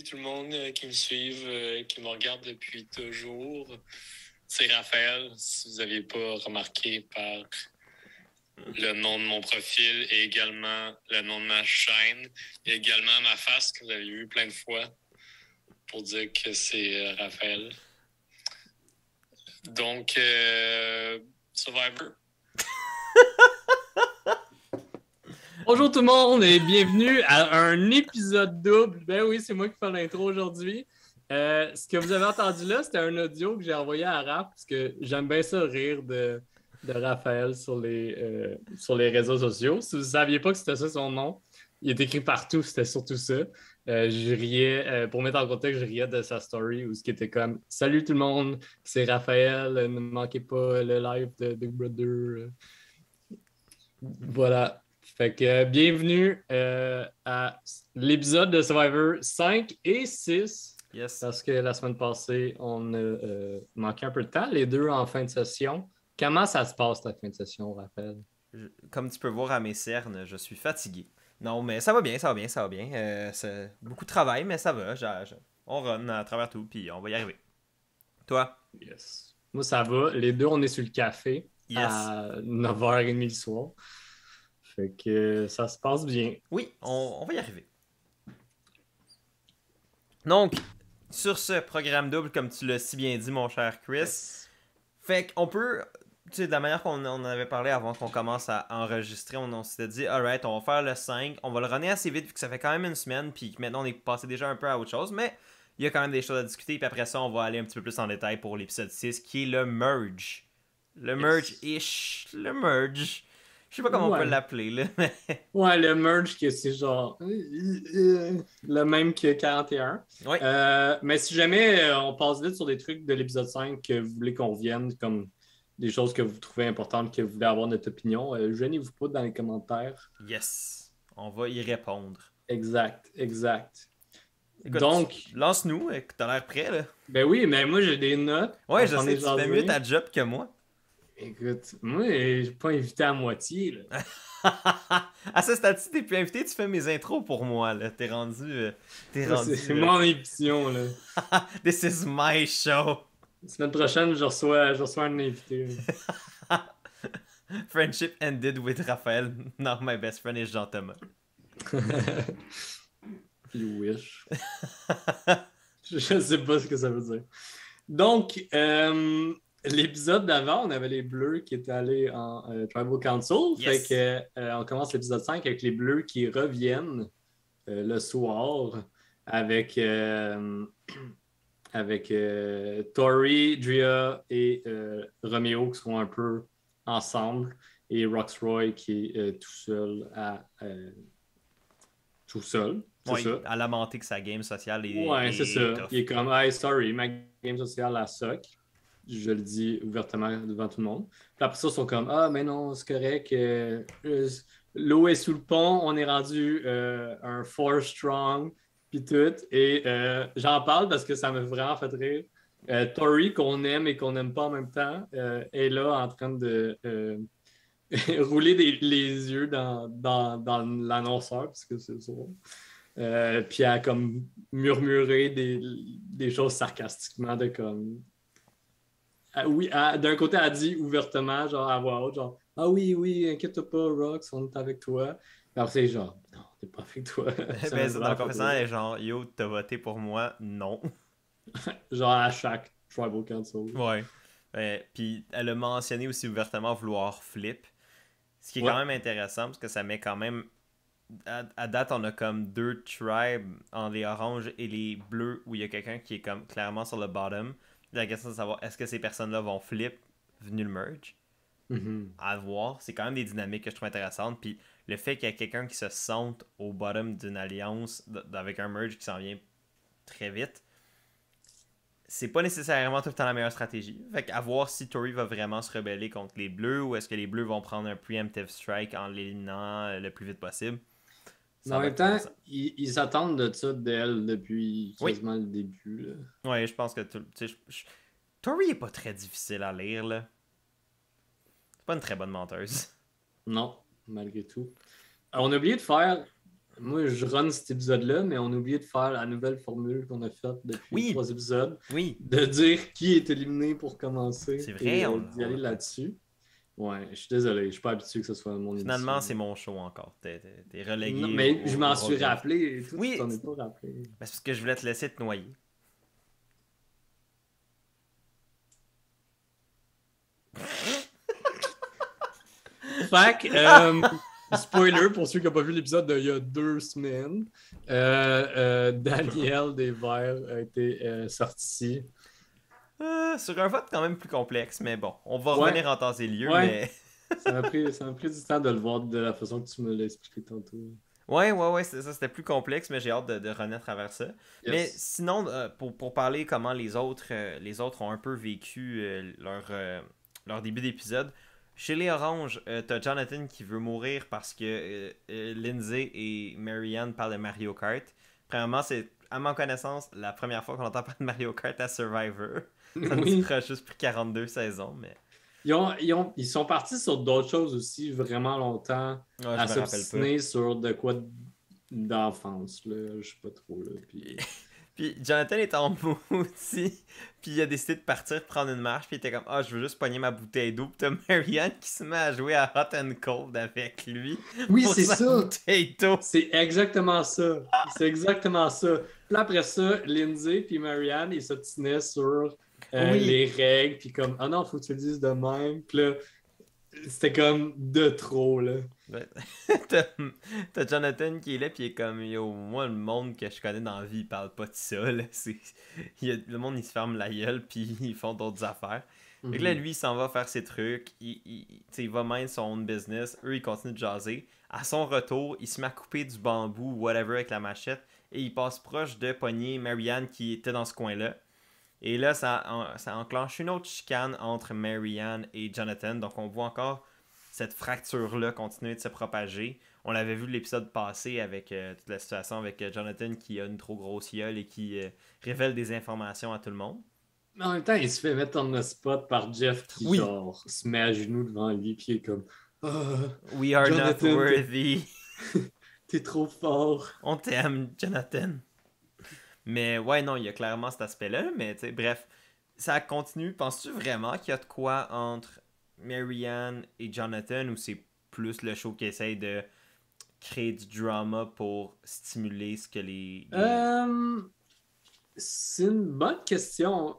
tout le monde qui me suit, qui me regarde depuis toujours. C'est Raphaël, si vous n'aviez pas remarqué par le nom de mon profil et également le nom de ma chaîne et également ma face que vous avez vu plein de fois pour dire que c'est Raphaël. Donc, Survivor. Bonjour tout le monde et bienvenue à un épisode double. Ben oui, c'est moi qui fais l'intro aujourd'hui. Ce que vous avez entendu là, c'était un audio que j'ai envoyé à Raph parce que j'aime bien ça rire de Raphaël sur les réseaux sociaux. Si vous ne saviez pas que c'était ça son nom, il est écrit partout, c'était surtout ça. Je riais, pour mettre en contexte, je riais de sa story où ce qui était comme « Salut tout le monde, c'est Raphaël, ne manquez pas le live de Big Brother. » Voilà. Fait que bienvenue à l'épisode de Survivor 5 et 6. Yes. Parce que la semaine passée, on a manqué un peu de temps, les deux en fin de session. Comment ça se passe ta fin de session, Raphaël? Comme tu peux voir à mes cernes, je suis fatigué. Non, mais ça va bien. C'est beaucoup de travail, mais ça va. On run à travers tout, puis on va y arriver. Toi? Yes. Moi, ça va. Les deux, on est sur le café à 9h30 le soir. Fait que ça se passe bien. Oui, on va y arriver. Donc, sur ce programme double, comme tu l'as si bien dit, mon cher Chris, fait qu'on peut, tu sais, de la manière qu'on en avait parlé avant qu'on commence à enregistrer, on s'était dit, alright, on va faire le 5, on va le runner assez vite, vu que ça fait quand même une semaine, puis maintenant on est passé déjà un peu à autre chose, mais il y a quand même des choses à discuter, puis après ça, on va aller un petit peu plus en détail pour l'épisode 6, qui est le merge. Le merge-ish. Le merge. Je sais pas comment on peut l'appeler, là. Ouais, le merge, c'est genre le même que 41. Ouais. Mais si jamais on passe vite sur des trucs de l'épisode 5 que vous voulez qu'on revienne, comme des choses que vous trouvez importantes, que vous voulez avoir notre opinion, gênez-vous pas dans les commentaires. Yes. On va y répondre. Exact. Écoute, donc, lance-nous, t'as l'air prêt, là. Ben oui, mais moi j'ai des notes. Ouais, je sais, tu fais mieux ta job que moi. Écoute, moi, j'ai pas invité à moitié, là. À ce stade-ci, t'es plus invité, tu fais mes intros pour moi, là. T'es rendu... C'est mon émission, là. This is my show. La semaine prochaine, je reçois un invité. Friendship ended with Raphaël. Not my best friend is Jean-Thomas. You wish. Je sais pas ce que ça veut dire. Donc, l'épisode d'avant, on avait les Bleus qui étaient allés en Tribal Council. Yes. Fait que on commence l'épisode 5 avec les Bleus qui reviennent le soir avec Tori, Drea et Romeo qui sont un peu ensemble et Roxroy qui est tout seul. Ouais, à lamenter que sa game sociale est. Ouais, c'est ça. Tough. Il est comme, hey, sorry, ma game sociale, la suck. Je le dis ouvertement devant tout le monde. Puis après ça, ils sont comme, ah, mais non, c'est correct. L'eau est sous le pont, on est rendu un 4 strong, puis tout. Et j'en parle parce que ça m'a vraiment fait rire. Tori, qu'on aime et qu'on n'aime pas en même temps, est là en train de rouler les yeux dans l'annonceur, parce que c'est ça. Puis elle a comme murmuré des choses sarcastiquement de comme... oui, d'un côté, elle a dit ouvertement, genre à voix haute, genre « Ah oui, inquiète-toi pas, Rox, on est avec toi. » Puis après, c'est genre « Non, t'es pas avec toi. » Ben, dans le confessionnal, elle est genre « Yo, t'as voté pour moi? Non. » Genre à chaque Tribal Council. Ouais. Puis elle a mentionné aussi ouvertement vouloir flip. Ce qui est quand même intéressant, parce que ça met quand même... À date, on a comme 2 tribes en les oranges et les bleus où il y a quelqu'un qui est comme clairement sur le bottom. La question de savoir est-ce que ces personnes-là vont flip venu le merge. À voir. C'est quand même des dynamiques que je trouve intéressantes. Puis le fait qu'il y a quelqu'un qui se sente au bottom d'une alliance avec un merge qui s'en vient très vite, c'est pas nécessairement tout le temps la meilleure stratégie. Fait qu'à voir si Tori va vraiment se rebeller contre les bleus ou est-ce que les bleus vont prendre un preemptive strike en l'éliminant le plus vite possible. Mais en même temps, ils s'attendent de ça d'elle depuis quasiment le début. Là. Ouais, je pense que Tori est pas très difficile à lire, là. C'est pas une très bonne menteuse. Non, malgré tout. Alors, on a oublié de faire moi, je run cet épisode-là, mais on a oublié de faire la nouvelle formule qu'on a faite depuis 3 épisodes, Oui, de dire qui est éliminé pour commencer c'est vrai, et d'y aller là-dessus. Ouais, je suis désolé, je suis pas habitué que ce soit mon finalement, émission. c'est mon show encore. T'es Non, relégué mais je m'en au suis rôle de... rappelé et tout, tu Oui, t'en es pas rappelé. c'est parce que je voulais te laisser te noyer. Fait que, spoiler pour ceux qui n'ont pas vu l'épisode d'il y a 2 semaines, Daniel Desvers a été sorti. Sur un vote quand même plus complexe, mais bon, on va Ouais, revenir en temps et lieu, ouais. mais... Ça m'a pris du temps de le voir de la façon que tu me l'as expliqué tantôt. Ouais, c'était plus complexe, mais j'ai hâte de revenir à travers ça. Mais Yes. sinon, pour parler comment les autres ont un peu vécu leur début d'épisode, chez les Oranges, t'as Jonathan qui veut mourir parce que Lindsay et Marianne parlent de Mario Kart. Premièrement, c'est, à ma connaissance, la première fois qu'on entend parler de Mario Kart à Survivor. Ça nous Oui. fera juste pris 42 saisons, mais... Ils sont partis sur d'autres choses aussi vraiment longtemps, Ouais, à je me rappelle pas. s'obstiner sur de quoi d'enfance, là. Je sais pas trop, là. Puis... Puis Jonathan est en maudit, puis il a décidé de partir prendre une marche, puis il était comme je veux juste pogner ma bouteille d'eau. Puis t'as Marianne qui se met à jouer à Hot and Cold avec lui Oui, pour c'est sa ça! bouteille d'eau. C'est exactement ça. C'est exactement ça. Puis après ça, Lindsay puis Marianne, ils s'obstinaient sur Oui. les règles, puis comme, ah non, faut que tu le dises de même. Puis là, c'était comme de trop, là. T'as Jonathan qui est là, puis il est comme yo, moi le monde que je connais dans la vie, il parle pas de ça. Là. Le monde il se ferme la gueule, puis ils font d'autres affaires. Fait que là, lui, il s'en va faire ses trucs, il va mener son own business, eux, ils continuent de jaser. À son retour, il se met à couper du bambou, whatever, avec la machette, et il passe proche de pogner Marianne qui était dans ce coin-là. Et là, ça enclenche une autre chicane entre Marianne et Jonathan, donc on voit encore cette fracture-là continuer de se propager. On l'avait vu l'épisode passé avec toute la situation avec Jonathan qui a une trop grosse gueule et qui révèle des informations à tout le monde. Mais en même temps, il se fait mettre en spot par Jeff qui, Oui. genre, se met à genoux devant lui, puis il est comme, We are Jonathan, not worthy. T'es trop fort. On t'aime, Jonathan. Mais ouais, non, il y a clairement cet aspect-là. Mais tu sais, bref, ça continue. Penses-tu vraiment qu'il y a de quoi entre Marianne et Jonathan ou c'est plus le show qui essaye de créer du drama pour stimuler ce que C'est une bonne question.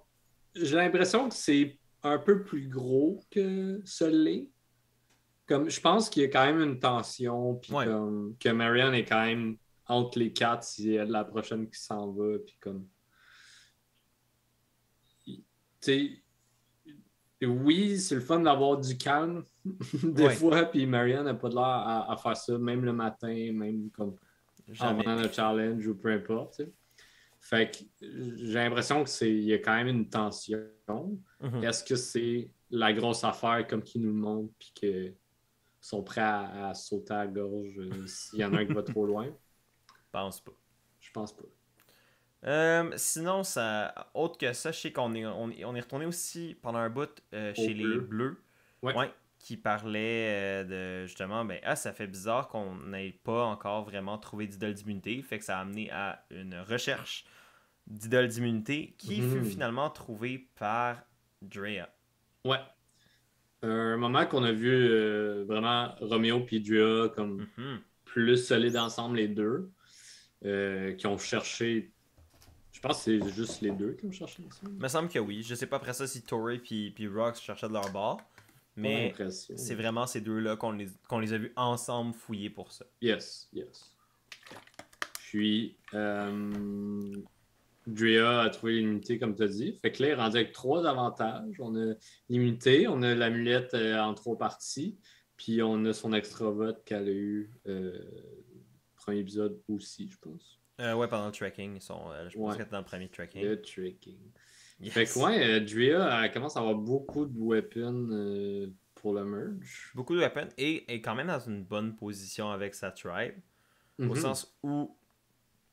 J'ai l'impression que c'est un peu plus gros que ce l'est. Comme, je pense qu'il y a quand même une tension, puis Ouais. comme que Marianne est quand même entre les quatre si elle est la prochaine qui s'en va, puis comme. Tu sais, oui, c'est le fun d'avoir du calme des Ouais. fois, puis Marianne n'a pas de l'air à faire ça, même le matin, même comme Jamais. avant le challenge ou peu importe. Tu sais. Fait que j'ai l'impression qu'il y a quand même une tension. Mhm. Est-ce que c'est la grosse affaire comme qu'ils nous le montrent, puis qu'ils sont prêts à sauter à la gorge s'il y en a un qui va trop loin? Pense pas. Je pense pas. Sinon, autre que ça, je sais qu'on est retourné aussi pendant un bout chez les Bleu. Bleus. Ouais. Qui parlait de justement, ça fait bizarre qu'on n'ait pas encore vraiment trouvé d'idole d'immunité. Fait que ça a amené à une recherche d'idole d'immunité qui fut finalement trouvée par Drea. Ouais. Un moment qu'on a vu vraiment Roméo et Drea comme plus solides ensemble, les deux, qui ont cherché. Je pense que c'est juste les deux qui ont cherché ensemble. Il me semble que oui. Je sais pas après ça si Tori puis Rox cherchaient de leur bord. Mais c'est vraiment ces deux-là qu'on les a vus ensemble fouiller pour ça. Yes. Puis, Drea a trouvé l'immunité, comme tu as dit. Fait que là, il est rendu avec 3 avantages. On a l'immunité, on a l'amulette en 3 parties, puis on a son extra vote qu'elle a eu premier épisode aussi, je pense. Ouais, pendant le tracking. Je pense qu'elle était dans le premier tracking. Le tracking. Yes. Fait que ouais, Drea elle commence à avoir beaucoup de weapons pour le merge. Beaucoup de weapons et est quand même dans une bonne position avec sa tribe. Au sens où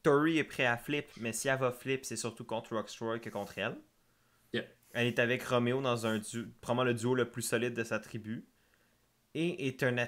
Tori est prêt à flip, mais si elle va flip, c'est surtout contre Rocksroy que contre elle. Yeah. Elle est avec Roméo dans un duo, probablement le duo le plus solide de sa tribu. Et est un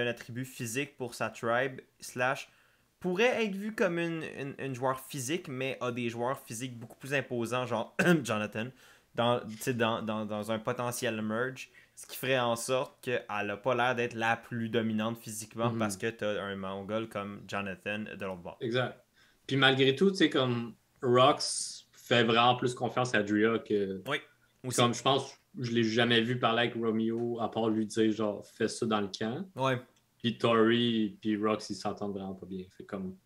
attribut physique pour sa tribe, / pourrait être vu comme une joueur physique, mais a des joueurs physiques beaucoup plus imposants, genre Jonathan, dans un potentiel merge, ce qui ferait en sorte qu'elle n'a pas l'air d'être la plus dominante physiquement parce que tu as un Mongol comme Jonathan de l'autre bord. Exact. Puis malgré tout, tu sais, comme Rox fait vraiment plus confiance à Drea que. Oui, aussi. Comme je pense, je l'ai jamais vu parler avec Romeo, à part lui dire, genre, fais ça dans le camp. Ouais. Puis Tori puis Rox, ils s'entendent vraiment pas bien. Fait comme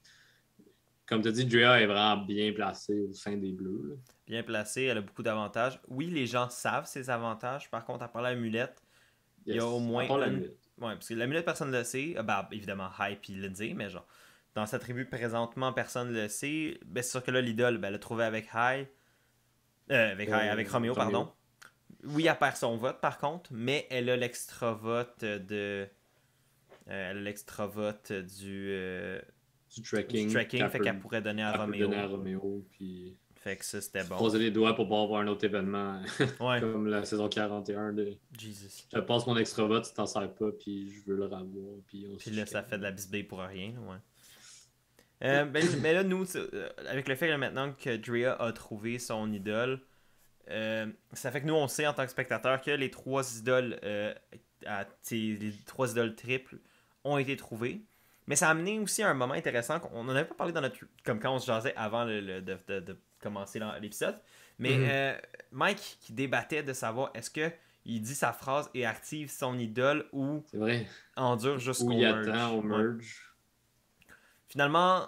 tu as dit, Drea est vraiment bien placée au sein des Bleus. Là. Bien placée, elle a beaucoup d'avantages. Oui, les gens savent ses avantages. Par contre, à part l'amulette, il y a au moins une. Ouais, parce que l'amulette, personne ne le sait. Ben, évidemment, Hype et Lindsay, mais genre, dans sa tribu présentement, personne ne le sait. Ben, c'est sûr que là, l'idole, ben, elle l'a trouvé avec avec Romeo, pardon. Oui, elle perd son vote, par contre, mais elle a l'extra vote de. Elle a l'extra vote du tracking. Fait qu'elle pourrait donner à Romeo. Puis... Fait que ça, c'était bon. Croiser les doigts pour pouvoir avoir un autre événement. Ouais. Comme la saison 41 de. Jesus. Je passe mon extra vote, tu t'en sers pas, puis je veux le revoir. Puis là, ça fait de la bisbille pour rien. Ouais. Mais là, nous, avec le fait là, maintenant que Drea a trouvé son idole, ça fait que nous, on sait en tant que spectateur que les 3 idoles, les 3 idoles triples ont été trouvées. Mais ça a amené aussi à un moment intéressant qu'on n'en avait pas parlé dans notre. Comme quand on se jasait avant de commencer l'épisode. Mais Mike qui débattait de savoir est-ce que il dit sa phrase et active son idole ou endure jusqu'au merge. Attend au merge. Finalement,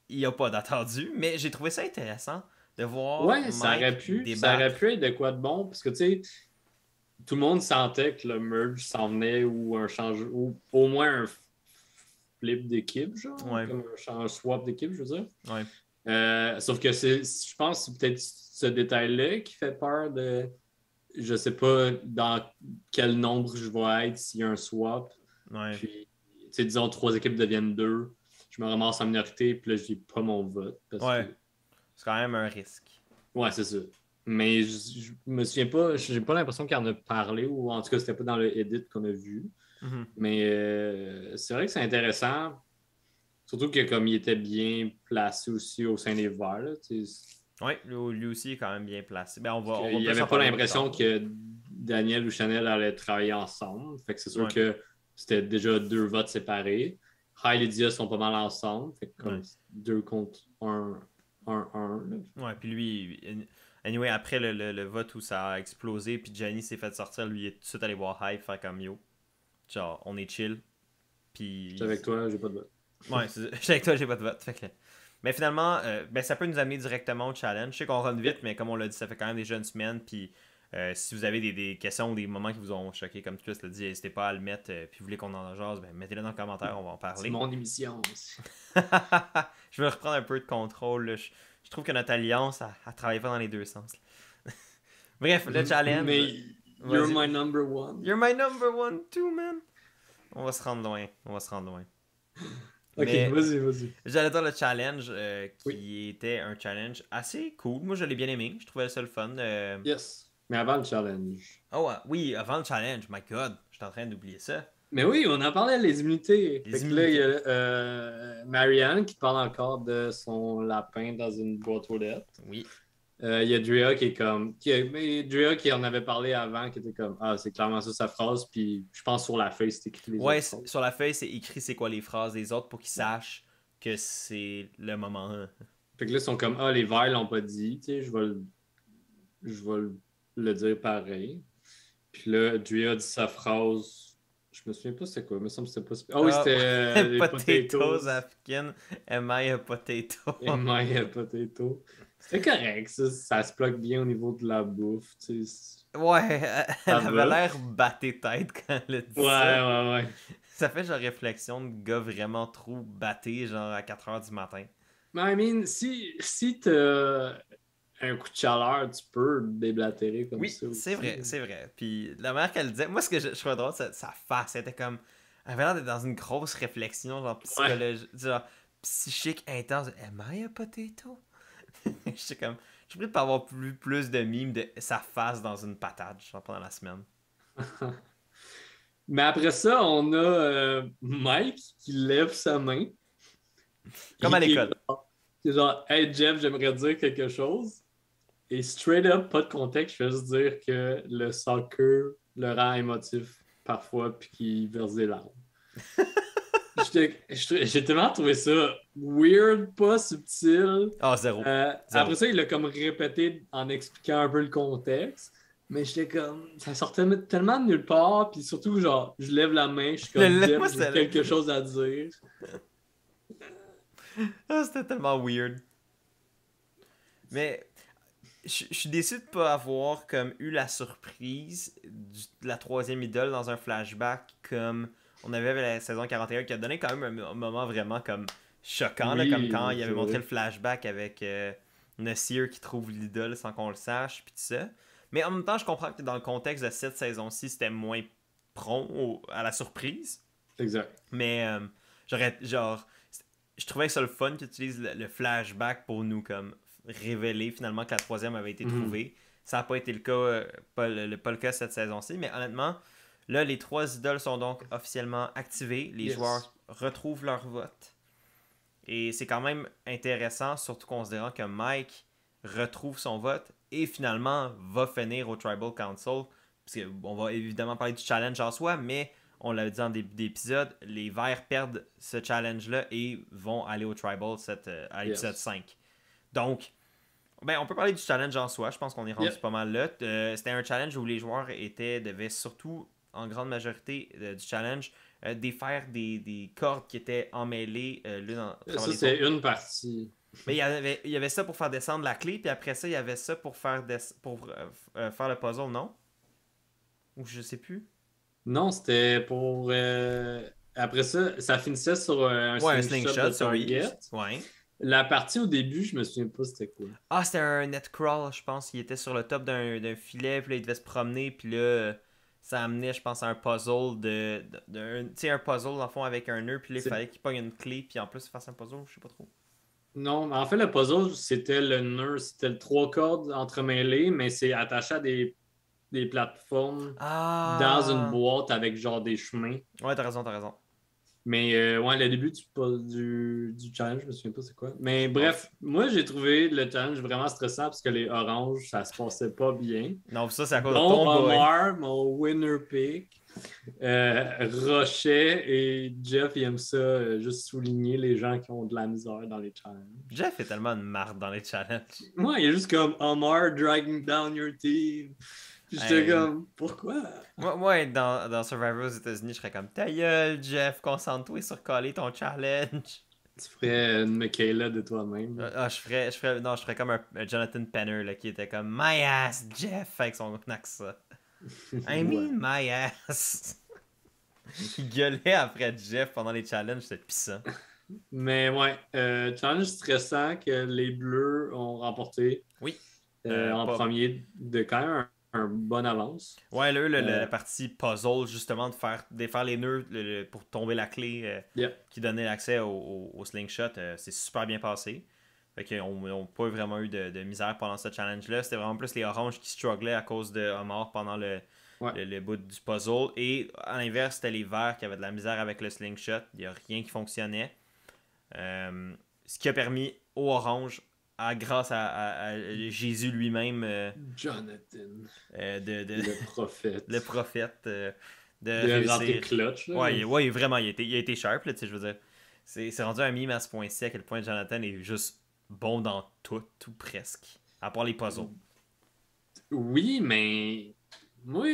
il n'y a pas d'attendu, mais j'ai trouvé ça intéressant de voir. Ouais, Mike ça aurait pu être de quoi de bon, parce que tu sais, tout le monde sentait que le merge s'en venait ou un changement, ou au moins un flip d'équipe, genre, comme un swap d'équipe, je veux dire. Ouais. Sauf que je pense que c'est peut-être ce détail-là qui fait peur de. Je sais pas dans quel nombre je vais être s'il y a un swap. Ouais. Puis, tu sais, disons 3 équipes deviennent 2. Je me ramasse en minorité, puis là, je dis pas mon vote. Parce que... C'est quand même un risque. Ouais, c'est ça. Mais je me souviens pas, j'ai pas l'impression qu'il en a parlé, ou en tout cas, c'était pas dans le edit qu'on a vu. Mm-hmm. Mais c'est vrai que c'est intéressant. Surtout que comme il était bien placé aussi au sein des Verts. Oui, lui aussi est quand même bien placé. Ben, il n'y avait pas l'impression que Daniel ou Chanel allaient travailler ensemble. Fait que c'est sûr que c'était déjà 2 votes séparés. Hyde et Dia sont pas mal ensemble. Fait que comme 2 contre 1. Ouais, puis lui, anyway, après le vote où ça a explosé, puis Gianni s'est fait sortir, lui, il est tout de suite allé voir Hype, faire comme yo. Genre, on est chill. Puis. J'étais avec toi, j'ai pas de vote. Ouais, j'étais avec toi, j'ai pas de vote. Fait que... Mais finalement, ça peut nous amener directement au challenge. Je sais qu'on run vite, mais comme on l'a dit, ça fait quand même déjà une semaine. Puis si vous avez des questions ou des moments qui vous ont choqué, comme Twist l'a dit, n'hésitez pas à le mettre. Puis vous voulez qu'on en jase, mettez-le dans le commentaire, on va en parler. C'est mon émission aussi. Je vais reprendre un peu de contrôle. Je trouve que notre alliance, elle travaille pas dans les deux sens. Bref, le challenge. Mais you're my number one. You're my number one too, man. On va se rendre loin. Ok, mais vas-y. J'allais dire le challenge qui était un challenge assez cool. Moi, je l'ai bien aimé. Je trouvais ça le fun. Yes. Mais avant le challenge. Oh, oui, avant le challenge. My God, je suis en train d'oublier ça. Mais oui, on en parlait des immunités. Là, il y a Marianne qui parle encore de son lapin dans une boîte aux lettres. Oui. Il y a Drea qui est comme. Drea qui en avait parlé avant, qui était comme ah, c'est clairement ça sa phrase, puis je pense sur la feuille, c'est écrit les autres phrases. Sur la feuille, c'est écrit c'est quoi les phrases des autres pour qu'ils sachent que c'est le moment. Fait que là, ils sont comme ah, les verts l'ont pas dit, tu sais, je vais le dire pareil. Puis là, Drea dit sa phrase. Je me souviens pas c'était quoi, il me semble que c'était pas. Ah oui, c'était les potatoes African. Am I a potato? Am I a potato? C'était correct, ça se bloque bien au niveau de la bouffe, tu sais. Ouais, elle avait l'air batté tête quand elle a dit ça. Ouais. Ça fait genre réflexion de gars vraiment trop batté, genre à 4h du matin. Mais I mean, si t'as un coup de chaleur, tu peux déblatérer comme ça. Oui, c'est vrai. Puis la manière qu'elle disait, moi ce que je trouvais drôle, sa face, elle était comme. Elle avait l'air d'être dans une grosse réflexion, genre psychologique, genre psychique intense. Am I a potato? Je suis comme. Je suis obligé de pas avoir plus de mimes de sa face dans une patate, genre pendant la semaine. Mais après ça, on a Mike qui lève sa main. Comme à l'école. C'est genre, hey Jeff, j'aimerais dire quelque chose. Et straight up, pas de contexte, je vais juste dire que le soccer le rend émotif parfois, puis qu'il verse des larmes. J'ai tellement trouvé ça weird, pas subtil. Ah, zéro. Après ça, il l'a comme répété en expliquant un peu le contexte. Mais j'étais comme, ça sortait tellement de nulle part. Puis surtout, genre, je lève la main, je suis comme, Jeff, Moi, j'ai quelque chose à dire. Ah, c'était tellement weird. Mais je suis déçu de pas avoir comme eu la surprise de la troisième idole dans un flashback comme on avait avec la saison 41 qui a donné quand même un moment vraiment comme choquant, là, comme quand il avait montré le flashback avec Nasir qui trouve l'idole sans qu'on le sache, puis tout ça. Mais en même temps, je comprends que dans le contexte de cette saison-ci, c'était moins prompt à la surprise. Exact. Mais je trouvais que c'est le fun qu'ils utilisent le flashback pour nous comme révéler finalement que la troisième avait été trouvée. Ça n'a pas été le cas, pas le cas cette saison-ci, mais honnêtement, là, les trois idoles sont donc officiellement activées. Les joueurs retrouvent leur vote. Et c'est quand même intéressant, surtout considérant que Mike retrouve son vote et finalement va finir au Tribal Council. Parce qu'on va évidemment parler du challenge en soi, mais on l'a dit en début d'épisode, les Verts perdent ce challenge-là et vont aller au Tribal à l'épisode 5. Donc, on peut parler du challenge en soi. Je pense qu'on est rendu pas mal là. C'était un challenge où les joueurs devaient surtout, en grande majorité du challenge, défaire des cordes qui étaient emmêlées l'une Ça, c'est une partie. Mais il y avait ça pour faire descendre la clé, puis après ça, il y avait ça pour faire faire le puzzle, non? Ou je sais plus. Non, c'était pour. Après ça, ça finissait sur un slingshot de target. Ouais. La partie au début, je me souviens pas c'était quoi. Ah, c'était un net crawl, je pense. Il était sur le top d'un filet, puis là, il devait se promener, puis là, ça amenait, je pense, à un puzzle tu sais, un puzzle, dans le fond, avec un nœud, puis là, il fallait qu'il pogne une clé, puis en plus, il fasse un puzzle, je sais pas trop. Non, en fait, le puzzle, c'était le nœud, c'était le trois cordes entremêlées, mais c'est attaché à des plateformes dans une boîte avec genre des chemins. Ouais, t'as raison, t'as raison. Mais ouais, le début du challenge, je me souviens pas c'est quoi. Mais bref, moi j'ai trouvé le challenge vraiment stressant parce que les oranges, ça se passait pas bien. Non, ça c'est à cause de ton boy. Omar, mon winner pick, Rochet et Jeff, ils aiment ça, juste souligner les gens qui ont de la misère dans les challenges. Jeff est tellement une marde dans les challenges. Moi, il est juste comme Omar dragging down your team. Puis j'étais comme, pourquoi? Moi dans Survivor aux États-Unis, je serais comme, ta gueule, Jeff, concentre-toi sur coller ton challenge. Tu ferais une Michaela de toi-même. Je ferais comme un Jonathan Penner là, qui était comme, my ass, Jeff, avec son accent. I mean, my ass. Il gueulait après Jeff pendant les challenges, c'était pissant. Mais ouais, challenge stressant que les Bleus ont remporté. Oui. En premier, de quand même un bonne avance. Ouais, là, la partie puzzle, justement, de défaire les nœuds pour tomber la clé qui donnait l'accès au slingshot, c'est super bien passé. Fait qu'on n'a pas vraiment eu de misère pendant ce challenge-là. C'était vraiment plus les oranges qui strugglaient à cause de Omar pendant le bout du puzzle. Et à l'inverse, c'était les verts qui avaient de la misère avec le slingshot. Il n'y a rien qui fonctionnait. Ce qui a permis aux oranges, grâce à Jésus lui-même, Jonathan, le prophète, de rentrer clutch. Ouais, vraiment, il a été sharp, là, je veux dire. C'est rendu un meme à ce point-ci à quel point Jonathan est juste bon dans tout presque, à part les puzzles. Oui, mais moi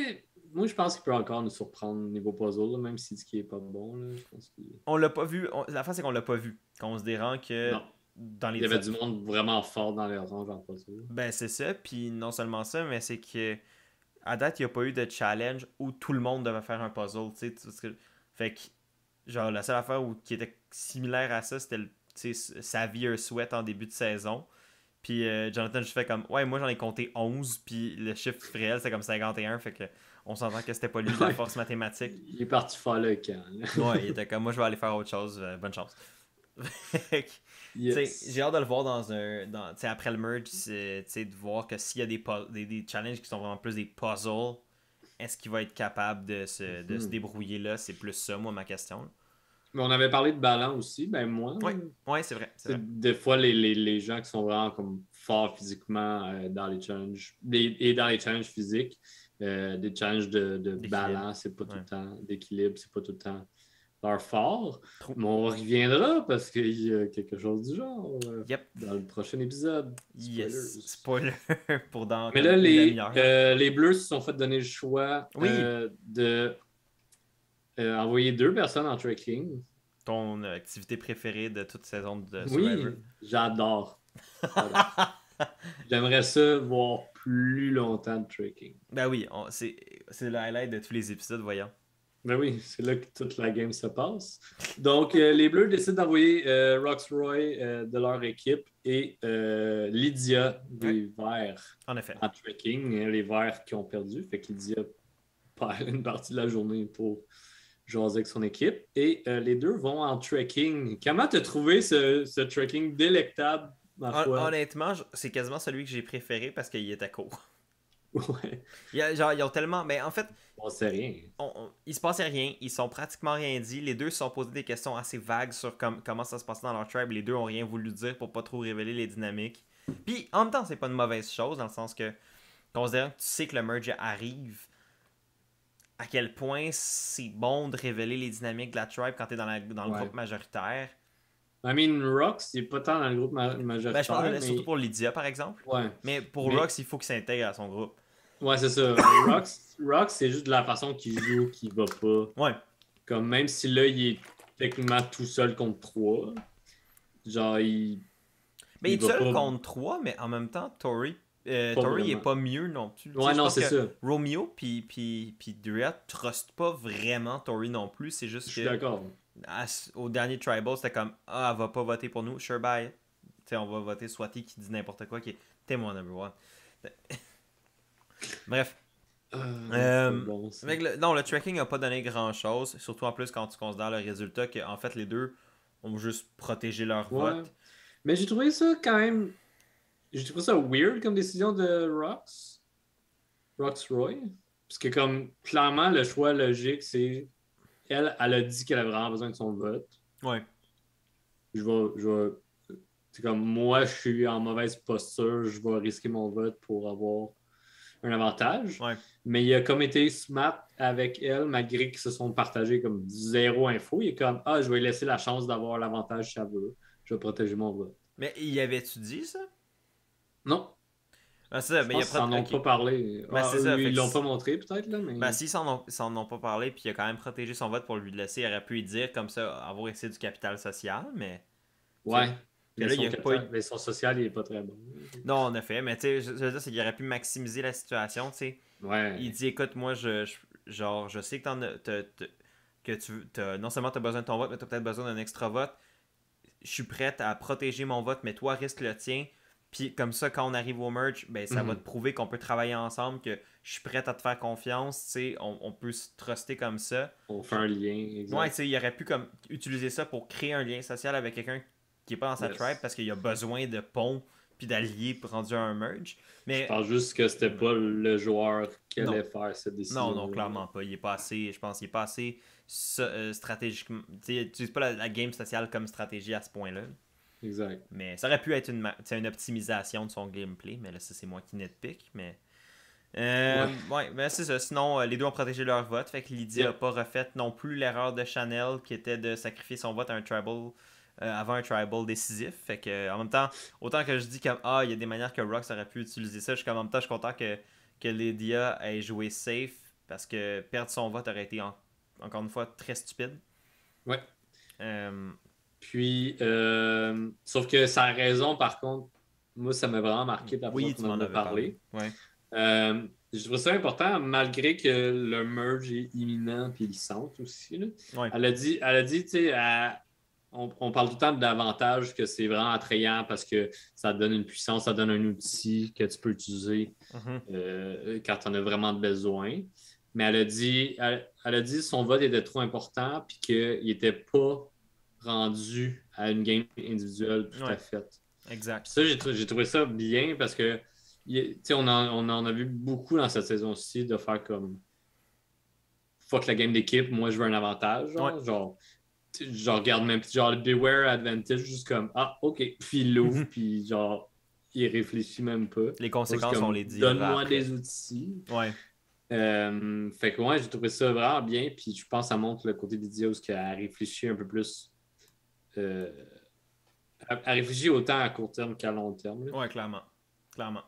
je pense qu'il peut encore nous surprendre niveau puzzle, là, même si ce qui est pas bon. Là, je pense on l'a pas vu. La fin, c'est qu'on l'a pas vu. Considérant que non. Il y avait du monde vraiment fort dans les oranges en puzzle. Ben, c'est ça. Puis non seulement ça, mais c'est que à date, il n'y a pas eu de challenge où tout le monde devait faire un puzzle. Fait que, genre, la seule affaire qui était similaire à ça, c'était Savvy Sweat en début de saison. Puis Jonathan juste fait comme, ouais, moi j'en ai compté 11, puis le chiffre réel c'était comme 51, fait que on s'entend que c'était pas lui la force mathématique. Il est parti faire le camp. Ouais, il était comme, moi je vais aller faire autre chose, bonne chance. J'ai hâte de le voir après le merge, de voir que s'il y a des challenges qui sont vraiment plus des puzzles, est-ce qu'il va être capable de se débrouiller là? C'est plus ça, moi, ma question. Mais on avait parlé de ballon aussi, ben moi. Oui, ouais, c'est vrai. C'est vrai. Des fois, les gens qui sont vraiment comme forts physiquement dans les challenges et dans les challenges physiques, des challenges de balance, c'est pas tout le temps, d'équilibre, c'est pas tout le temps leur fort. Trop. Mais on reviendra parce qu'il y a quelque chose du genre Yep. dans le prochain épisode. Yes. Spoiler pour dans Mais comme là, une demi-heure. les Bleus se sont fait donner le choix Oui. de envoyer 2 personnes en trekking. Ton activité préférée de toute saison de Oui, Survivor. j'adore. J'aimerais ça voir plus longtemps de trekking. Ben oui, c'est le highlight de tous les épisodes, voyons. Ben oui, c'est là que toute la game se passe. Donc, les Bleus décident d'envoyer Roxroy de leur équipe et Lydia des Verts En effet. en trekking. Les Verts qui ont perdu. Fait que Lydia perd une partie de la journée pour jaser avec son équipe. Et les deux vont en trekking. Comment t'as trouvé ce trekking délectable, ma foi? Honnêtement, c'est quasiment celui que j'ai préféré parce qu'il était court. Ouais. Genre, ils ont tellement. Mais en fait, On sait rien. Il se passait rien. Ils sont pratiquement rien dit. Les deux se sont posés des questions assez vagues sur comment ça se passait dans leur tribe. Les deux ont rien voulu dire pour pas trop révéler les dynamiques. Puis en même temps, c'est pas une mauvaise chose dans le sens que, considérant que tu sais que le merge arrive, à quel point c'est bon de révéler les dynamiques de la tribe quand t'es dans le groupe majoritaire. I mean, Rox, il n'est pas tant dans le groupe majoritaire. Ben, je parle surtout pour Lydia, par exemple. Ouais. Mais pour Rox, il faut qu'il s'intègre à son groupe. Ouais, c'est ça. Rox, c'est juste de la façon qu'il joue qui va pas. Ouais. Comme même si là, il est techniquement tout seul contre 3. Genre, Mais il est va seul pas... contre 3, mais en même temps, Tori est pas mieux non plus. Ouais, non, c'est ça. Romeo puis Drea trust pas vraiment Tori non plus. C'est juste que. Je suis d'accord. Au dernier Tribal, c'était comme ah, elle va pas voter pour nous. Sure, bye. T'sais, on va voter Swati qui dit n'importe quoi, qui est mon number one. Bref. Bon, non, le tracking a pas donné grand chose. Surtout en plus quand tu considères le résultat qu'en fait les deux ont juste protégé leur vote. Mais j'ai trouvé ça quand même. J'ai trouvé ça weird comme décision de Roxroy. Parce que comme clairement le choix logique, c'est elle a dit qu'elle a vraiment besoin de son vote. Ouais. C'est comme moi, je suis en mauvaise posture, je vais risquer mon vote pour avoir un avantage. Ouais. Mais il a comme été smart avec elle, malgré qu'ils se sont partagés comme zéro info. Il est comme je vais laisser la chance d'avoir l'avantage si elle veut. Je vais protéger mon vote. Mais y avait-tu dit ça? Non. Ah, c'est ça, mais ils s'en ont pas parlé. Ils l'ont pas montré peut-être là, mais. S'ils s'en ont pas parlé, puis il a quand même protégé son vote pour lui laisser, il aurait pu y dire comme ça, avoir essayé du capital social, mais. Ouais. Mais là, mais son social, il est pas très bon. Non, en effet, mais tu sais, je veux dire, c'est qu'il aurait pu maximiser la situation, tu sais. Ouais. Il dit, écoute, moi, je sais que non seulement tu as besoin de ton vote, mais tu as peut-être besoin d'un extra vote. Je suis prête à protéger mon vote, mais toi, risque le tien. Puis comme ça, quand on arrive au merge, ben, ça va te prouver qu'on peut travailler ensemble, que je suis prête à te faire confiance, tu sais, on peut se truster comme ça. On fait un lien, exact. Ouais, tu sais, il aurait pu comme utiliser ça pour créer un lien social avec quelqu'un qui est pas dans sa tribe parce qu'il a besoin de ponts puis d'alliés pour rendre un merge. Mais je pense juste que c'était pas le joueur qui allait faire cette décision. Non, clairement pas. Il est pas assez, je pense, il est pas assez stratégiquement. Tu n'utilises pas la game sociale comme stratégie à ce point-là. Exact. Mais ça aurait pu être une optimisation de son gameplay, mais là, ça, c'est moi qui nitpick, mais. Ouais, mais c'est ça. Sinon, les deux ont protégé leur vote. Fait que Lydia n'a pas refait non plus l'erreur de Chanel qui était de sacrifier son vote à un tribal avant un tribal décisif. Fait que en même temps, autant que je dis comme il y a des manières que Rox aurait pu utiliser ça, en même temps, je suis content que Lydia ait joué safe parce que perdre son vote aurait été encore une fois très stupide. Ouais. Puis, sauf que sa raison, par contre, moi, ça m'a vraiment marqué de la façon qu'on en a parlé. Ouais. Je trouve ça important, malgré que le merge est imminent, puis ils sentent aussi. Là. Ouais. Elle a dit, tu sais, on parle tout le temps d'avantage, que c'est vraiment attrayant parce que ça te donne une puissance, ça donne un outil que tu peux utiliser quand tu en as vraiment besoin. Mais elle a dit que son vote était trop important, puis qu'il n'était pas rendu à une game individuelle tout à fait. Exact. Puis ça, j'ai trouvé ça bien parce que on en a vu beaucoup dans cette saison-ci de faire comme fuck la game d'équipe, moi je veux un avantage. Genre je regarde même, genre le Beware Advantage, juste comme, ah, ok, puis il l'ouvre, puis genre, il réfléchit même pas. Les Juste conséquences, on comme, les dira donne-moi après. des outils. Ouais. Fait que ouais, j'ai trouvé ça vraiment bien, puis je pense que ça montre le côté d'Idia où elle réfléchit un peu plus. Euh, elle réfléchit autant à court terme qu'à long terme. Là. Ouais, clairement. Clairement.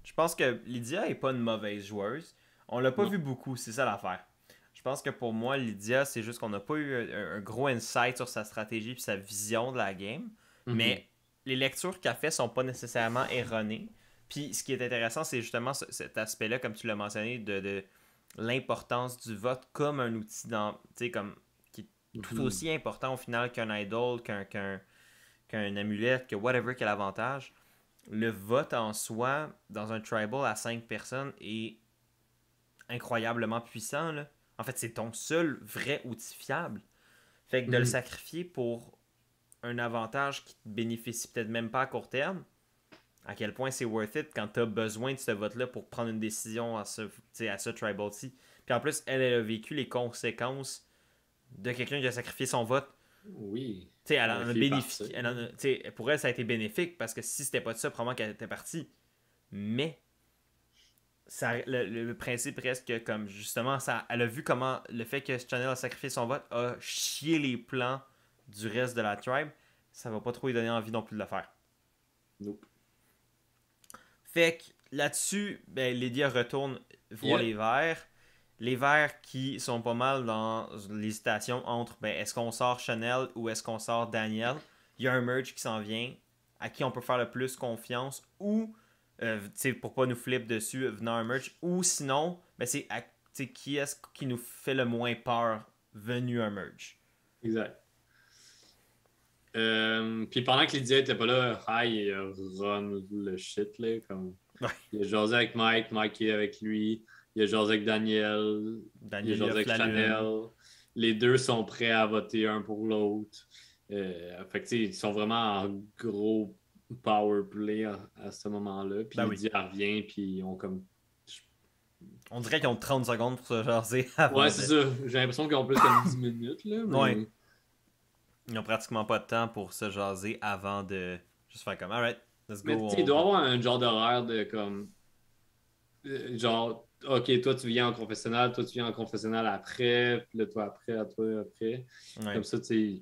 Je pense que Lydia est pas une mauvaise joueuse. On l'a pas Non. vu beaucoup, c'est ça l'affaire. Je pense que pour moi, Lydia, c'est juste qu'on n'a pas eu un gros insight sur sa stratégie et sa vision de la game. Mhm. Mais les lectures qu'elle fait sont pas nécessairement erronées. Puis ce qui est intéressant, c'est justement cet aspect-là, comme tu l'as mentionné, de l'importance du vote comme un outil dans, tu sais, comme qui est tout Mhm. aussi important au final qu'un idol, qu'un amulette, que whatever quel avantage. Le vote en soi, dans un tribal à 5 personnes, est incroyablement puissant. Là. En fait, c'est ton seul vrai outil fiable. Fait que de le Mhm. sacrifier pour un avantage qui te bénéficie peut-être même pas à court terme, à quel point c'est worth it quand tu as besoin de ce vote-là pour prendre une décision à ce tribal-ci. Puis en plus, elle a vécu les conséquences de quelqu'un qui a sacrifié son vote. Oui. T'sais, elle Elle a en a fini par ça. bénéficié. Pour elle, ça a été bénéfique parce que si c'était pas de ça, probablement qu'elle était partie. Mais le principe reste que comme justement elle a vu comment le fait que Chanel a sacrifié son vote a chié les plans du reste de la tribe, ça va pas trop lui donner envie non plus de le faire. Nope. Fait que là-dessus, ben, Lydia retourne voir Yep. les verts qui sont pas mal dans l'hésitation entre est-ce qu'on sort Chanel ou est-ce qu'on sort Daniel. Il y a un merge qui s'en vient à qui on peut faire le plus confiance ou pour pas nous flip dessus venant un merge ou sinon c'est qui est-ce qui nous fait le moins peur venu un merge. Exact. Puis pendant que Lydia était pas là, il run le shit, là, comme... Ouais. Il a jasé avec Mike, Mike est avec lui, il a jasé avec Daniel, il a Daniel jasé offre avec la lune. Chanel. Les deux sont prêts à voter un pour l'autre. Fait que, ils sont vraiment en gros power play à ce moment-là. Puis Ben oui. Lydia revient, puis ils ont comme... On dirait qu'ils ont 30 secondes pour se jaser avant Ouais, c'est de. ça. J'ai l'impression qu'ils ont plus comme 10 minutes, là, Ouais. mais... Ils n'ont pratiquement pas de temps pour se jaser avant de juste faire comme alright, let's go, Mais tu sais, il on doit y vote. avoir un genre d'horaire de comme... genre, OK, toi, tu viens en confessionnal, toi, tu viens en confessionnal après, puis là, toi, après, à toi, après. Ouais. Comme ça, tu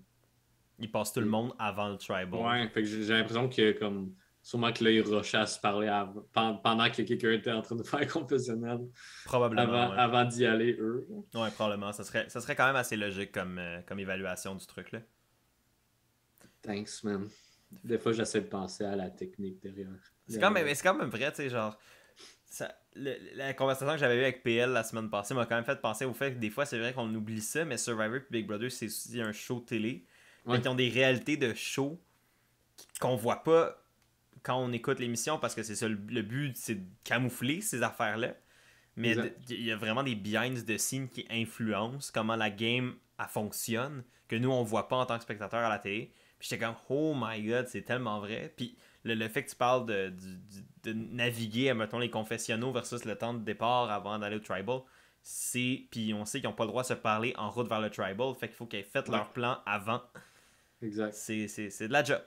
Ils passent tout le sais... monde avant le tribal. Ouais, fait que j'ai l'impression que, comme... Sûrement que là, ils rushaient à se parler pendant que quelqu'un était en train de faire confessionnal, Probablement, ouais. avant d'y aller, eux. Ouais, probablement. Ça serait quand même assez logique comme évaluation du truc, là. Thanks, man. Des fois, j'essaie de penser à la technique derrière. C'est quand même vrai, tu sais, genre. La conversation que j'avais eue avec PL la semaine passée m'a quand même fait penser au fait que des fois, c'est vrai qu'on oublie ça, mais Survivor et Big Brother, c'est aussi un show télé. Fait Ouais, qu'ils ont des réalités de show qu'on voit pas quand on écoute l'émission parce que c'est ça le but, c'est de camoufler ces affaires-là. Mais exact. il y a vraiment des behind the scenes qui influencent comment la game elle fonctionne, que nous on voit pas en tant que spectateur à la télé. Puis j'étais comme oh my god, c'est tellement vrai. Puis le fait que tu parles de naviguer, mettons, les confessionnaux versus le temps de départ avant d'aller au tribal, puis on sait qu'ils n'ont pas le droit de se parler en route vers le tribal, fait qu'il faut qu'ils aient fait Ouais, leur plan avant. exact. C'est de la job.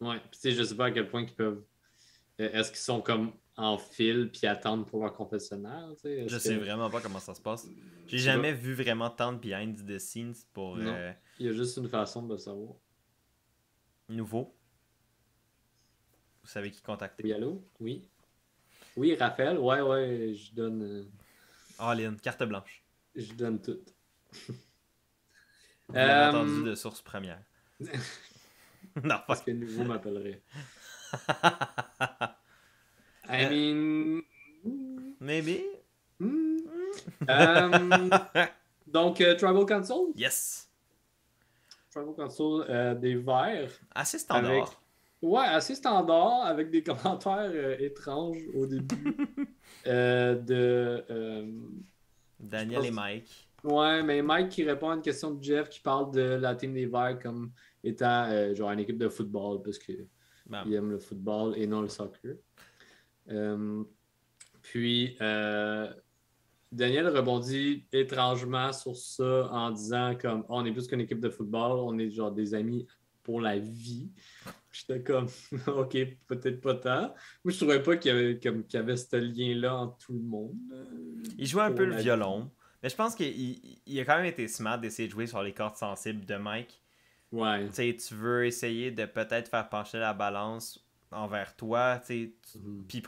Ouais, puis tu sais, je sais pas à quel point ils peuvent. Est-ce qu'ils sont comme en file puis attendent pour leur confessionnal, tu sais? Je Est-ce sais que. vraiment pas comment ça se passe. J'ai Je sais jamais pas. vu vraiment tant de behind the scenes pour Non. Il y a juste une façon de le savoir. nouveau. Vous savez qui contacter. Oui, allô? Oui. Oui, Raphaël? Ouais, ouais, All in, carte blanche. je donne tout. Vous l'avez entendu Euh, de source première. Non, Parce fuck. que nouveau m'appellerait. I Euh, mean. maybe? hmm. Euh, donc, Tribal Console. Yes. Tribal Console des verts Assez avec. standard. Ouais, assez standard, avec des commentaires étranges au début. De. Je Daniel et pense. Mike. Ouais, mais Mike qui répond à une question de Jeff qui parle de la team des Verts comme étant genre une équipe de football parce qu'il Bam. aime le football et non le soccer. Euh, puis Daniel rebondit étrangement sur ça en disant comme on est plus qu'une équipe de football, on est genre des amis pour la vie. J'étais comme OK, peut-être pas tant. Moi, je trouvais pas qu'il y avait ce lien-là entre tout le monde. Il jouait un peu Pour le la vie. violon. Mais je pense qu'il a quand même été smart d'essayer de jouer sur les cordes sensibles de Mike. Ouais. Tu sais, tu veux essayer de peut-être faire pencher la balance envers toi. Mhm. Puis,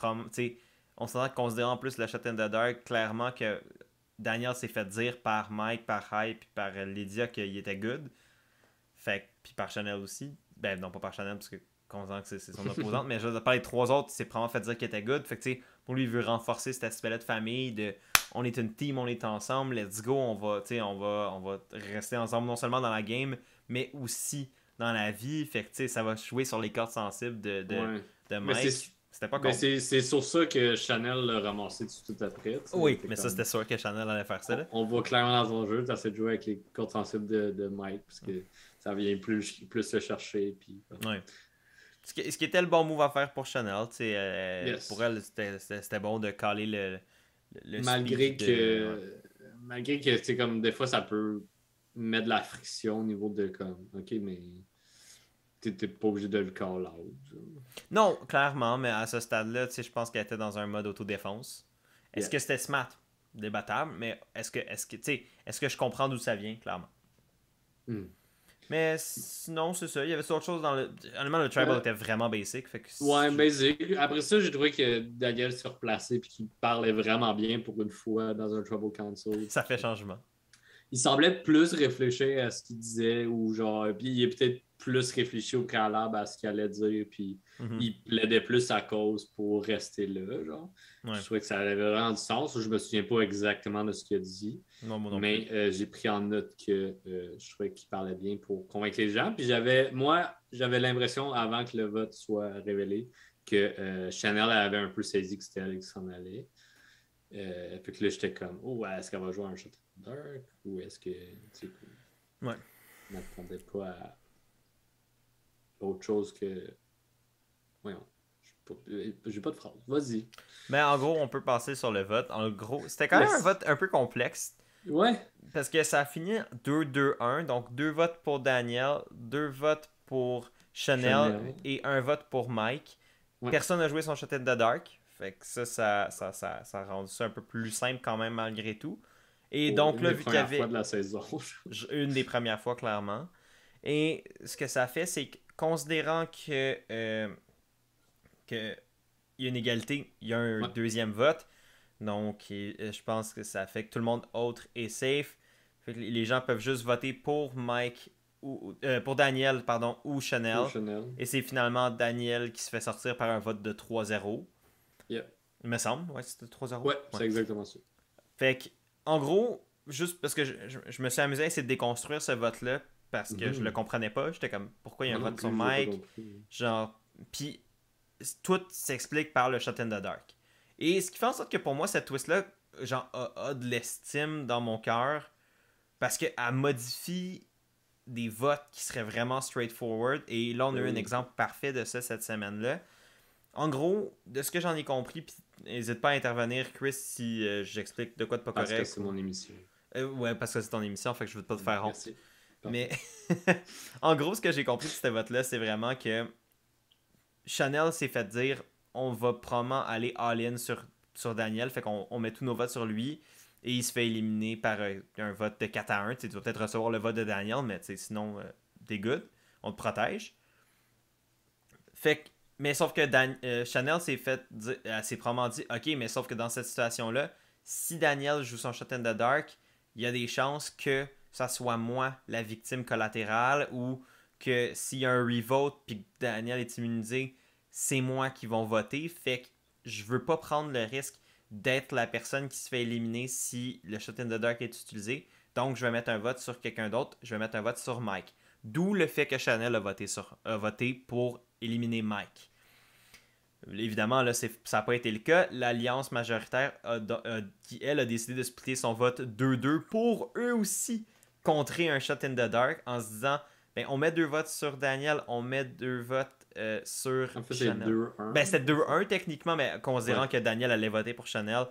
on s'entend que considérant en plus le Shot in the Dark, clairement que Daniel s'est fait dire par Mike, par Hype, puis par Lydia qu'il était good. Fait puis par Chanel aussi. Ben non, pas par Chanel, parce que considérant que c'est son opposante, mais je veux dire, par les trois autres, c'est probablement fait dire qu'il était good. Fait que tu sais, pour lui, il veut renforcer cet aspect-là de famille, de on est une team, on est ensemble, let's go, on va rester ensemble non seulement dans la game, mais aussi dans la vie. Fait que tu sais, ça va jouer sur les cordes sensibles Ouais. de Mais Mike. C'était pas ben con. c'est sur ça que Chanel l'a ramassé tout après. Oui, Fait mais ça, comme, c'était sûr que Chanel allait faire ça, là. on voit clairement dans ton jeu, tu essaies de jouer avec les cordes sensibles de Mike, parce que ça vient plus le chercher. Puis, Ouais. Ce qui était le bon move à faire pour Chanel, yes. pour elle, c'était bon de caler le Malgré speech que, ouais. malgré que c'est comme des fois, ça peut mettre de la friction au niveau de comme, OK, mais t'es pas obligé de le call out. Non, clairement, mais à ce stade-là, je pense qu'elle était dans un mode autodéfense. Est-ce Yeah. que c'était smart? Débattable, mais est-ce que je comprends d'où ça vient, clairement? Hmm. Mais sinon, c'est ça. Il y avait autre chose dans le. Honnêtement, le tribal était vraiment basic. Fait que Ouais, basic. Après ça, j'ai trouvé que Daniel s'est replacé et qu'il parlait vraiment bien pour une fois dans un Trouble Council. ça fait changement. Il semblait plus réfléchir à ce qu'il disait ou genre, puis il est peut-être plus réfléchi au préalable à ce qu'il allait dire, puis il plaidait plus sa cause pour rester là, genre. Ouais. Je trouvais que ça avait vraiment du sens. Je me souviens pas exactement de ce qu'il a dit, Non, moi non mais j'ai pris en note que je trouvais qu'il parlait bien pour convaincre les gens. Puis j'avais l'impression, avant que le vote soit révélé, que Chanel avait un peu saisi que c'était elle qui s'en allait. Fait que là, j'étais comme, oh, est-ce qu'elle va jouer un Shot in the Dark ou est-ce que, tu sais, Ouais. je m'attendais pas à autre chose que. Voyons, j'ai pas de phrase. Vas-y. Mais en gros, on peut passer sur le vote. En gros, c'était quand même un vote un peu complexe. Ouais. Parce que ça a fini 2-2-1. Donc 2 votes pour Daniel, 2 votes pour Chanel et 1 vote pour Mike. Ouais. Personne n'a joué son Shot in the Dark. Fait que ça a rendu ça un peu plus simple quand même malgré tout. Et donc là, vu qu'il y avait. Fois de la saison. Une des premières fois, clairement. Et ce que ça fait, c'est que considérant que il y a une égalité, il y a un deuxième vote. Donc, je pense que ça fait que tout le monde autre est safe. Fait que les gens peuvent juste voter pour Mike pour Daniel, pardon, ou Chanel. Et c'est finalement Daniel qui se fait sortir par un vote de 3-0. Yeah. Il me semble, ouais, c'était 3-0. Ouais, c'est exactement ça. Fait que, en gros, juste parce que je me suis amusé à essayer de déconstruire ce vote-là parce que je le comprenais pas. J'étais comme, pourquoi il y a un vote sur Mike? Genre, puis tout s'explique par le Shot in the Dark. Et ce qui fait en sorte que pour moi, cette twist-là, genre, a de l'estime dans mon cœur parce qu'elle modifie des votes qui seraient vraiment straightforward. Et là, on a eu un exemple parfait de ça cette semaine-là. En gros, de ce que j'en ai compris, puis n'hésite pas à intervenir, Chris, si j'explique de quoi de pas correct. Parce que c'est mon émission. Ouais, parce que c'est ton émission, fait que je veux pas te faire honte. Merci. Mais en gros, ce que j'ai compris de ce vote-là, c'est vraiment que Chanel s'est fait dire on va probablement aller all-in sur Daniel, fait qu'on met tous nos votes sur lui, et il se fait éliminer par un vote de 4-1. Tu vas peut-être recevoir le vote de Daniel, mais sinon, t'es good, on te protège. Fait que mais sauf que Chanel s'est probablement dit ok, mais sauf que dans cette situation-là, si Daniel joue son Shot in the Dark, il y a des chances que ça soit moi la victime collatérale ou que s'il y a un revote puis que Daniel est immunisé, c'est moi qui vont voter. Fait que je veux pas prendre le risque d'être la personne qui se fait éliminer si le Shot in the Dark est utilisé. Donc je vais mettre un vote sur quelqu'un d'autre, je vais mettre un vote sur Mike. D'où le fait que Chanel a voté pour éliminer Mike. Évidemment, là, ça n'a pas été le cas. L'Alliance majoritaire, qui, elle, a décidé de splitter son vote 2-2 pour eux aussi contrer un Shot in the Dark en se disant, ben, on met 2 votes sur Daniel, on met 2 votes sur en fait, Chanel. C'est 2-1. Ben, c'était 2-1 techniquement, mais considérant que Daniel allait voter pour Chanel,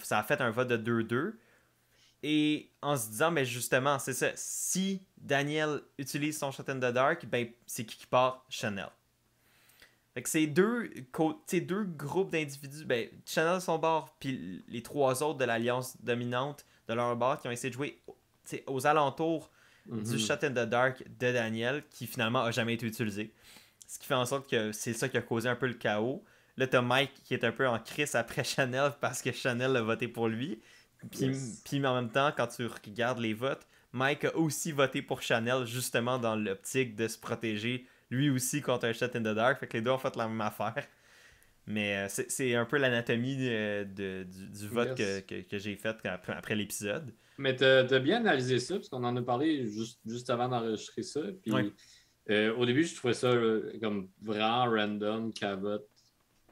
Ça a fait un vote de 2-2. Et en se disant, ben justement, c'est ça. Si Daniel utilise son Shot in the Dark, ben c'est qui part? Chanel. Fait que ces deux groupes d'individus, ben Chanel son bord, puis les trois autres de l'alliance dominante de leur bord qui ont essayé de jouer aux alentours du Shot in the Dark de Daniel, qui finalement a jamais été utilisé. Ce qui fait en sorte que c'est ça qui a causé un peu le chaos. Là, t'as Mike qui est un peu en crise après Chanel parce que Chanel a voté pour lui. Puis en même temps, quand tu regardes les votes, Mike a aussi voté pour Chanel justement dans l'optique de se protéger lui aussi contre un Shot in the Dark. Fait que les deux ont fait la même affaire. Mais c'est un peu l'anatomie du vote que j'ai fait après l'épisode. Mais t'as bien analysé ça, parce qu'on en a parlé juste avant d'enregistrer ça. Puis au début, je trouvais ça comme vraiment random qu'elle vote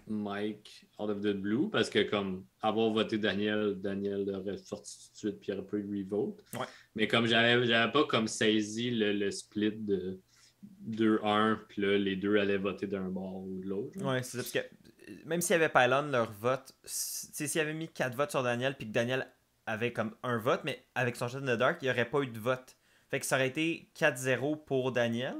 Mike out of the blue, parce que comme avoir voté Daniel aurait sorti tout de suite, puis il n'y aurait pas eu de revote. Ouais. Mais comme j'avais pas comme saisi le split de 2-1, puis là, les deux allaient voter d'un bord ou de l'autre. Ouais, c'est ça, parce que même s'il y avait Pylon, leur vote, s'il avait mis 4 votes sur Daniel, puis que Daniel avait comme un vote, mais avec son Shot in the Dark, il n'y aurait pas eu de vote. Fait que ça aurait été 4-0 pour Daniel.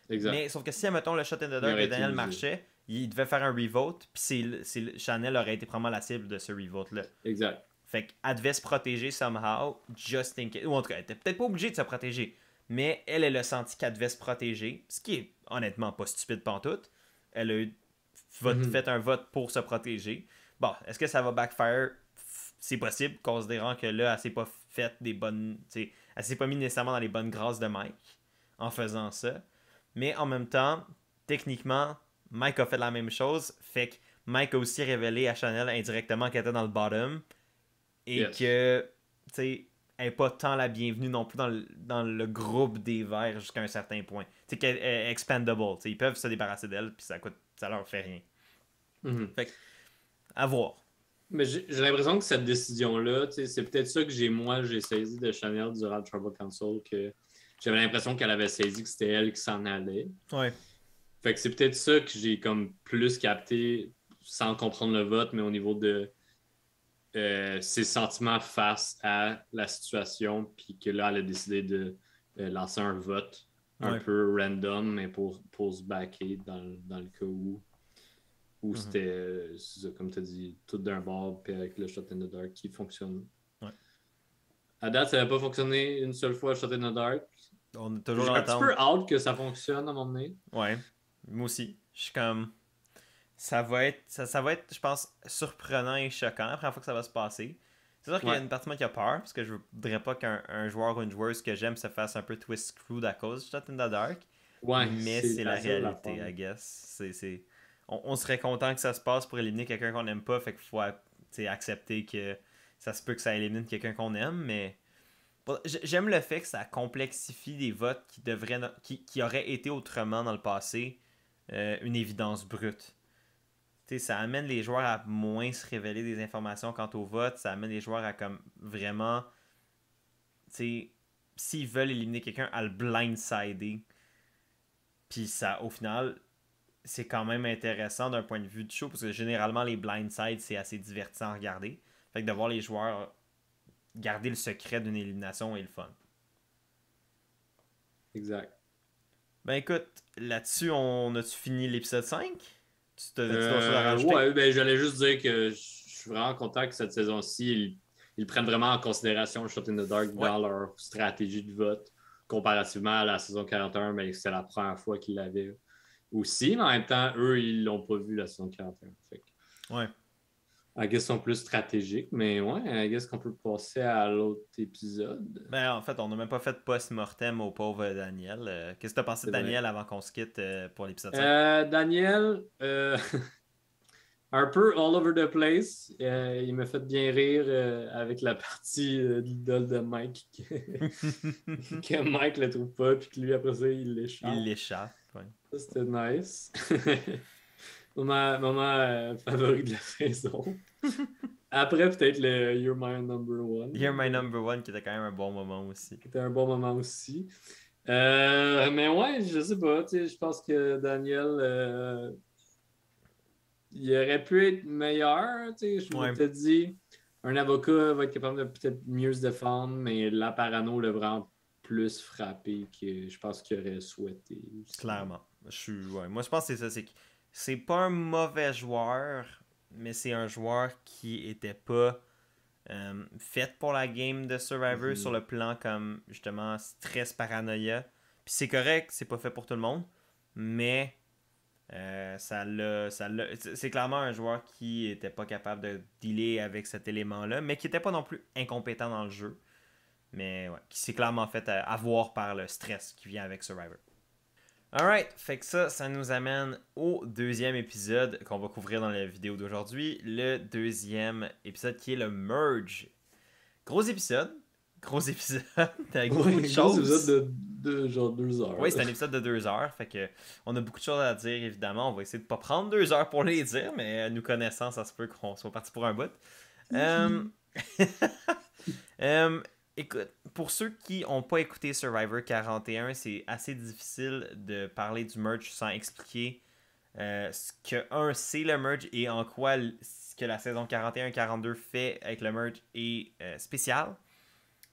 Exact. Mais sauf que si, mettons, le Shot in the Dark de Daniel marchait, il devait faire un revote, puis Chanel aurait été probablement la cible de ce revote-là. Exact. Fait qu'elle devait se protéger somehow, just in case. Ou en tout cas, elle était peut-être pas obligée de se protéger, mais elle a senti qu'elle devait se protéger, ce qui est honnêtement pas stupide pantoute. Elle a fait un vote pour se protéger. Bon, est-ce que ça va backfire? C'est possible, considérant que là, elle s'est pas fait des bonnes... Elle s'est pas mis nécessairement dans les bonnes grâces de Mike en faisant ça. Mais en même temps, techniquement, Mike a fait la même chose. Fait que Mike a aussi révélé à Chanel indirectement qu'elle était dans le bottom. Et que, tu sais, elle n'est pas tant la bienvenue non plus dans le groupe des verts jusqu'à un certain point. Tu sais, qu'elle est expandable. T'sais, ils peuvent se débarrasser d'elle, puis ça leur fait rien. Fait que, à voir. Mais j'ai l'impression que cette décision-là, c'est peut-être ça que j'ai saisi de Chanel durant le Tribal Council, que j'avais l'impression qu'elle avait saisi que c'était elle qui s'en allait. Ouais. Fait que c'est peut-être ça que j'ai comme plus capté sans comprendre le vote, mais au niveau de ses sentiments face à la situation, puis que là, elle a décidé de lancer un vote un peu random, mais pour se backer dans le cas où c'était, comme tu as dit, tout d'un bord, puis avec le Shot in the Dark qui fonctionne. Ouais. À date, ça n'avait pas fonctionné une seule fois, Shot in the Dark. On est toujours J'ai un petit peu hâte que ça fonctionne à un moment donné. Ouais, moi aussi. Je suis comme... Ça va être, je pense, surprenant et choquant la première fois que ça va se passer. C'est sûr qu'il y a une partie de moi qui a peur, parce que je voudrais pas qu'un joueur ou une joueuse que j'aime se fasse un peu twist screwed à cause de Shot in the Dark. Ouais, mais c'est la réalité, I guess. On serait content que ça se passe pour éliminer quelqu'un qu'on n'aime pas, fait qu'il faut accepter que ça se peut que ça élimine quelqu'un qu'on aime, mais j'aime le fait que ça complexifie des votes qui auraient été autrement dans le passé une évidence brute. T'sais, ça amène les joueurs à moins se révéler des informations quant au vote, ça amène les joueurs à comme vraiment, s'ils veulent éliminer quelqu'un, à le blindsider. Puis ça, au final, c'est quand même intéressant d'un point de vue du show, parce que généralement, les blindsides, c'est assez divertissant à regarder. Fait que de voir les joueurs garder le secret d'une élimination est le fun. Exact. Ben écoute, là-dessus, on a-tu fini l'épisode 5? Tu t'as d'autres choses à rajouter? Ouais, ben j'allais juste dire que je suis vraiment content que cette saison-ci, ils prennent vraiment en considération le Shot in the Dark dans leur stratégie de vote, comparativement à la saison 41, ben, c'est la première fois qu'ils l'avaient aussi, mais en même temps, eux, ils l'ont pas vu la saison 41. Fait que, ouais. I guess sont plus stratégiques, mais ouais, I guess qu'on peut passer à l'autre épisode. Ben en fait, on n'a même pas fait post-mortem au pauvre Daniel. Qu'est-ce que t'as pensé de Daniel avant qu'on se quitte pour l'épisode 5? Daniel, un peu all over the place. Il m'a fait bien rire avec la partie de l'idole de Mike. Que Mike le trouve pas, puis que lui, après ça, il l'échappe. Il l'échappe, ouais. Ça, c'était nice. Moment favori de la saison. Après, peut-être le You're My Number One. You're My Number One, qui était quand même un bon moment aussi. Qui était un bon moment aussi. Mais ouais, je sais pas. Je pense que Daniel... il aurait pu être meilleur. Je m'étais dit, un avocat va être capable de peut-être mieux se défendre, mais la parano l'a vraiment plus frappé que je pense qu'il aurait souhaité aussi. Clairement. Ouais. Moi, je pense que c'est ça. C'est pas un mauvais joueur, mais c'est un joueur qui était pas fait pour la game de Survivor sur le plan comme justement stress, paranoïa. Puis c'est correct, c'est pas fait pour tout le monde, mais c'est clairement un joueur qui était pas capable de dealer avec cet élément-là, mais qui était pas non plus incompétent dans le jeu. Mais ouais, qui s'est clairement fait avoir par le stress qui vient avec Survivor. Alright, fait que ça nous amène au deuxième épisode qu'on va couvrir dans la vidéo d'aujourd'hui. Le deuxième épisode qui est le Merge. Gros épisode, avec beaucoup de choses. Gros épisode de genre 2 heures. Oui, c'est un épisode de 2 heures, fait que on a beaucoup de choses à dire évidemment. On va essayer de pas prendre 2 heures pour les dire, mais nous connaissant, ça se peut qu'on soit parti pour un bout. Écoute, pour ceux qui n'ont pas écouté Survivor 41, c'est assez difficile de parler du merge sans expliquer ce que, c'est le merge et en quoi ce que la saison 41-42 fait avec le merge est spécial.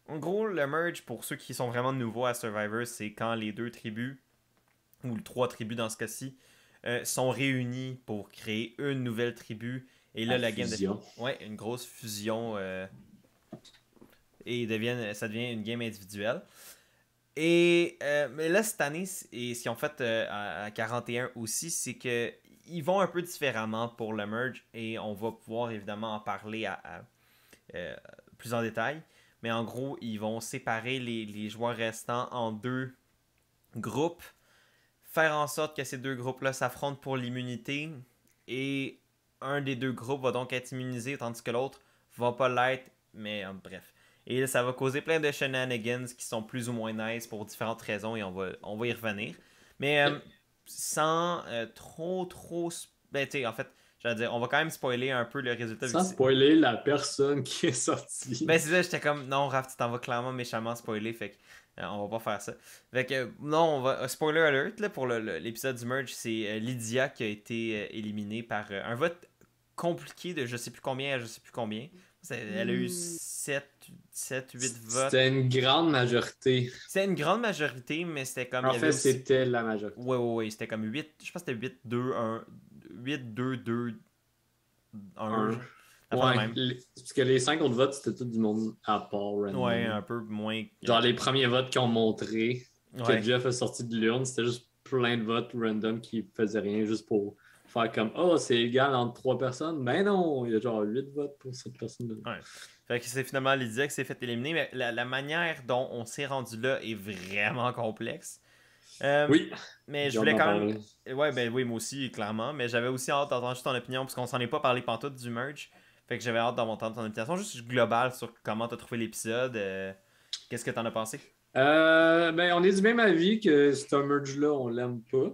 En gros, le merge, pour ceux qui sont vraiment nouveaux à Survivor, c'est quand les 2 tribus, ou 3 tribus dans ce cas-ci, sont réunis pour créer une nouvelle tribu. Et là, la game de... Ouais, une grosse fusion... et ça devient une game individuelle. Et mais là, cette année, et ce qu'ils ont fait à 41 aussi, c'est que ils vont un peu différemment pour le merge et on va pouvoir évidemment en parler plus en détail. Mais en gros, ils vont séparer les joueurs restants en 2 groupes, faire en sorte que ces 2 groupes-là s'affrontent pour l'immunité et un des 2 groupes va donc être immunisé tandis que l'autre va pas l'être, mais bref. Et ça va causer plein de shenanigans qui sont plus ou moins nice pour différentes raisons et on va y revenir. Mais sans trop... Ben, tu sais, en fait, j'allais dire, on va quand même spoiler un peu le résultat. Sans spoiler la personne qui est sortie. Ben, c'est ça, j'étais comme, non, Raph, tu t'en vas clairement méchamment spoiler, fait que on va pas faire ça. Fait que, non, on va. Spoiler alert, là, pour l'épisode du merge, c'est Lydia qui a été éliminée par un vote compliqué de je sais plus combien à je sais plus combien. Elle a eu 7, 8 votes. C'était une grande majorité. C'était une grande majorité, mais c'était comme... En fait, c'était la majorité. Oui. C'était comme 8... Je pense que c'était 8-2-1... 8-2-2... 1. Ouais, parce que les 5 autres votes, c'était tout du monde à part. Random. Ouais, un peu moins... Genre les premiers votes qu'ils ont montré que Jeff a sorti de l'urne, c'était juste plein de votes random qui faisaient rien juste pour... faire comme c'est égal entre 3 personnes. Ben non, il y a genre 8 votes pour cette personne-là. Ouais. Fait que c'est finalement Lydia qui s'est fait éliminer, mais la manière dont on s'est rendu là est vraiment complexe. Oui. Mais je voulais quand même. Ouais, ben oui, moi aussi, clairement. Mais j'avais aussi hâte d'entendre juste ton opinion, parce qu'on s'en est pas parlé pantoute du merge. Fait que j'avais hâte d'entendre ton opinion juste globale sur comment t'as trouvé l'épisode. Qu'est-ce que t'en as pensé? Ben, on est du même avis que ce merge-là, on l'aime pas.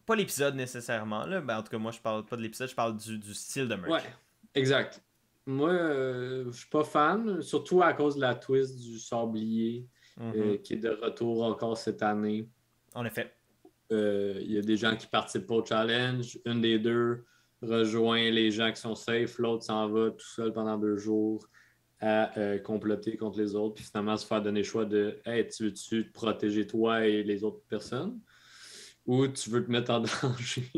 Pas l'épisode nécessairement, là. Ben, en tout cas, moi, je parle pas de l'épisode, je parle du style de merge. Ouais, exact. Moi, je suis pas fan, surtout à cause de la twist du sablier qui est de retour encore cette année. En effet. Il y a des gens qui participent pas au challenge. Une des 2 rejoint les gens qui sont safe. L'autre s'en va tout seul pendant 2 jours à comploter contre les autres. Puis finalement, se faire donner le choix de « Hey, tu veux-tu te protéger toi et les autres personnes? Ou tu veux te mettre en danger? »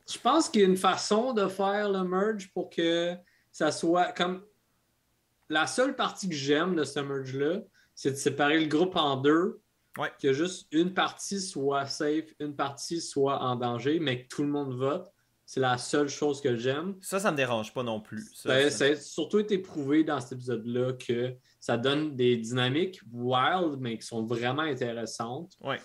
Je pense qu'il y a une façon de faire le merge pour que ça soit comme... La seule partie que j'aime de ce merge-là, c'est de séparer le groupe en 2. Ouais. Que juste une partie soit safe, une partie soit en danger, mais que tout le monde vote. C'est la seule chose que j'aime. Ça me dérange pas non plus. Ça a surtout été prouvé dans cet épisode-là que ça donne des dynamiques wild, mais qui sont vraiment intéressantes. Ouais.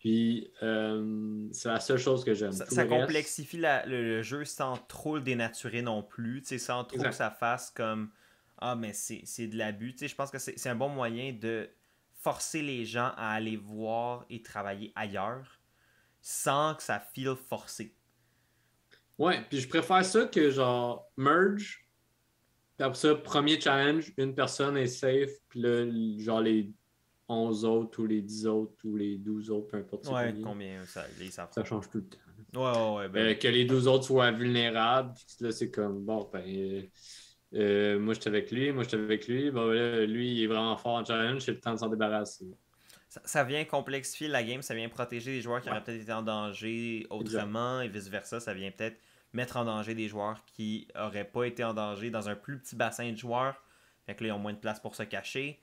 Puis, c'est la seule chose que j'aime. Ça complexifie le jeu sans trop le dénaturer non plus. Sans trop que ça fasse comme « Ah, mais c'est de l'abus. » Je pense que c'est un bon moyen de forcer les gens à aller voir et travailler ailleurs sans que ça feel forcé. Ouais, puis je préfère ça que genre merge, puis après ça, premier challenge, une personne est safe, puis là, genre les 11 autres ou les 10 autres ou les 12 autres, peu importe. Ouais, combien ça change tout le temps. Ouais, ben. Que les deux autres soient vulnérables. Puis là, c'est comme, bon, moi, j'étais avec lui, moi, j'étais avec lui. Bon, là, lui, il est vraiment fort en challenge, c'est le temps de s'en débarrasser. Ça vient complexifier la game, ça vient protéger les joueurs qui Ouais, auraient peut-être été en danger exact. autrement et vice-versa. Ça vient peut-être mettre en danger des joueurs qui auraient pas été en danger dans un plus petit bassin de joueurs. Fait que là, ils ont moins de place pour se cacher.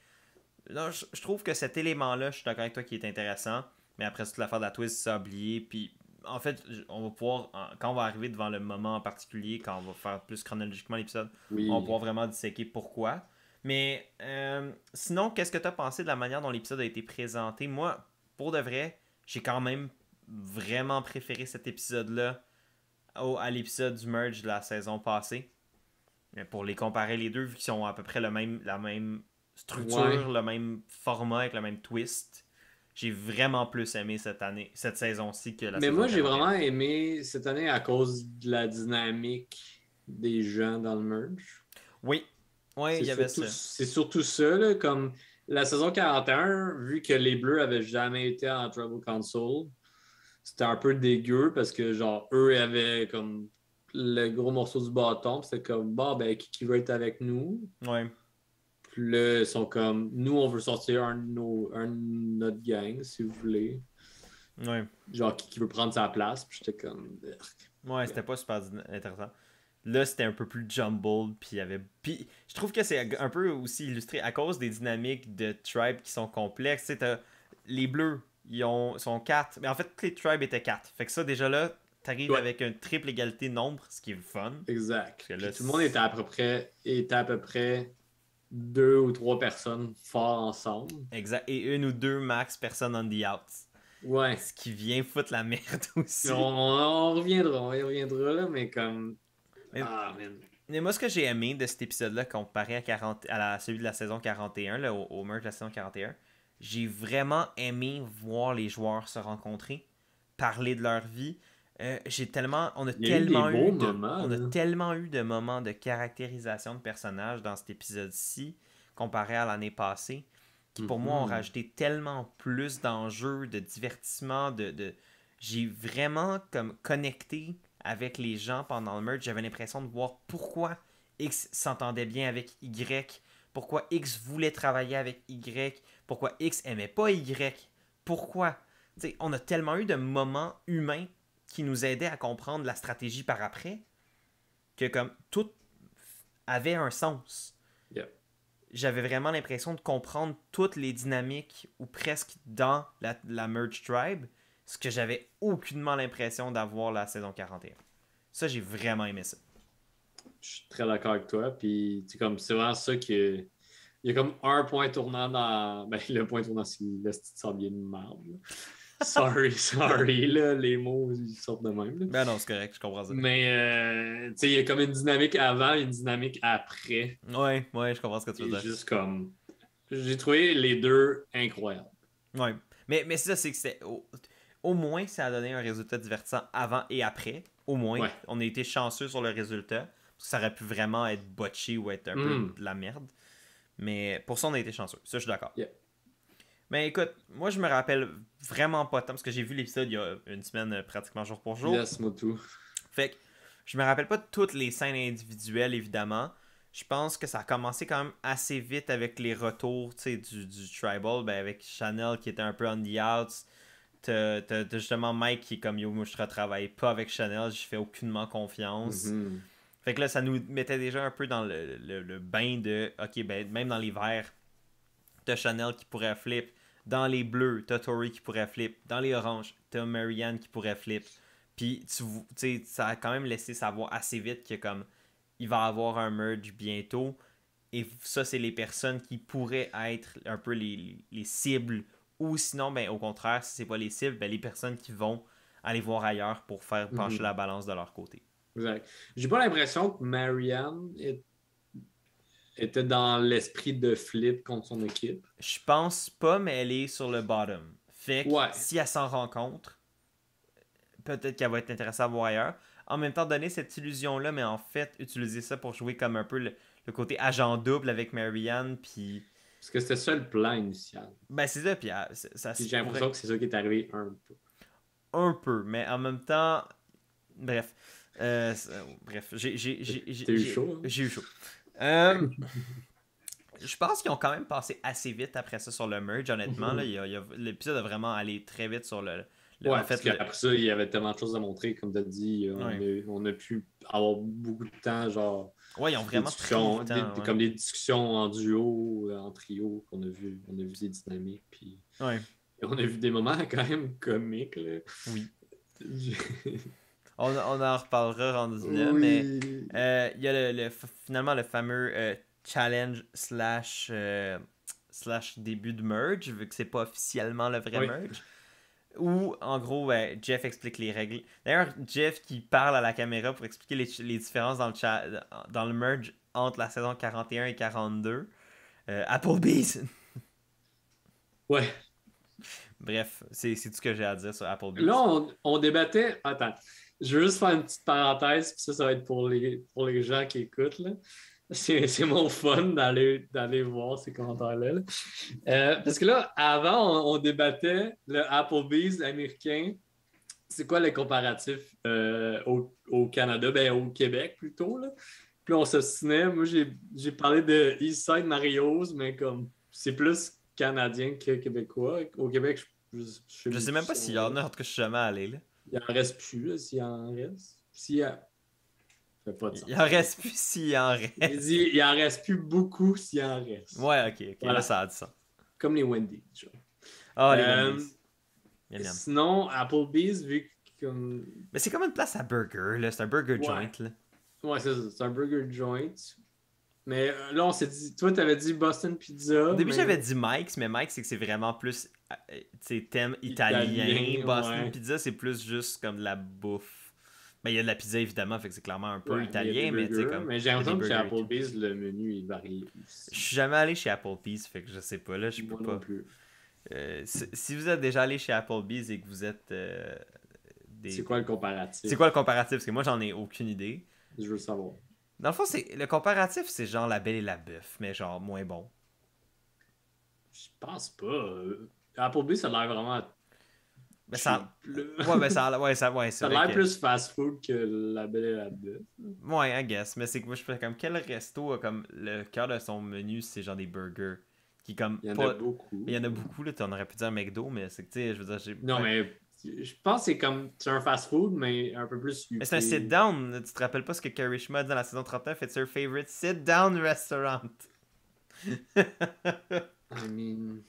Là, je trouve que cet élément-là, je suis d'accord avec toi, qui est intéressant. Mais après, toute l'affaire de la twist, ça a oublié. Puis, en fait, on va pouvoir, quand on va arriver devant le moment en particulier, quand on va faire plus chronologiquement l'épisode, on va Oui. pouvoir vraiment disséquer pourquoi. Mais sinon, qu'est-ce que tu as pensé de la manière dont l'épisode a été présenté? Moi, pour de vrai, j'ai quand même vraiment préféré cet épisode-là à l'épisode du merge de la saison passée. Mais pour les comparer les deux, vu qu'ils ont à peu près la même Ouais. structure, le même format avec le même twist, j'ai vraiment plus aimé cette saison-ci que la Mais saison moi, j'ai 41. vraiment aimé cette année à cause de la dynamique des gens dans le merge. Oui, oui, il y avait ça. C'est surtout ça, là, comme la saison 41, vu que les Bleus avaient jamais été en Tribal Council, c'était un peu dégueu parce que, genre, eux avaient comme le gros morceau du bâton, puis c'était comme, bon, ben, qui veut être avec nous? Ouais, Puis là, ils sont comme, nous, on veut sortir un de notre gang, si vous voulez. ouais, Genre, qui veut prendre sa place, puis j'étais comme, Urgh. ouais, c'était pas super intéressant. Là, c'était un peu plus jumbled, puis il y avait. Puis je trouve que c'est un peu aussi illustré à cause des dynamiques de tribes qui sont complexes. Tu sais, les bleus, sont 4. Mais en fait, toutes les tribes étaient 4. Fait que ça, déjà là, t'arrives Ouais, avec une triple égalité de nombre, ce qui est fun. Parce exact. que là, Puis tout le monde était à peu près deux ou trois personnes forts ensemble. exact. Et une ou deux max personnes on the outs. Ouais. Ce qui vient foutre la merde Mais aussi. on y reviendra là, mais comme. Mais, Ah, man. mais moi, ce que j'ai aimé de cet épisode-là, comparé à celui de la saison 41, là, au merge de la saison 41, j'ai vraiment aimé voir les joueurs se rencontrer, parler de leur vie. Il y a eu des beaux moments, On a là. tellement eu de moments de caractérisation de personnages dans cet épisode-ci, comparé à l'année passée, qui pour moi ont Mhm. rajouté tellement plus d'enjeux, de divertissement, j'ai vraiment comme connecté avec les gens pendant le merge. J'avais l'impression de voir pourquoi X s'entendait bien avec Y, pourquoi X voulait travailler avec Y, pourquoi X aimait pas Y, pourquoi. T'sais, on a tellement eu de moments humains qui nous aidaient à comprendre la stratégie par après que comme tout avait un sens. Yeah. J'avais vraiment l'impression de comprendre toutes les dynamiques ou presque dans la Merge Tribe, ce que j'avais aucunement l'impression d'avoir la saison 41. Ça, j'ai vraiment aimé ça. Je suis très d'accord avec toi. Puis, c'est vraiment ça que. Il y a comme un point tournant dans. Ben, le point tournant, c'est le petit sablier de marbre, là. Sorry, là, les mots, ils sortent de même, là. Ben non, c'est correct, je comprends ça. Mais, tu sais, il y a comme une dynamique avant et une dynamique après. Ouais, ouais, je comprends ce que tu veux Et dire. juste comme. J'ai trouvé les deux incroyables. Ouais. Mais c'est ça, c'est que c'était. Au moins, ça a donné un résultat divertissant avant et après. Au moins, Ouais. on a été chanceux sur le résultat. Parce que ça aurait pu vraiment être botché ou être un peu Mm. de la merde. Mais pour ça, on a été chanceux. Ça, je suis d'accord. Yeah. Mais écoute, moi, je me rappelle vraiment pas tant, parce que j'ai vu l'épisode il y a une semaine, pratiquement jour pour jour. Yes, Motu. Fait que je me rappelle pas de toutes les scènes individuelles, évidemment. Je pense que ça a commencé quand même assez vite avec les retours du Tribal, ben avec Chanel qui était un peu on the outs. T'as justement Mike qui est comme yo, moi je retravaille pas avec Chanel, je fais aucunement confiance. Mhm. Fait que là, ça nous mettait déjà un peu dans le bain de ok, ben même dans les verts, t'as Chanel qui pourrait flip. Dans les bleus, t'as Tori qui pourrait flip. Dans les oranges, t'as Marianne qui pourrait flip. Puis, tu sais, ça a quand même laissé savoir assez vite que comme il va avoir un merge bientôt. Et ça, c'est les personnes qui pourraient être un peu les cibles. Ou sinon, ben au contraire, si c'est pas les cibles, ben les personnes qui vont aller voir ailleurs pour faire pencher Mhm. la balance de leur côté. Exact. J'ai pas l'impression que était dans l'esprit de flip contre son équipe. Je pense pas, mais elle est sur le bottom. Fait que Ouais. si elle s'en rencontre, peut-être qu'elle va être intéressée à voir ailleurs. En même temps, donner cette illusion-là, mais en fait, utiliser ça pour jouer comme un peu le côté agent double avec Marianne, puis... Parce que c'était ça le plan initial. Ben, c'est ça, puis ça Puis se j'ai pourrait l'impression que c'est ça qui est arrivé un peu. un peu, mais en même temps, Bref. Bref, T'as eu chaud, hein? j'ai eu chaud. Je pense qu'ils ont quand même passé assez vite après ça sur le merge, honnêtement. Là, l'épisode a vraiment allé très vite sur Ouais, en fait, parce qu'après ça, il y avait tellement de choses à montrer, comme tu as dit, ouais. on a pu avoir beaucoup de temps, genre Ouais, ils ont des vraiment pris discussions, le temps. Ouais. comme des discussions en duo, en trio, on a vu des dynamiques, puis Ouais. on a vu des moments quand même comiques, là. Oui. On en reparlera rendu là, mais Oui. il y a finalement le fameux challenge slash début de merge, vu que c'est pas officiellement le vrai Oui. merge. Où, en gros, Jeff explique les règles. D'ailleurs, Jeff qui parle à la caméra pour expliquer les différences dans le merge entre la saison 41 et 42. Applebee's. Ouais. Bref, c'est tout ce que j'ai à dire sur Applebee's. Là, on débattait. Attends, je veux juste faire une petite parenthèse, puis ça va être pour les gens qui écoutent, là. C'est mon fun d'aller voir ces commentaires-là, là. Parce que là, avant, on débattait le Applebee's américain. C'est quoi les comparatifs au Canada? Ben, au Québec plutôt, là. Puis là, on s'obstinait. Moi, j'ai parlé de Eastside Mario's, mais comme c'est plus canadien que québécois. Au Québec, Je sais même pas s'il y en a, en tout cas, je suis jamais allé, là. il en reste plus, là, s'il en reste. S'il y a... Ça fait pas de sens. Il en reste plus s'il en reste. Il dit, il en reste plus beaucoup s'il en reste. Ouais, ok, Voilà. là, ça a du sens. Comme les Wendy's, genre. Ah, les Wendy's. Miam, miam. Sinon, Applebee's, vu que comme... Mais c'est comme une place à burger, là. C'est un burger joint, là. Ouais, c'est ça. C'est un burger joint. Mais là, on s'est dit... Toi, t'avais dit Boston Pizza. Au début, mais... j'avais dit Mike's, mais Mike's, c'est que c'est vraiment plus, tu sais, thème italien. Boston ouais. Pizza, c'est plus juste comme de la bouffe. Ben, il y a de la pizza, évidemment, fait que c'est clairement un peu Ouais, italien, mais tu sais, comme... Mais j'ai il y a des l'impression que chez burgers et tout. Applebee's, le menu est varié Je aussi. suis jamais allé chez Applebee's, fait que je sais pas, là, je peux Moi non pas. plus. Si vous êtes déjà allé chez Applebee's et que vous êtes C'est quoi le comparatif? C'est quoi le comparatif? Parce que moi, j'en ai aucune idée. Je veux savoir. Dans le fond, le comparatif, c'est genre La Belle et la Bœuf, mais genre moins bon. Je pense pas. Applebee's, ça a l'air vraiment Ben, ça... cheap, là. Ouais, ben ça c'est Ça a vrai l'air que... plus fast-food que La Belle et la Bête. Ouais, I guess. Mais c'est que moi, je fais comme quel resto a comme le cœur de son menu, c'est genre des burgers. Qui comme Il y en pas... a beaucoup. Il y en a beaucoup, là. On aurait pu dire McDo, mais c'est que, tu sais, je veux dire, j'ai... Non, mais je pense que c'est comme... C'est un fast-food, mais un peu plus Mais c'est un huppé. sit-down. Tu te rappelles pas ce que Karishma a dit dans la saison 39? It's her favorite sit-down restaurant. I mean...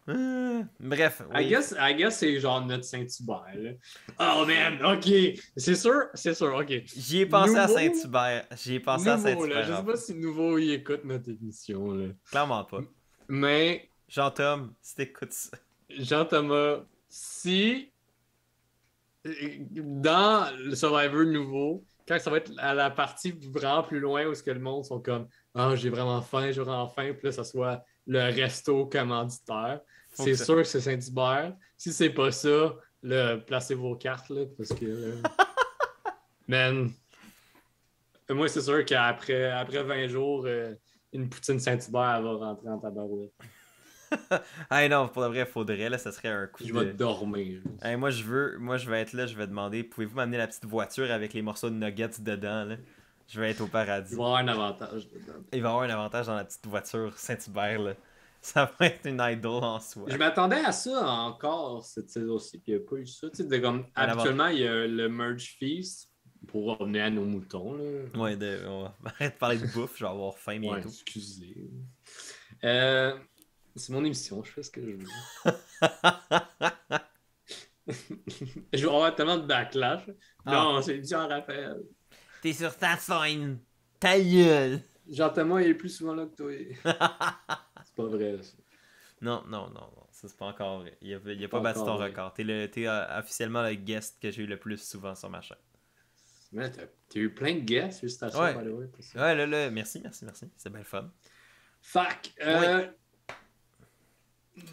Bref, oui. I guess c'est genre notre Saint-Hubert, là. Oh, man! OK! C'est sûr, OK. J'y ai pensé à Nouveau- Saint-Hubert. J'y ai pensé à Nouveau, Saint-Hubert. là. Je sais pas si Nouveau, il écoute notre émission, là. Clairement pas. Mais, Jean-Tom, si t'écoutes ça. Jean-Thomas, si dans le Survivor nouveau, quand ça va être à la partie vraiment plus loin où ce que le monde sont comme ah, j'ai vraiment faim, puis là, ça soit le resto commanditaire. Faut C'est que ça- sûr que c'est Saint-Hubert. Si c'est pas ça, là, placez vos cartes, là, parce que man, moi, c'est sûr après 20 jours, une poutine Saint-Hubert elle va rentrer en tabarouette. Ah non, pour de vrai, faudrait, là, ça serait un coup Je de... vais dormir. Hey, moi, je vais être là, je vais demander, pouvez-vous m'amener la petite voiture avec les morceaux de nuggets dedans, là? Je vais être au Il paradis. va y avoir un avantage dedans. Il va y avoir un avantage dans la petite voiture Saint-Hubert, là. Ça va être une idol en soi. Je m'attendais à ça encore cette saison-ci, puis il n'y a pas eu ça. Tu sais, habituellement, il y a le Merge Feast pour revenir à nos moutons. Là. Ouais, on va arrêter de parler de bouffe, je vais avoir faim Ouais, bientôt. excusez. C'est mon émission, je fais ce que je veux. Je vais avoir tellement de backlash. Non, c'est Jean-Raphaël. T'es sur ta scène! Ta gueule! Jean-Thomas, il est plus souvent là que toi. C'est pas vrai, ça. Non, ça c'est pas encore vrai. Il a pas Pas battu ton encore vrai. record. T'es officiellement le guest que j'ai eu le plus souvent sur ma chaîne. Mais t'as eu plein de guests, félicitations, Ouais. by the way, pour ça. Ouais, là, merci. C'est bien le fun. Fac.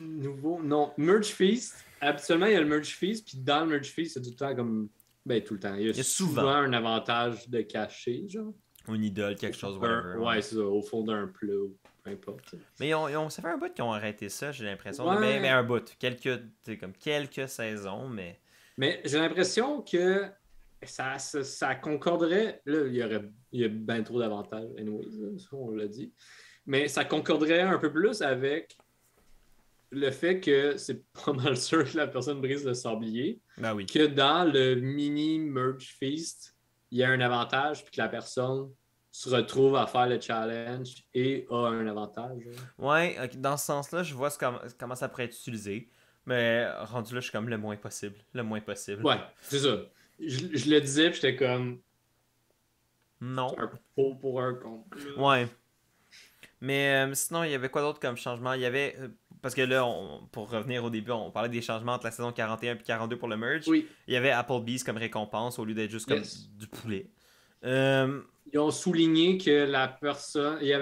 Nouveau. Non, Merge Feast. Habituellement, il y a le Merge Feast, puis dans le Merge Feast, c'est tout le temps comme. Ben, tout le temps. Il y a souvent un avantage de cacher, genre. Une idole, quelque chose, whatever. Ouais, c'est ça, au fond d'un plat, ou peu importe. Mais ça fait un bout qu'ils ont arrêté ça, j'ai l'impression. Ouais. Mais un bout. Quelques saisons, mais. Mais j'ai l'impression que ça concorderait. Là, il y a bien trop d'avantages, anyways, là, ça, on l'a dit. Mais ça concorderait un peu plus avec le fait que c'est pas mal sûr que la personne brise le sablier, Ben oui. que dans le mini Merge Feast, il y a un avantage, puis que la personne se retrouve à faire le challenge et a un avantage. Ouais, dans ce sens-là, je vois comment ça pourrait être utilisé. Mais rendu là, je suis comme le moins possible. Le moins possible. Ouais, c'est ça. Je le disais, puis j'étais comme Non. un pour un contre. Ouais. Mais sinon, il y avait quoi d'autre comme changement? Il y avait. Parce que là, pour revenir au début, on parlait des changements entre la saison 41 et 42 pour le merge. Oui, Il y avait Applebee's comme récompense au lieu d'être juste comme yes. du poulet. Euh, Ils ont souligné que la personne. Il y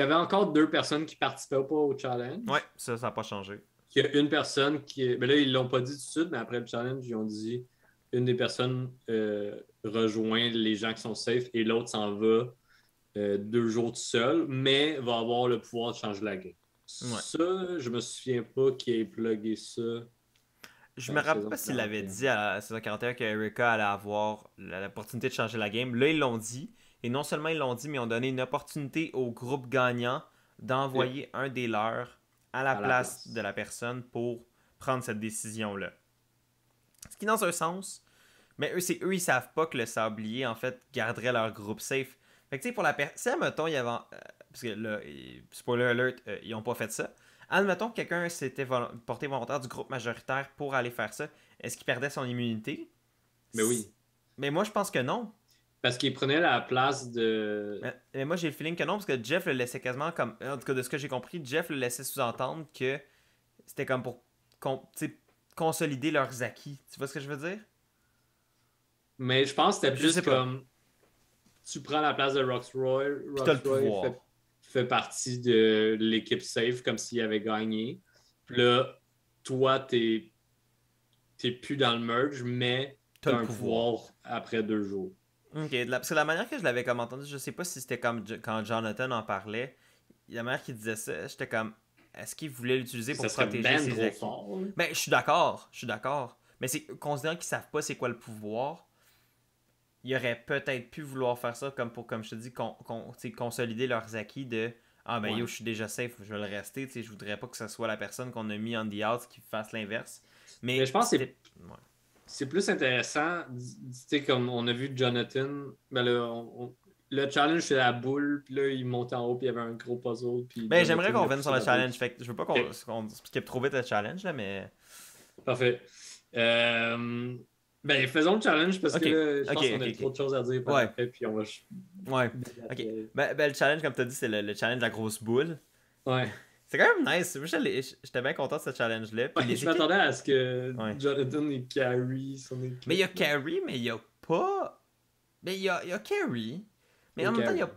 avait encore 2 personnes qui participaient pas au challenge. ouais, ça n'a pas changé. Il y a une personne qui. Ben là, ils l'ont pas dit tout de suite, mais après le challenge, ils ont dit une des personnes rejoint les gens qui sont safe et l'autre s'en va 2 jours tout seul, mais va avoir le pouvoir de changer la game. Ouais. Ça, je me souviens pas qui ait plugué ça Je à me la rappelle saison pas s'il avait 41. dit à la saison 41 que Erika allait avoir l'opportunité de changer la game. Là, ils l'ont dit. Et non seulement ils l'ont dit, mais ils ont donné une opportunité au groupe gagnant d'envoyer un des leurs à la À la place de place. la personne pour prendre cette décision-là. Ce qui, dans un sens, mais eux, ils savent pas que le sablier, en fait, garderait leur groupe safe. Fait que, tu sais, pour la personne. Si, admettons, il y avait. Parce que là, spoiler alert, ils ont pas fait ça. Admettons que quelqu'un s'était porté volontaire du groupe majoritaire pour aller faire ça. Est-ce qu'il perdait son immunité? Mais oui. Mais moi, je pense que non. Parce qu'il prenait la place de. Mais moi, j'ai le feeling que non, parce que Jeff le laissait quasiment comme. En tout cas, de ce que j'ai compris, Jeff le laissait sous-entendre que c'était comme pour tu sais, consolider leurs acquis. Tu vois ce que je veux dire? Mais je pense que c'était Je plus sais pas. comme tu prends la place de Roxroy. Puis t'as le Roxroy pouvoir. fait partie de l'équipe safe comme s'il avait gagné. Puis là, toi, t'es plus dans le merge, mais T'as t'as le un pouvoir. pouvoir après 2 jours. Ok, parce que la manière que je l'avais comme entendu, je sais pas si c'était comme quand Jonathan en parlait, la manière qu'il disait ça, j'étais comme, est-ce qu'il voulait l'utiliser Ça pour serait protéger ben ses trop acquis? fort, là. Ben, je suis d'accord. Mais c'est considérant qu'ils savent pas c'est quoi le pouvoir, ils auraient peut-être pu vouloir faire ça comme pour, comme je te dis, consolider leurs acquis de ah ben yo, Ouais. je suis déjà safe, je vais le rester, tu sais, je voudrais pas que ce soit la personne qu'on a mis on the out qui fasse l'inverse. Mais Mais je pense que c'était. Ouais. c'est plus intéressant, tu sais, comme on a vu Jonathan, ben là, le challenge, c'est la boule, puis là, il montait en haut, puis il y avait un gros puzzle, puis Ben, j'aimerais Jonathan, qu'on il a revienne poussé sur le la boule. challenge, fait que je veux pas OK, qu'on skip trop vite le challenge, là, mais. parfait. Ben, faisons le challenge, parce que Ok, là, je ok, pense qu'on ok, a ok. trop de choses à dire par Ouais, après, puis on va... ouais. Ok. Ben, le challenge, comme tu as dit, c'est le challenge de la grosse boule. Ouais. C'est quand même nice. Moi, j'étais bien content de ce challenge-là. Puis Ouais, les je équipes. m'attendais à ce que Ouais. Jonathan il carry son Mais il y équipe. a Carrie, mais il y a pas. Mais il y a Carrie. Mais Il en même temps, carry.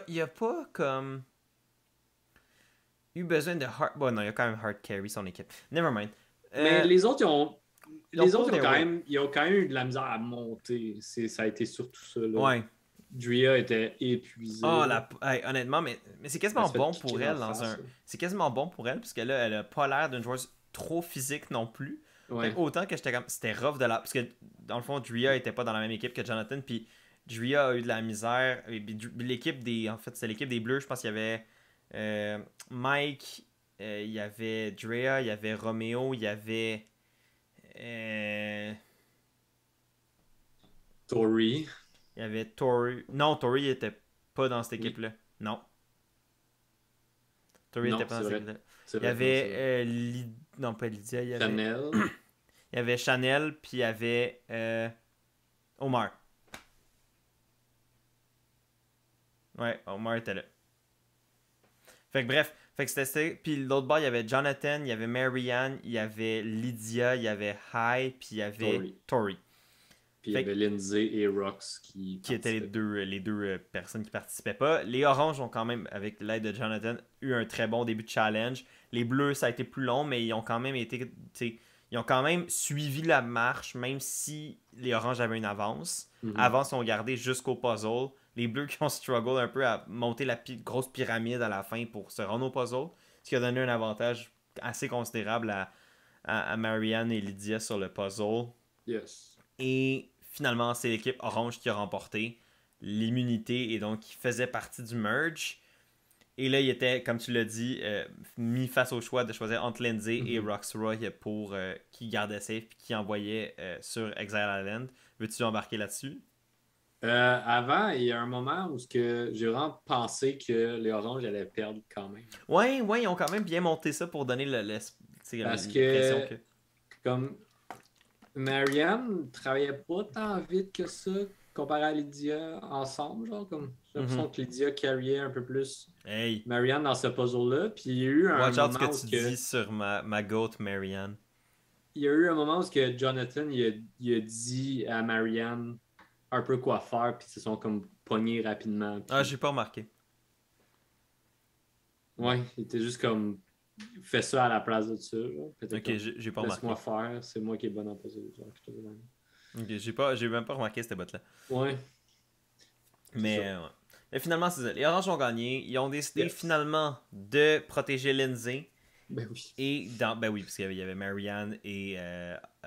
il y a pas comme. Eu besoin de Hard. Bon, non, il y a quand même Hard Carry son équipe. Never mind. Mais les autres, Ils ont les pull autres, their weight. ils ont quand même eu de la misère à monter. Ça a été surtout ça, là. Ouais. Drea était épuisée, Ah, là. hey, honnêtement, mais c'est Elle quasiment se fait bon pour kicker d'en elle dans face, un. là. C'est quasiment bon pour elle, parce que là, elle a pas l'air d'une joueuse trop physique non plus. Fait Ouais. que autant que j'étais comme. C'était rough de la. Parce que dans le fond, Drea était pas dans la même équipe que Jonathan, puis Drea a eu de la misère. Et puis, l'équipe des. En fait, c'est l'équipe des Bleus, je pense qu'il y avait Mike, il y avait Drea, il y avait Romeo, il y avait. euh, Tori. il y avait Tori. Non, Tori était pas dans cette Oui. équipe-là. Non. Tori était Non, pas c'est dans cette vrai. équipe-là. C'est Il y vrai. Non, c'est avait vrai. non, pas Lydia, Chanel. il y avait Chanel, puis il y avait Omar. Ouais, Omar était là. Fait que bref, fait que c'était ça. Puis l'autre bord, il y avait Jonathan, il y avait Marianne, il y avait Lydia, il y avait Hai, puis il y avait Tori. Tori. Puis il y Fait avait Lindsay et Rox qui étaient les participaient. deux personnes qui participaient pas. Les Oranges ont quand même, avec l'aide de Jonathan, eu un très bon début de challenge. Les Bleus, ça a été plus long, mais ils ont quand même été, ils ont quand même suivi la marche, même si les Oranges avaient une avance. Mhm. Avant, ils sont gardés jusqu'au puzzle. Les Bleus qui ont struggle un peu à monter la grosse pyramide à la fin pour se rendre au puzzle, ce qui a donné un avantage assez considérable à Marianne et Lydia sur le puzzle. Yes. Et finalement, c'est l'équipe orange qui a remporté l'immunité et donc qui faisait partie du merge. Et là, il était, comme tu l'as dit, mis face au choix de choisir entre Lindsay et Roxroy pour qui gardait safe et qui envoyait sur Exile Island. Veux-tu embarquer là-dessus? Avant, il y a un moment où j'ai vraiment pensé que les Oranges allaient perdre quand même. Ouais, ils ont quand même bien monté ça pour donner Parce l'impression que, que... comme Marianne travaillait pas tant vite que ça comparé à Lydia ensemble, genre, comme j'ai l'impression que Lydia carriait un peu plus Hey, Marianne dans ce puzzle-là. Puis il y a eu un watch out ce que moment où tu dis sur ma goat Marianne. il y a eu un moment où que Jonathan il a dit à Marianne un peu quoi faire, puis ils se sont comme pognés rapidement. Ah, Puis... j'ai pas remarqué. Ouais, il était juste comme fais ça à la place de ça. Ok, Comme, j'ai pas remarqué. laisse-moi faire, c'est moi qui est bon en puzzle. Genre, Ok, j'ai même pas remarqué cette botte-là. Ouais. Mais, ouais. Mais finalement, c'est ça. Les Oranges ont gagné. Ils ont décidé Yes. finalement de protéger Lindsay. Ben oui. Ben oui, parce qu'il y avait Marianne et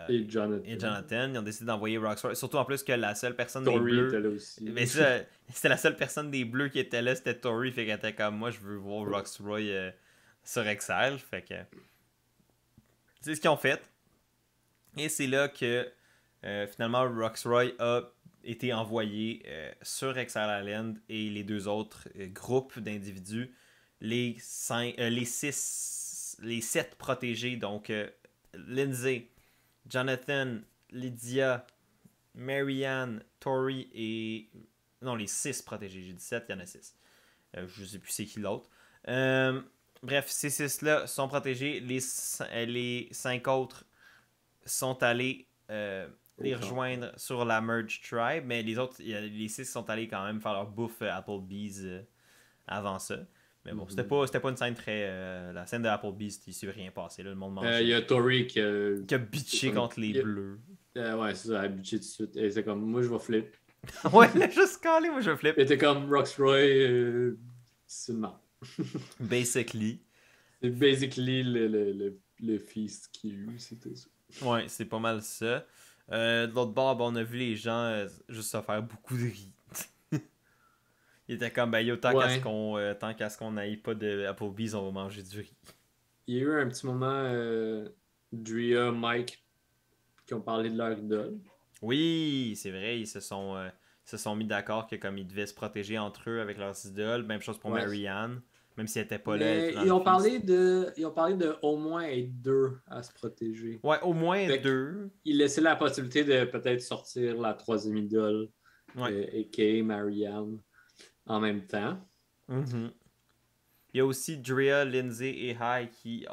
Et Jonathan. Ils ont décidé d'envoyer Roxroy. Surtout en plus que la seule personne des Tori Bleus. était là aussi. Mais ça, c'était la seule personne des Bleus qui était là, c'était Tori. Fait qu'elle était comme moi, je veux voir Roxroy sur Exile. Fait que. C'est ce qu'ils ont fait. Et c'est là que finalement Roxroy a été envoyé sur Exile Island et les deux autres groupes d'individus, les 7 protégés, donc Lindsay, Jonathan, Lydia, Marianne, Tori et... Non, les 6 protégés, j'ai dit 7, il y en a 6. Je sais plus c'est qui l'autre. Bref, ces 6-là sont protégés, les 5 autres sont allés les rejoindre sur la Merge Tribe, mais les autres, les 6 sont allés quand même faire leur bouffe Applebee's avant ça. Mais bon, c'était pas une scène très... la scène de Applebee's, il s'est rien passé, là, le monde mangeait. Il y a Tori qui a bitché contre les Bleus. Ouais, c'est ça, elle a bitché tout de suite. Et c'est comme, moi je vais flip. Ouais, là, juste calé, moi je flip. Et t'es comme, Roxroy, c'est marrant. Basically. C'est basically le feast qu'il y a eu, c'était ça. Ouais, c'est pas mal ça. De l'autre bord, on a vu les gens juste se faire beaucoup de riz. Il était comme, ben yo, tant qu'à ce qu'on n'aille pas de Applebee's, on va manger du riz. Il y a eu un petit moment, Drea, Mike, qui ont parlé de leur idole. Oui, c'est vrai, ils se sont mis d'accord que comme ils devaient se protéger entre eux avec leurs idoles, même chose pour Marianne, même si elle était pas là. Mais ils ont parlé de au moins être 2 à se protéger. Ouais, au moins 2. Ils laissaient la possibilité de peut-être sortir la 3e idole, a.k.a. Marianne, en même temps. Il y a aussi Drea, Lindsay et Hai qui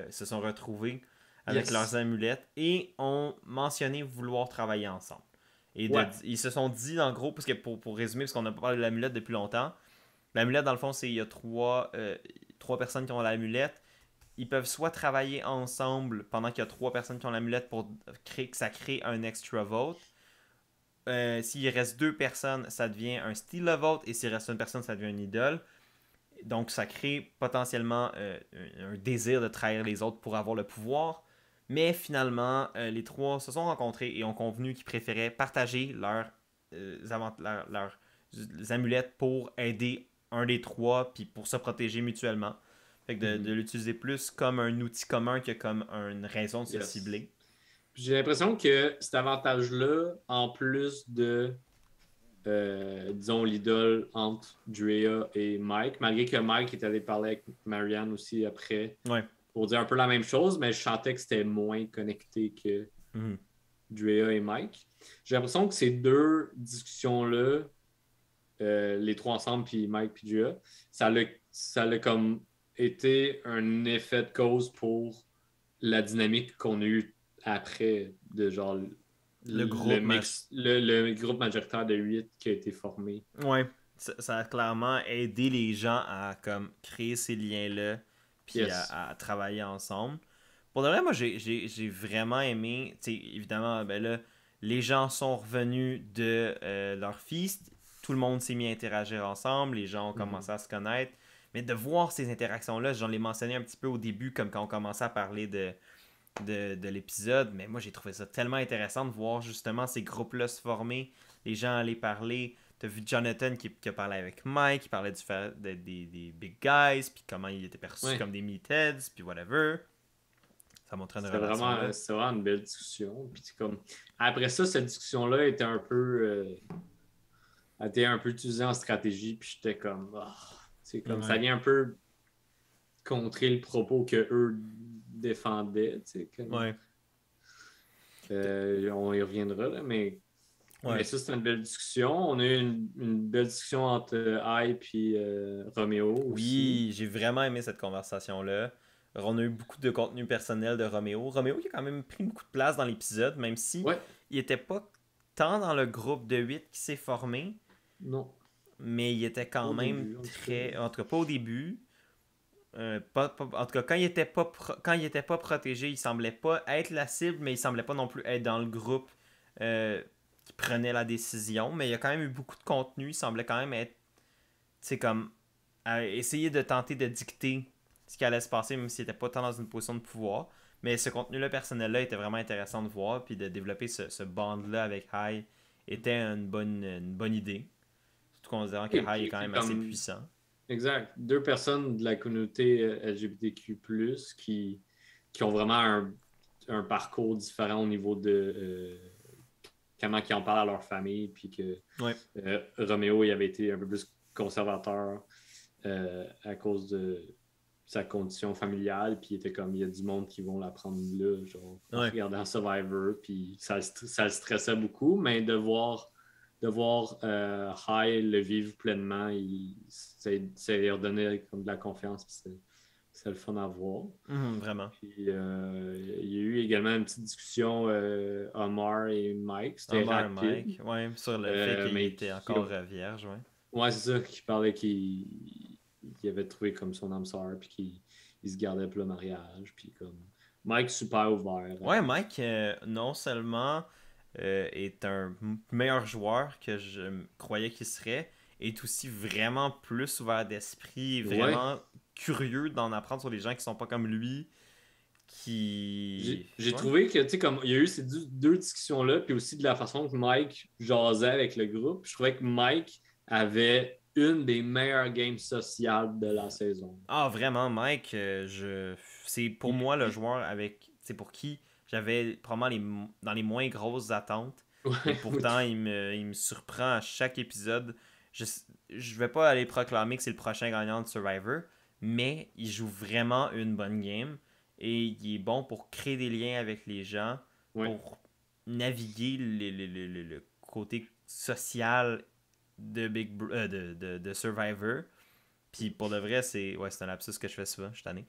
se sont retrouvés avec leurs amulettes et ont mentionné vouloir travailler ensemble. Et ils se sont dit, en gros, parce que pour résumer, parce qu'on a parlé de l'amulette depuis longtemps, l'amulette, dans le fond, il y a 3 personnes qui ont l'amulette. Ils peuvent soit travailler ensemble pendant qu'il y a 3 personnes qui ont l'amulette pour que ça crée un extra vote. S'il reste 2 personnes, ça devient un steal a vote. Et s'il reste une personne, ça devient une idole. Donc, ça crée potentiellement un désir de trahir les autres pour avoir le pouvoir. Mais finalement, les 3 se sont rencontrés et ont convenu qu'ils préféraient partager leurs amulettes pour aider un des 3 puis pour se protéger mutuellement. Fait que de l'utiliser plus comme un outil commun que comme une raison de se cibler. J'ai l'impression que cet avantage-là, en plus de disons, l'idole entre Drea et Mike, malgré que Mike est allé parler avec Marianne aussi après pour dire un peu la même chose, mais je sentais que c'était moins connecté que Drea et Mike. J'ai l'impression que ces 2 discussions-là, les 3 ensemble, puis Mike puis Drea, ça a comme été un effet de cause pour la dynamique qu'on a eue après de genre le groupe majoritaire de 8 qui a été formé. Ouais, ça a clairement aidé les gens à comme créer ces liens-là puis à travailler ensemble. Pour de vrai, moi j'ai vraiment aimé, évidemment, ben là, les gens sont revenus de leur feast, tout le monde s'est mis à interagir ensemble, les gens ont commencé à se connaître, mais de voir ces interactions-là, j'en ai mentionné un petit peu au début, comme quand on commençait à parler de l'épisode, mais moi j'ai trouvé ça tellement intéressant de voir justement ces groupes-là se former, les gens aller parler. T'as vu Jonathan qui a parlé avec Mike, qui parlait des big guys, puis comment il était perçu Ouais. comme des meatheads, puis whatever. Ça montrait une C'était relation vraiment, là. c'était vraiment une belle discussion. Puis comme... Après ça, cette discussion-là était un peu, a été un peu utilisée en stratégie. Puis j'étais comme, c'est comme ça Ouais. vient un peu contrer le propos que eux défendaient. Comme, Ouais. on y reviendra, là, mais Ouais. ça, c'était une belle discussion. On a eu une belle discussion entre I et Roméo aussi. Oui, j'ai vraiment aimé cette conversation-là. On a eu beaucoup de contenu personnel de Roméo. Roméo qui a quand même pris beaucoup de place dans l'épisode, même si Ouais, il était pas tant dans le groupe de 8 qui s'est formé, non. mais il était quand Au même début, en tout très... cas. En tout cas, pas au début. En tout cas, quand il était pas protégé, il semblait pas être la cible, mais il semblait pas non plus être dans le groupe qui prenait la décision. Mais il y a quand même eu beaucoup de contenu. Il semblait quand même être, c'est comme, à essayer de tenter de dicter ce qui allait se passer, même s'il n'était pas tant dans une position de pouvoir. Mais ce contenu-là, personnel-là, était vraiment intéressant de voir. Puis de développer ce bond-là avec High était une bonne idée. Surtout considérant que Et High est puis, quand c'est même assez comme puissant. exact. Deux personnes de la communauté LGBTQ+, qui ont vraiment un parcours différent au niveau de comment ils en parlent à leur famille, puis que Ouais. Roméo il avait été un peu plus conservateur à cause de sa condition familiale, puis il était comme, il y a du monde qui vont la prendre là, genre, en Ouais. regardant Survivor, puis ça le stressait beaucoup, mais de voir High le vivre pleinement, ça lui redonnait comme de la confiance, puis c'est le fun à voir. Vraiment. Puis il y a eu également une petite discussion Omar et Mike, c'était Omar et rapide, Mike, ouais, sur le fait qu'il mais était encore vierge, ouais. ouais, c'est ça, qui parlait qu'il avait trouvé comme son âme sœur, puis qu'il se gardait pour le mariage, puis comme Mike super ouvert. Ouais, Mike, non seulement est un meilleur joueur que je croyais qu'il serait, est aussi vraiment plus ouvert d'esprit, Ouais, vraiment curieux d'en apprendre sur les gens qui sont pas comme lui, qui... j'ai Ouais. trouvé que, tu sais, comme il y a eu ces deux discussions-là, puis aussi de la façon que Mike jasait avec le groupe, je trouvais que Mike avait une des meilleures games sociales de la saison. Ah, vraiment, Mike, c'est pour Il- moi le il- joueur avec, c'est pour qui j'avais probablement dans les moins grosses attentes. Et Ouais, pourtant, il me surprend à chaque épisode. Je, je vais pas aller proclamer que c'est le prochain gagnant de Survivor, mais il joue vraiment une bonne game. Et il est bon pour créer des liens avec les gens, ouais. pour naviguer le côté social de Survivor. Puis pour de vrai, c'est un lapsus que je fais souvent, je suis tanné.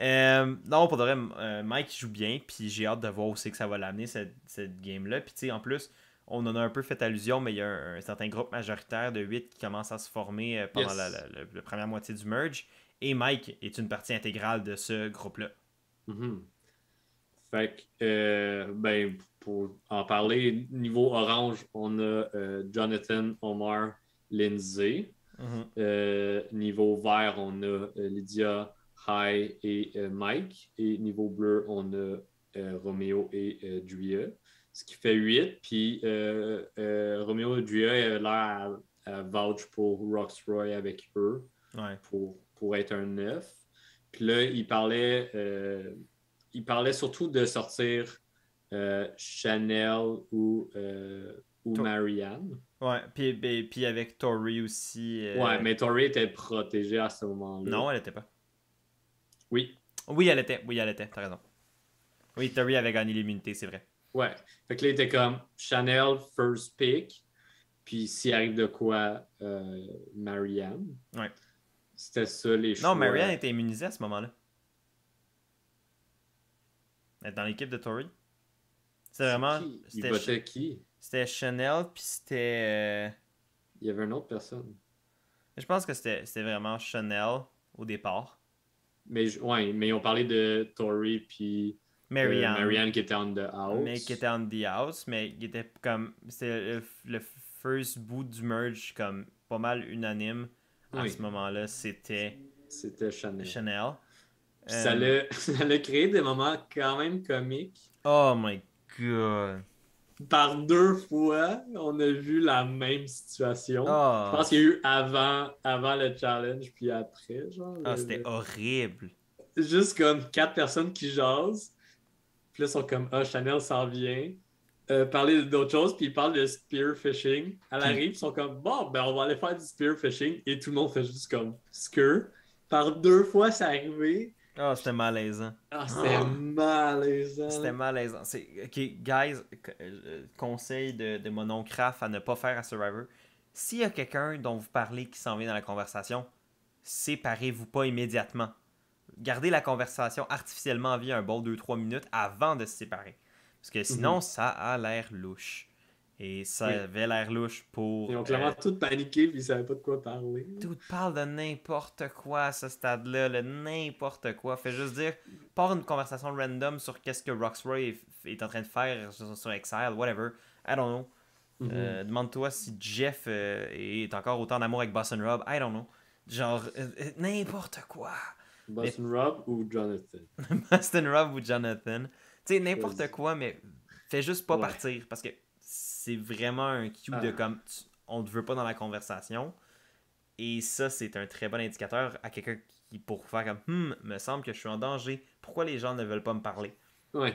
Euh, non, pour de vrai, Mike joue bien, puis j'ai hâte de voir où c'est que ça va l'amener, cette game-là. Puis tu sais, en plus, on en a un peu fait allusion, mais il y a un certain groupe majoritaire de 8 qui commence à se former pendant Yes. la première moitié du merge. Et Mike est une partie intégrale de ce groupe-là. Mhm. Fait que, ben, pour en parler, niveau orange, on a Jonathan, Omar, Lindsay. Mhm. Niveau vert, on a Lydia, Hai et Mike. Et niveau bleu, on a Roméo et Drea. Ce qui fait 8. Puis Roméo et Drea a l'air à vouch pour Roxroy avec eux Ouais. pour être un 9. Puis là, il parlait surtout de sortir Chanel ou To- Marianne. ouais. Puis avec Tori aussi. Ouais, mais Tori était protégée à ce moment-là. Non, elle était pas. Oui, Oui, elle était. Oui, elle était. T'as raison. Oui, Tori avait gagné l'immunité, c'est vrai. ouais. Fait que là, il était comme Chanel, first pick. Puis s'il arrive de quoi, Marianne. Ouais. C'était ça les Non, Marianne choix. était immunisée à ce moment-là. Elle est dans l'équipe de Tori. C'était C'est vraiment. qui? Il votait qui? C'était Chanel, puis c'était. Il y avait une autre personne. Je pense que c'était vraiment Chanel au départ. Mais ouais, mais on parlait de Tori puis Marianne, Marianne qui était on the mais qui house. était on the house, mais qui était comme. C'était le first bout du merge, comme pas mal unanime à Oui, ce moment-là, c'était c'était Chanel. Chanel. Puis ça ça l'a créé des moments quand même comiques. Oh my god. Par 2 fois, on a vu la même situation. Je Oh, pense qu'il y a eu avant le challenge, puis après, genre. c'était horrible. Juste comme 4 personnes qui jasent. Puis là, ils sont comme, ah, Chanel s'en vient. Parler d'autres choses, puis ils parlent de spearfishing. Elle Puis, arrive, ils sont comme, bon, ben, on va aller faire du spearfishing. Et tout le monde fait juste comme, spear. Par 2 fois, c'est arrivé. oh, c'était malaisant. Ah, c'était C'était malaisant. malaisant. Ok, guys, conseil de mon oncle Raph à ne pas faire à Survivor. S'il y a quelqu'un dont vous parlez qui s'en vient dans la conversation, séparez-vous pas immédiatement. Gardez la conversation artificiellement en vie un bon 2-3 minutes avant de se séparer. Parce que sinon, Mhm. ça a l'air louche. Et ça Oui. avait l'air louche Ils pour... ont clairement tout paniqué, puis ils savaient pas de quoi parler. tout parle de n'importe quoi à ce stade-là, le n'importe quoi. Fait juste dire, part une conversation random sur qu'est-ce que Roxroy est en train de faire sur Exile, whatever. I don't know. Mhm. Demande-toi si Jeff est encore autant d'amour avec Boston Rob. I don't know. Genre, n'importe quoi. Mais Boston Rob ou Jonathan? Boston Rob ou Jonathan. Tu sais, n'importe Choisis. quoi, mais fais juste pas Ouais. partir. Parce que c'est vraiment un cue de Ah. comme, on te veut pas dans la conversation. Et ça, c'est un très bon indicateur à quelqu'un qui, pour faire comme, me semble que je suis en danger. Pourquoi les gens ne veulent pas me parler? Ouais.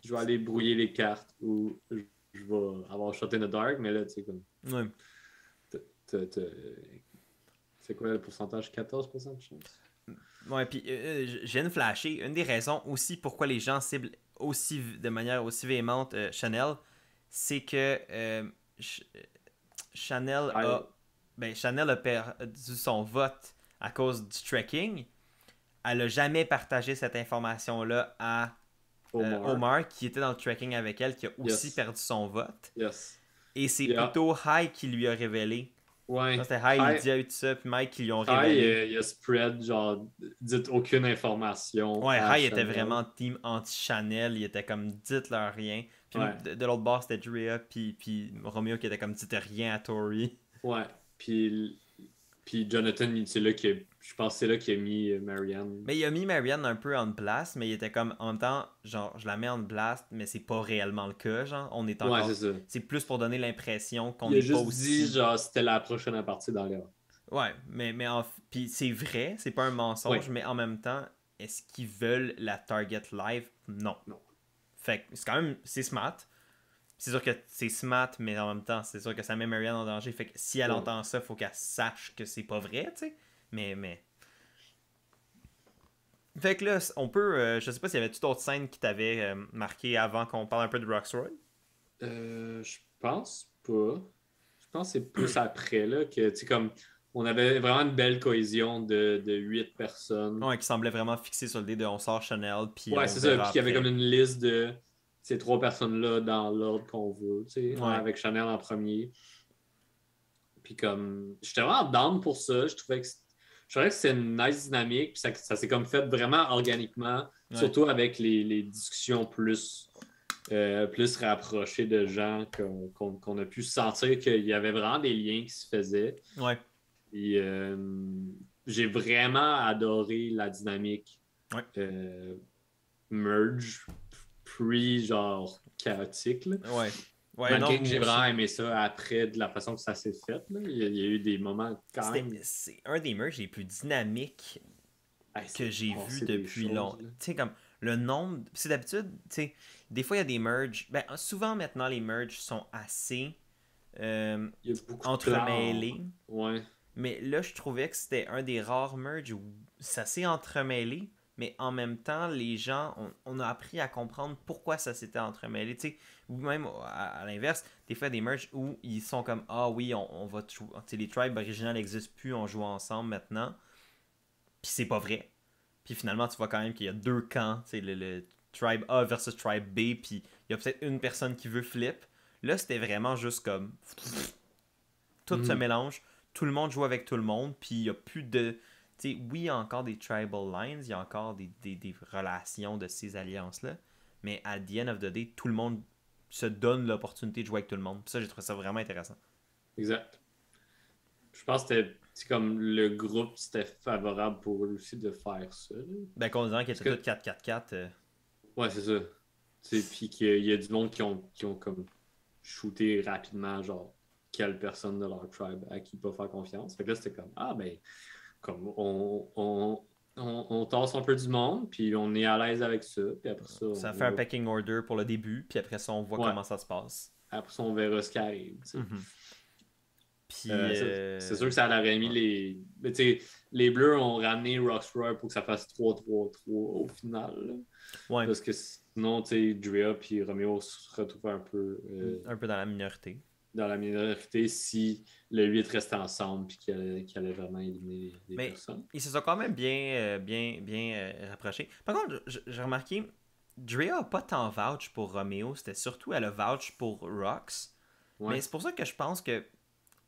Je vais aller brouiller les cartes ou je vais avoir shot in the dark, mais là, tu sais, comme. Ouais. t'as- t'as- t'as- C'est quoi le pourcentage? 14% de chance? Ouais, puis je viens de flasher. Une des raisons aussi pourquoi les gens ciblent de manière aussi véhémente Chanel, c'est que Ch- Chanel Ah, Chanel a perdu son vote à cause du tracking. Elle a jamais partagé cette information-là à Omar. Omar, qui était dans le tracking avec elle, qui a aussi Yes. perdu son vote. Yes. Et c'est Yeah. plutôt High qui lui a révélé. Ouais. Ça, c'était High, il Hi, dit à eux tout ça, puis Mike qui lui ont Hi, révélé. il a spread, genre, dites aucune information Ouais, à High était Chanel. vraiment team anti-Chanel, il était comme dites-leur rien. Puis Ouais. de l'autre bord, c'était Drea, puis Romeo qui était comme dites rien à Tori. Ouais. Puis Jonathan, je pense que c'est là qu'il a mis Marianne. Mais il a mis Marianne un peu en blast, mais il était comme en même temps, genre, je la mets en blast, mais c'est pas réellement le cas, genre, on est Ouais, c'est encore. ça. C'est plus pour donner l'impression qu'on Il a n'est pas juste dit, aussi. genre, c'était la prochaine à partir dans les rangs. Ouais, puis c'est vrai, c'est pas un mensonge, Ouais. mais en même temps, est-ce qu'ils veulent la target live? Non. Non. Fait que c'est quand même, c'est smart. C'est sûr que c'est smart, mais en même temps, c'est sûr que ça met Marianne en danger. Fait que si elle Ouais. entend ça, faut qu'elle sache que c'est pas vrai, tu sais. Mais. Fait que là, on peut. Je sais pas s'il y avait toute autre scène qui t'avait marqué avant qu'on parle un peu de Roxroy. Je pense pas. Je pense que c'est plus après, là, que, tu sais, comme, on avait vraiment une belle cohésion de 8 personnes. Ouais, qui semblait vraiment fixé sur l'idée de on sort Chanel, puis Ouais, on c'est ça. verra Puis qu'il y avait comme après. une liste de ces 3 personnes-là dans l'ordre qu'on veut, tu sais, Ouais. avec Chanel en premier. Puis comme, j'étais vraiment down pour ça. Je trouvais que c'était une nice dynamique. Puis ça s'est comme fait vraiment organiquement, Ouais. surtout avec les discussions plus rapprochées de gens qu'on a pu sentir qu'il y avait vraiment des liens qui se faisaient. Ouais. Et, j'ai vraiment adoré la dynamique Ouais. merge, genre chaotique. Là. Ouais. Ouais, Malgré non, que j'ai moi aussi. vraiment aimé ça après de la façon que ça s'est fait. Là. Il y a eu des moments quand même. C'est un des merges les plus dynamiques Hey, que c'est j'ai passé vu des depuis choses, longtemps. là. Tu sais, comme le nombre. C'est d'habitude, tu sais, des fois il y a des merges. Ben, souvent maintenant, les merges sont assez Il y a beaucoup de entremêlés. plans. Ouais. Mais là, je trouvais que c'était un des rares merges où ça s'est entremêlé. Mais en même temps, les gens, on a appris à comprendre pourquoi ça s'était entremêlé. Tu sais, ou même à l'inverse, des fois des merges où ils sont comme ah oui, on va. Tu sais, les tribes originales n'existent plus, on joue ensemble maintenant. Puis c'est pas vrai. Puis finalement, tu vois quand même qu'il y a deux camps, tu sais, le tribe A versus tribe B, puis il y a peut-être une personne qui veut flip. Là, c'était vraiment juste comme tout se Mhm. mélange, tout le monde joue avec tout le monde, puis il y a plus de. Tu sais, oui, il y a encore des tribal lines, il y a encore des relations de ces alliances-là, mais à the end of the day, tout le monde se donne l'opportunité de jouer avec tout le monde. Puis ça, j'ai trouvé ça vraiment intéressant. Exact. Je pense que c'était c'est comme le groupe, c'était favorable pour eux aussi de faire ça. Là. Ben, considérant qu'ils Parce étaient tous que, 4-4-4. ouais, c'est ça. Puis qu'il y a du monde qui ont comme shooté rapidement, genre, quelle personne de leur tribe à qui pas faire confiance. Fait que là, c'était comme, ah, ben, comme on tasse un peu du monde, puis on est à l'aise avec ça, puis après ça, Ça fait un packing order pour le début, puis après ça, on voit ouais, comment ça se passe. après ça, on verra ce qui arrive. Tu sais. Mhm. Puis, C'est sûr que ça aurait mis ouais. les. Mais tu sais, les Bleus ont ramené Roxroy pour que ça fasse 3-3-3 au final. Là. Ouais, Parce que sinon, tu sais, Drea et Romeo se retrouvent un peu un peu dans la minorité. dans la minorité si le 8 restait ensemble et qu'il allait vraiment éliminer les Mais personnes. ils se sont quand même bien rapprochés. Par contre, j'ai remarqué, Drea a pas tant vouch pour Romeo, c'était surtout elle a vouch pour Rox. Mais Ouais. c'est pour ça que je pense que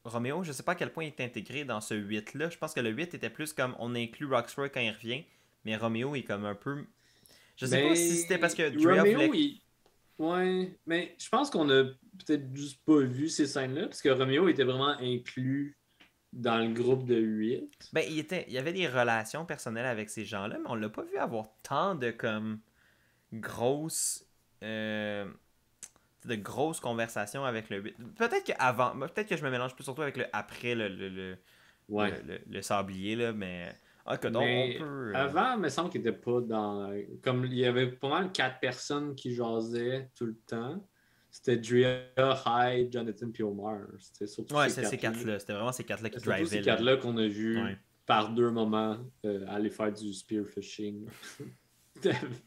Romeo, je sais pas à quel point il est intégré dans ce 8-là. Je pense que le 8 était plus comme on inclut Roxroy quand il revient, mais Romeo est comme un peu. Je sais pas si c'était parce Mais que Drea Romeo, voulait. ouais, mais je pense qu'on a peut-être juste pas vu ces scènes-là, parce que Romeo était vraiment inclus dans le groupe de 8. Ben, il y avait des relations personnelles avec ces gens-là, mais on l'a pas vu avoir tant de comme grosses. euh, de grosses conversations avec le 8. Peut-être qu'avant, peut-être que je me mélange plus surtout avec le après Ouais. le sablier, là, mais. Ah, que donc, on Mais peut. avant, il me semble qu'il n'était pas dans. Comme il y avait pas mal 4 personnes qui jasaient tout le temps. C'était Drea, Hyde, Jonathan puis Omar. C'était surtout Ouais, ces c'est ces 4-là. quatre-là. C'était vraiment ces quatre-là qui C'était surtout drivaient ces le. 4-là qu'on a Ouais. vu par 2 moments aller faire du spearfishing.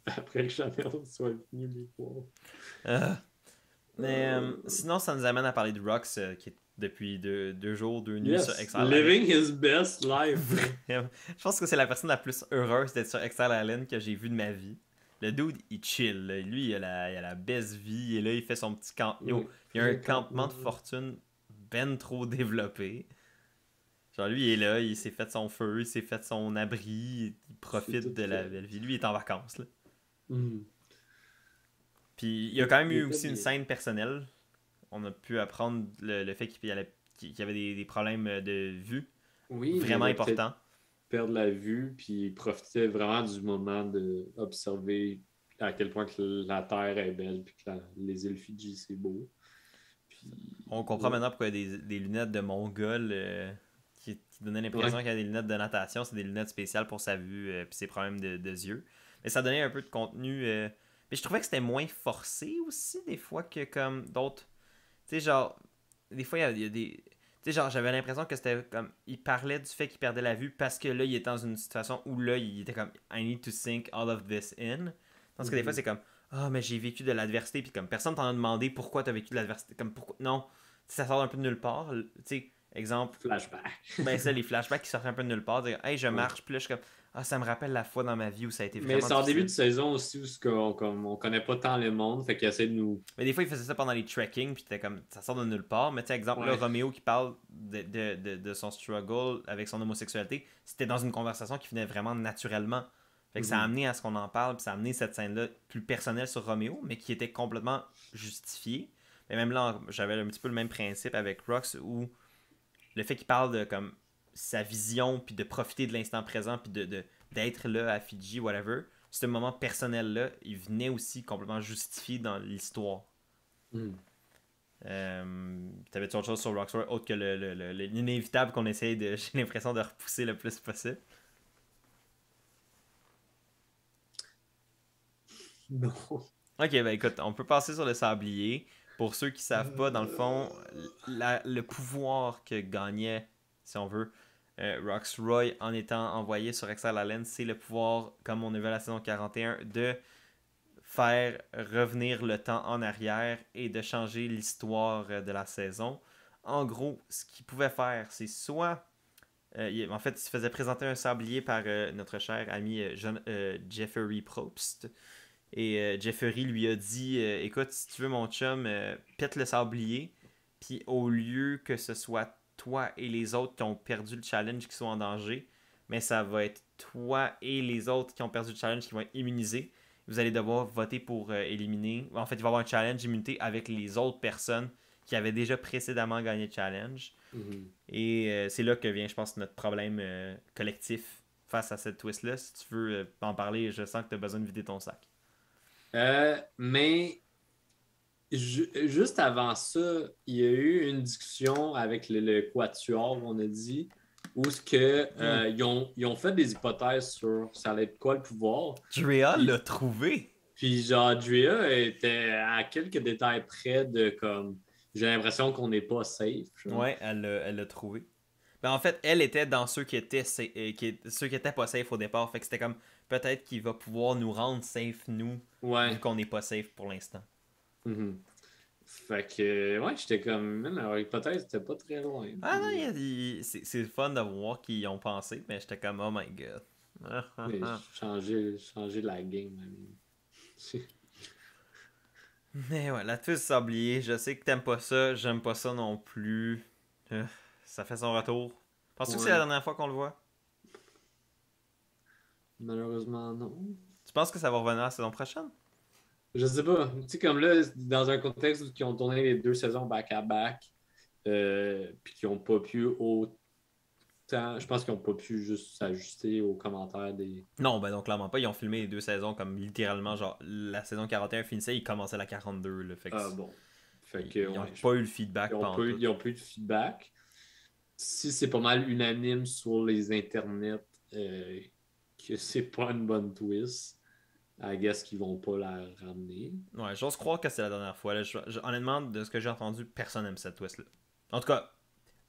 Après que Chanel soit venu les voir. Ah. Mais Euh, sinon, ça nous amène à parler de Rox, qui est depuis 2 jours, 2 nuits sur yes, Exile Island. living his best life. Vraiment. Je pense que c'est la personne la plus heureuse d'être sur Exile Island que j'ai vue de ma vie. Le dude, il chill. Là. Lui, il a la best vie. Et là, il fait son petit camp. Yo, Oui, il y a un le campement campement. de fortune ben trop développé. Genre, lui, il est là, il s'est fait son feu, il s'est fait son abri, il C'est profite tout de la fait. belle vie. Lui, il est en vacances, là. Mm. Puis, il y a quand même Il eu était aussi une bien. scène personnelle. On a pu apprendre le fait qu'il y avait des problèmes de vue Oui, il vraiment allait peut-être importants. perdre la vue, puis il profitait vraiment du moment d'observer à quel point que la Terre est belle, puis que les îles Fidji, c'est beau. Puis, On comprend ouais. maintenant pourquoi il y a des lunettes de Mongol qui donnaient l'impression Ouais. qu'il y a des lunettes de natation. C'est des lunettes spéciales pour sa vue et ses problèmes de yeux. Mais ça donnait un peu de contenu. Mais je trouvais que c'était moins forcé aussi, des fois, que comme d'autres. Tu sais, genre, des fois, il y a des. Tu sais, genre, j'avais l'impression que c'était comme. Il parlait du fait qu'il perdait la vue parce que là, il était dans une situation où là, il était comme I need to sink all of this in. Parce que des fois, Mhm. c'est comme ah, mais j'ai vécu de l'adversité, puis comme personne t'en a demandé pourquoi t'as vécu de l'adversité. Comme pourquoi. Non, ça sort un peu de nulle part. Tu sais, exemple, Flashback. ben ça, les flashbacks qui sortent un peu de nulle part. Dire, hey, je Ouais. marche, puis là, je suis comme ah, ça me rappelle la fois dans ma vie où ça a été Mais vraiment c'est en début de difficile. saison aussi où on connaît pas tant le monde, fait qu'il essaie de nous. Mais des fois, il faisait ça pendant les trekking, puis c'était comme, ça sort de nulle part. Mais tu sais, exemple, là, Ouais. Roméo qui parle de son struggle avec son homosexualité, c'était dans une conversation qui venait vraiment naturellement. Fait que ça a Mhm. amené à ce qu'on en parle, puis ça a amené cette scène-là plus personnelle sur Roméo, mais qui était complètement justifiée. Et même là, j'avais un petit peu le même principe avec Rox, où le fait qu'il parle de comme sa vision, puis de profiter de l'instant présent, puis d'être là à Fidji, whatever, ce moment personnel-là, il venait aussi complètement justifié dans l'histoire. Mhm. T'avais-tu autre chose sur Rockstar autre que l'inévitable qu'on essaye de, j'ai l'impression, de repousser le plus possible? Non. Ok, ben écoute, on peut passer sur le sablier. Pour ceux qui savent pas, dans le fond, le pouvoir que gagnait, si on veut, Roxroy en étant envoyé sur Exile Island, c'est le pouvoir, comme on a vu à la saison 41, de faire revenir le temps en arrière et de changer l'histoire de la saison. En gros, ce qu'il pouvait faire, c'est soit en fait, il se faisait présenter un sablier par notre cher ami Jeffrey Probst. Et Jeffrey lui a dit écoute, si tu veux, mon chum, pète le sablier. Puis au lieu que ce soit toi et les autres qui ont perdu le challenge qui sont en danger, mais ça va être toi et les autres qui ont perdu le challenge qui vont être immunisés. Vous allez devoir voter pour éliminer. En fait, il va y avoir un challenge immunité avec les autres personnes qui avait déjà précédemment gagné le challenge. Mhm. Et c'est là que vient, je pense, notre problème collectif face à cette twist-là. Si tu veux en parler, je sens que tu as besoin de vider ton sac. Mais juste avant ça, il y a eu une discussion avec le Quatuor, on a dit, où ce que, ils ont fait des hypothèses sur ça allait être quoi le pouvoir. Drea Puis, l'a trouvé. puis genre, Drea était à quelques détails près de comme. J'ai l'impression qu'on n'est pas safe. Genre. Ouais, elle l'a trouvé. Ben, en fait, elle était dans ceux qui étaient, ceux qui étaient pas safe au départ. Fait que c'était comme peut-être qu'il va pouvoir nous rendre safe, nous, vu Ouais. qu'on n'est pas safe pour l'instant. Mhm. Fait que, ouais, j'étais comme, même leur hypothèse, c'était pas très loin. Ah non, c'est le fun de voir qu'ils y ont pensé, mais j'étais comme, oh my god. Mais changer la game. I mean. Mais ouais, la twist sablier, je sais que t'aimes pas ça, j'aime pas ça non plus. Ça fait son retour. Penses-tu que c'est la Ouais. dernière fois qu'on le voit? Malheureusement, non. Tu penses que ça va revenir la saison prochaine? Je sais pas. Tu sais, comme là, dans un contexte où ils ont tourné les 2 saisons back-à-back, puis qu'ils n'ont pas pu autant. Je pense qu'ils n'ont pas pu juste s'ajuster aux commentaires des. Non, ben non, clairement pas. Ils ont filmé les deux saisons comme littéralement, genre, la saison 41 finissait, ils commençaient la 42, là. Fait que Ah bon. Fait que, ils ont ouais. pas eu le feedback pendant tout. Ils ont pas eu de feedback. Si c'est pas mal unanime sur les internets que c'est pas une bonne twist, I guess qu'ils vont pas la ramener. Ouais, j'ose croire que c'est la dernière fois. Là. Honnêtement, de ce que j'ai entendu, personne n'aime cette twist-là. En tout cas,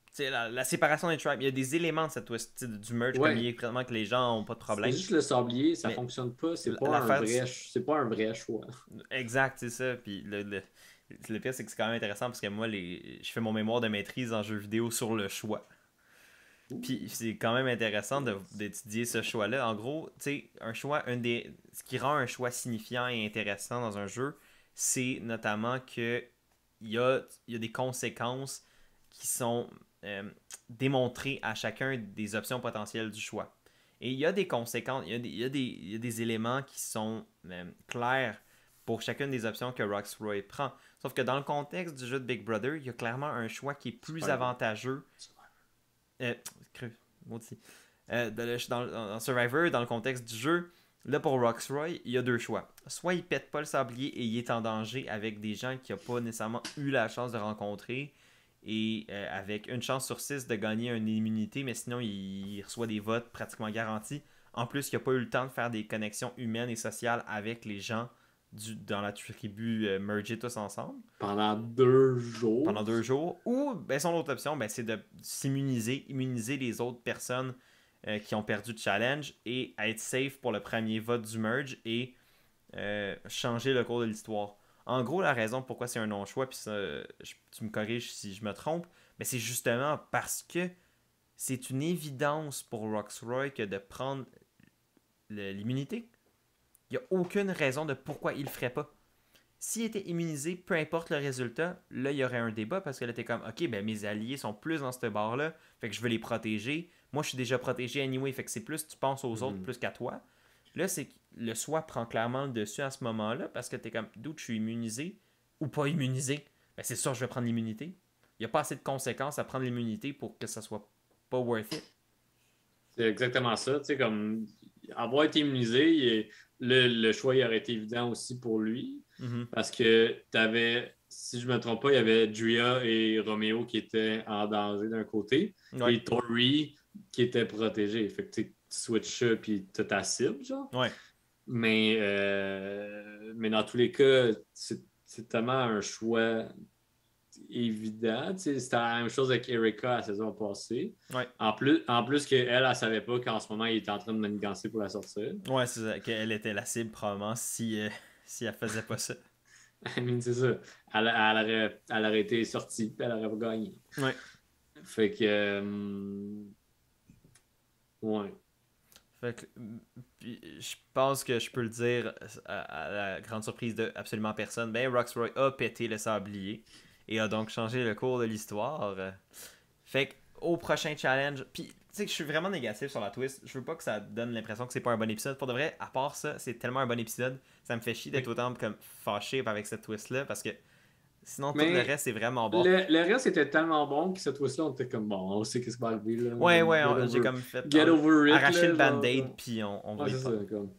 tu sais, la séparation des tribes, il y a des éléments de cette twist, tu sais, du merge, comme il Ouais. est vraiment que les gens ont pas de C'est problème. juste le sablier, ça Mais fonctionne pas. l'affaire, C'est pas un vrai choix. exact, c'est ça. Puis le pire, c'est que c'est quand même intéressant parce que moi, je fais mon mémoire de maîtrise en jeu vidéo sur le choix. Puis c'est quand même intéressant d'étudier ce choix-là. En gros, tu sais, un choix, ce qui rend un choix signifiant et intéressant dans un jeu, c'est notamment que il y a des conséquences qui sont démontrées à chacun des options potentielles du choix. Et il y a des conséquences, il y a des éléments qui sont clairs pour chacune des options que Roxroy prend. Sauf que dans le contexte du jeu de Big Brother, il y a clairement un choix qui est plus avantageux. Creux, maudit. Dans Survivor, dans le contexte du jeu, là pour Roxroy, il y a deux choix. Soit il pète pas le sablier et il est en danger avec des gens qu'il n'a pas nécessairement eu la chance de rencontrer et avec une chance sur 6 de gagner une immunité, mais sinon il reçoit des votes pratiquement garantis. En plus, il n'a pas eu le temps de faire des connexions humaines et sociales avec les gens dans la tribu merger tous ensemble. Pendant 2 jours. Pendant 2 jours. Ou ben, son autre option, ben, c'est de immuniser les autres personnes qui ont perdu le challenge et être safe pour le premier vote du merge et changer le cours de l'histoire. En gros, la raison pourquoi c'est un non-choix, puis tu me corriges si je me trompe, mais c'est justement parce que c'est une évidence pour Roxroy que de prendre l'immunité. Il n'y a aucune raison de pourquoi il le ferait pas. S'il était immunisé, peu importe le résultat, là, il y aurait un débat parce qu'elle était comme, ok, ben mes alliés sont plus dans ce bar-là, fait que je veux les protéger. Moi, je suis déjà protégé anyway, fait que c'est plus tu penses aux autres plus qu'à toi. Là, c'est que le soi prend clairement le dessus à ce moment-là parce que t'es comme, d'où je suis immunisé ou pas immunisé. Ben c'est sûr, je vais prendre l'immunité. Il n'y a pas assez de conséquences à prendre l'immunité pour que ça soit pas worth it. C'est exactement ça. Tu sais, comme avoir été immunisé, le choix il aurait été évident aussi pour lui. Mm-hmm. Parce que tu avais, si je ne me trompe pas, il y avait Drea et Romeo qui étaient en danger d'un côté Ouais. et Tori qui était protégé. Fait que tu switches ça puis tu as ta cible, genre. Ouais. Mais dans tous les cas, c'est tellement un choix évident. C'était la même chose avec Erika la saison passée. Ouais. En plus qu'elle, elle ne savait pas qu'en ce moment, il était en train de manigancer pour la sortir. Ouais, c'est ça. Qu'elle était la cible, probablement, si elle faisait pas ça. I mean, c'est ça. Elle aurait été sortie et elle aurait pas gagné. Ouais. Fait que. Ouais. Fait que, je pense que je peux le dire à la grande surprise de absolument personne. Ben, Roxroy a pété le sablier et a donc changé le cours de l'histoire. Fait que, au prochain challenge, puis tu sais que je suis vraiment négatif sur la twist. Je veux pas que ça donne l'impression que c'est pas un bon épisode. Pour de vrai, à part ça, c'est tellement un bon épisode. Ça me fait chier d'être autant comme fâché avec cette twist-là parce que Sinon, tout le Mais reste est vraiment bon. le reste était tellement bon que cette fois-ci, on était comme bon, on sait qu'est-ce qui va arriver. Là. Ouais, j'ai Get over, comme fait get over it. arracher Là, le genre, band-aid, puis on va ouais, y c'est ça. pas. Comme.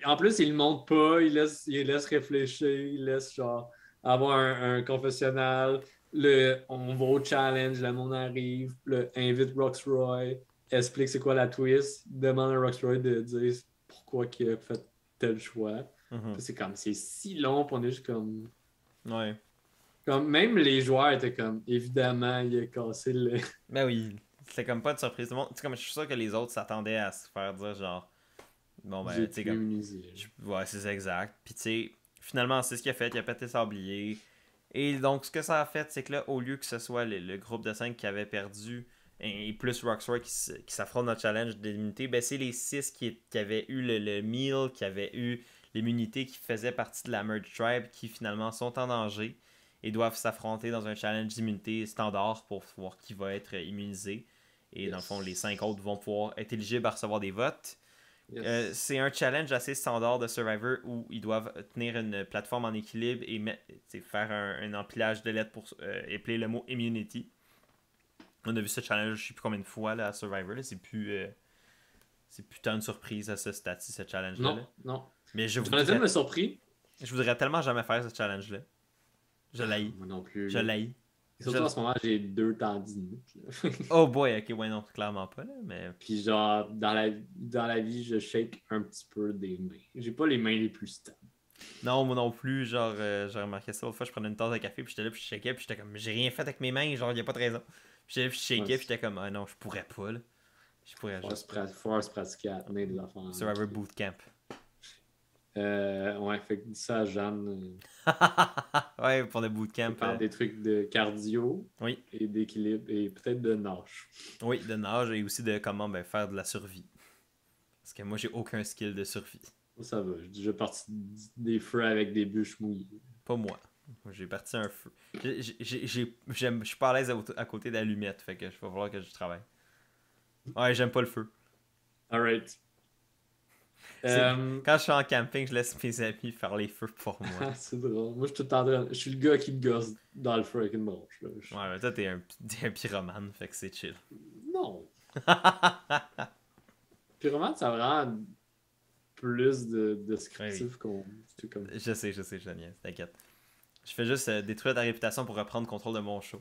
En plus, il ne monte pas, il laisse réfléchir, il laisse genre avoir un confessionnal. On va au challenge, le monde arrive, invite Roxroy, explique c'est quoi la twist, demande à Roxroy de dire pourquoi il a fait tel choix. Mhm. C'est comme, c'est si long, puis on est juste comme. Ouais. Comme même les joueurs étaient comme, évidemment, il a cassé le. Ben oui, c'était comme pas de surprise. Tout le monde, comme, je suis sûr que les autres s'attendaient à se faire dire genre, bon ben, J'ai tu sais, pu comme, immuniser. ouais, c'est ça, exact. Puis tu sais, finalement, c'est ce qu'il a fait, il a pété sablier. Et donc, ce que ça a fait, c'est que là, au lieu que ce soit le groupe de 5 qui avait perdu, et plus Rockstar qui s'affrontent dans le challenge d'immunité, ben c'est les 6 qui avaient eu le meal, qui avaient eu l'immunité, qui faisaient partie de la Merge Tribe, qui finalement sont en danger et doivent s'affronter dans un challenge d'immunité standard pour voir qui va être immunisé. Et dans le fond, les 5 autres vont pouvoir être éligibles à recevoir des votes. Yes. C'est un challenge assez standard de Survivor où ils doivent tenir une plateforme en équilibre et faire un empilage de lettres pour épeler le mot immunity. On a vu ce challenge je sais plus combien de fois là, à Survivor. Là. C'est plus tant une surprise à ce stade-ci, ce challenge-là. Non, non. Mais Jonathan m'a surpris. je voudrais tellement jamais faire ce challenge-là. Je l'haïs. Moi non plus. Je l'haïs. Surtout en ce moment, j'ai 2 tendinites. Oh boy, ok, ouais, non, clairement pas, là, mais... Puis genre, dans la vie, je shake un petit peu des mains. J'ai pas les mains les plus stables. Non, moi non plus, genre, j'ai remarqué ça l'autre fois, je prenais une tasse de café, puis j'étais là, puis je shakais, puis j'étais comme, j'ai rien fait avec mes mains, genre, y a pas de raison. Puis j'étais là, puis je shakais, Ouais, puis j'étais comme, ah non, je pourrais pas, là. Je pourrais juste pas. faut se pratiquer à tenir des enfants. Survivor Bootcamp. Ouais, fait que dis ça à Jeanne. Ouais, pour le Il bootcamp. parle des trucs de cardio Oui, et d'équilibre et peut-être de nage. oui, de nage et aussi de comment ben, faire de la survie. Parce que moi, j'ai aucun skill de survie. Ça va, j'ai déjà parti des feux avec des bûches mouillées. Pas moi. Moi, j'ai parti un feu. Je suis pas à l'aise à côté d'allumettes, fait que il va falloir que je travaille. Ouais, j'aime pas le feu. Alright. Quand je suis en camping, je laisse mes amis faire les feux pour moi. C'est drôle. Moi, je suis tout le temps je suis le gars qui me gosse dans le feu avec une branche. Là. Ouais, mais toi, t'es un pyromane, fait que c'est chill. Non. Pyromane, ça a vraiment plus de descriptif Oui. qu'on. C'est comme. Je sais, je niaise, t'inquiète. Je fais juste détruire ta réputation pour reprendre contrôle de mon show.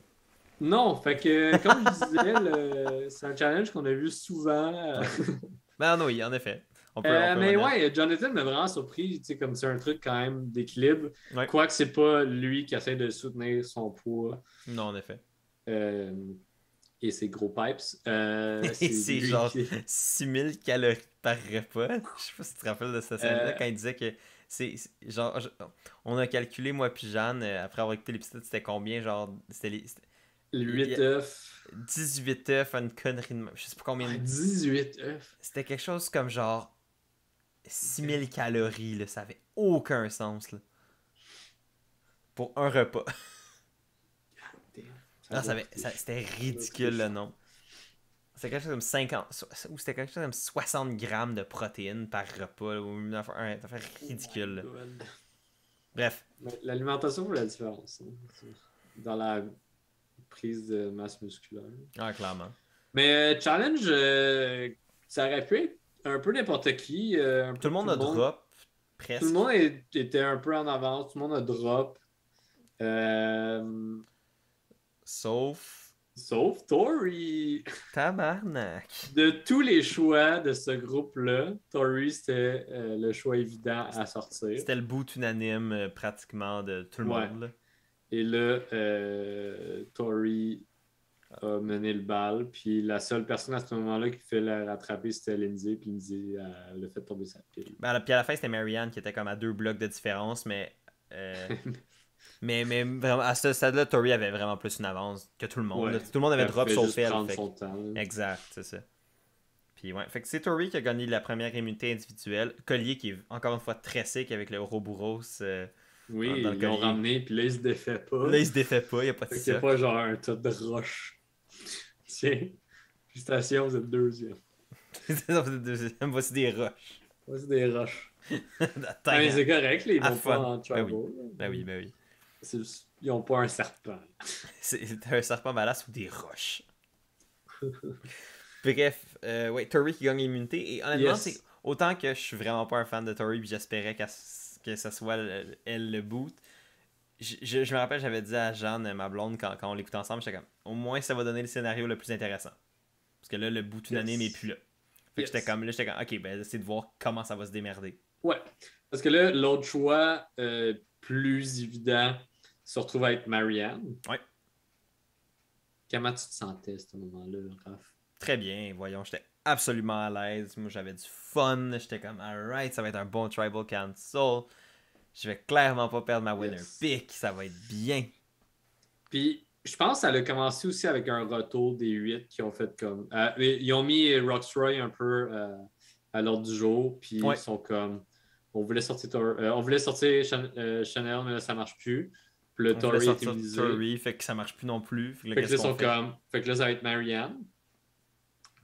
Non, fait que, comme je disais, c'est un challenge qu'on a vu souvent. Ben non, oui, en effet. On peut Mais remettre. ouais, Jonathan m'a vraiment surpris, tu sais, comme c'est un truc quand même d'équilibre. Ouais. Quoique c'est pas lui qui essaie de soutenir son poids Non, en effet. euh, et ses gros pipes. Et c'est lui genre qui- 6000 calories par repas. Je sais pas si tu te rappelles de cette scène-là quand il disait que genre on a calculé moi puis Jeanne après avoir écouté l'épisode c'était combien genre c'était 8 œufs. 18 œufs une connerie de je sais pas combien 18 œufs. c'était quelque chose comme genre 6000 calories là, ça avait aucun sens là. Pour un repas. Non, c'était ridicule le nom. C'était quelque chose comme 50 ou c'était quelque chose comme 60 grammes de protéines par repas ou une affaire ridicule. Là. Bref. L'alimentation fait la différence hein, dans la prise de masse musculaire. Ah, clairement. Mais challenge, ça aurait pu être un peu n'importe qui. Tout le monde a drop, presque. Tout le monde était un peu en avance, tout le monde a drop. Sauf Tori. Tabarnak. De tous les choix de ce groupe-là, Tori, c'était le choix évident à sortir. C'était le boot unanime pratiquement de tout le monde. Là. Et là, Tori a mené le bal. Puis la seule personne à ce moment-là qui fait la rattraper, c'était Lindsay. Puis Lindsay elle a fait tomber sa pile. Ben, puis à la fin, c'était Marianne qui était comme à 2 blocs de différence, mais. mais vraiment, à ce stade-là, Tori avait vraiment plus une avance que tout le monde. Ouais. Tout le monde avait drop sauf elle. Exact, c'est ça. Puis ouais, fait que c'est Tori qui a gagné la première immunité individuelle. Collier qui est encore une fois très sick avec le Ouroboros. Oui, ils l'ont ramené, puis là, il se défait pas. Là, il se défait pas, il n'y a pas de ça. C'est pas genre un tas de roche. Tiens, félicitations, vous êtes deuxième. Vous êtes deuxième, voici des roches. Voici des roches. Mais c'est correct, les bons pas en trouble. Ben oui. Ils ont pas un serpent. C'est un serpent badass ou des roches. Bref, ouais, Tori qui gagne l'immunité. Et honnêtement, Yes. autant que je suis vraiment pas un fan de Tori, puis j'espérais que ce soit elle le boot. Je me rappelle, j'avais dit à Jeanne, ma blonde, quand on l'écoutait ensemble, j'étais comme, au moins ça va donner le scénario le plus intéressant. Parce que là, le boot unanime est plus là. Fait que Yes. j'étais comme, ok, ben, c'est de voir comment ça va se démerder. Ouais. Parce que là, l'autre choix plus évident se retrouve à être Marianne. Ouais. Comment tu te sentais à ce moment-là, Raph? Très bien, voyons, j'étais absolument à l'aise. Moi, j'avais du fun. J'étais comme, alright, ça va être un bon Tribal Council. Je vais clairement pas perdre ma winner Yes. pick. Ça va être bien. Puis, je pense que ça a commencé aussi avec un retour des 8 qui ont fait comme. Ils ont mis Roxroy un peu à l'ordre du jour, puis Ouais. ils sont comme. On voulait sortir Chanel, mais là, ça marche plus. Puis le On voulait Tory est sortir immunisé. Tory, fait que ça marche plus non plus. Fait que là, Fait que là, qu'est-ce ils qu'on sont fait? comme. Fait que là, ça va être Marianne.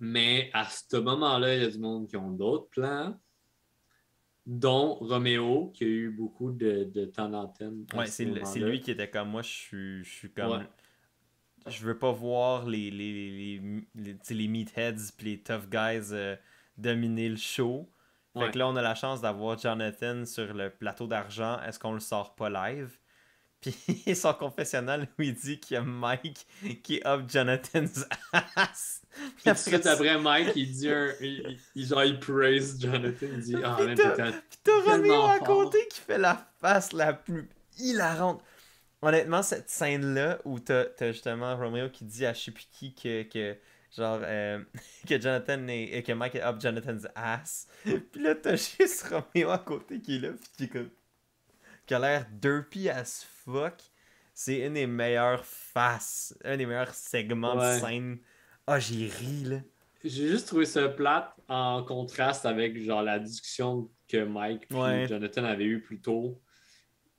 Mais à ce moment-là, il y a du monde qui ont d'autres plans, dont Roméo, qui a eu beaucoup de temps d'antenne à Ouais, ce c'est moment-là. lui qui était comme moi. Je suis Ouais. comme. Je veux pas voir les meatheads pis les tough guys dominer le show. Fait Ouais. que là, on a la chance d'avoir Jonathan sur le plateau d'argent. Est-ce qu'on le sort pas live? Puis son confessionnal où il dit qu'il y a Mike qui up Jonathan's ass. Puis Puis tout de après suite ça, après, Mike, il dit genre, il praise Jonathan. Il dit, ah, puis man, t'as, t'étais puis t'as Roméo tellement à côté fort. qui fait la face la plus hilarante. Honnêtement, cette scène-là où t'as justement Romeo qui dit à je sais plus qui que genre que Jonathan que Mike est up Jonathan's ass. Puis là t'as juste Romeo à côté qui est là puis qui a l'air derpy as fuck. C'est une des meilleures faces, un des meilleurs segments de Ouais. scène. Ah, j'ai ri là. J'ai juste trouvé ça plate en contraste avec genre la discussion que Mike puis Ouais, Jonathan avaient eu plus tôt.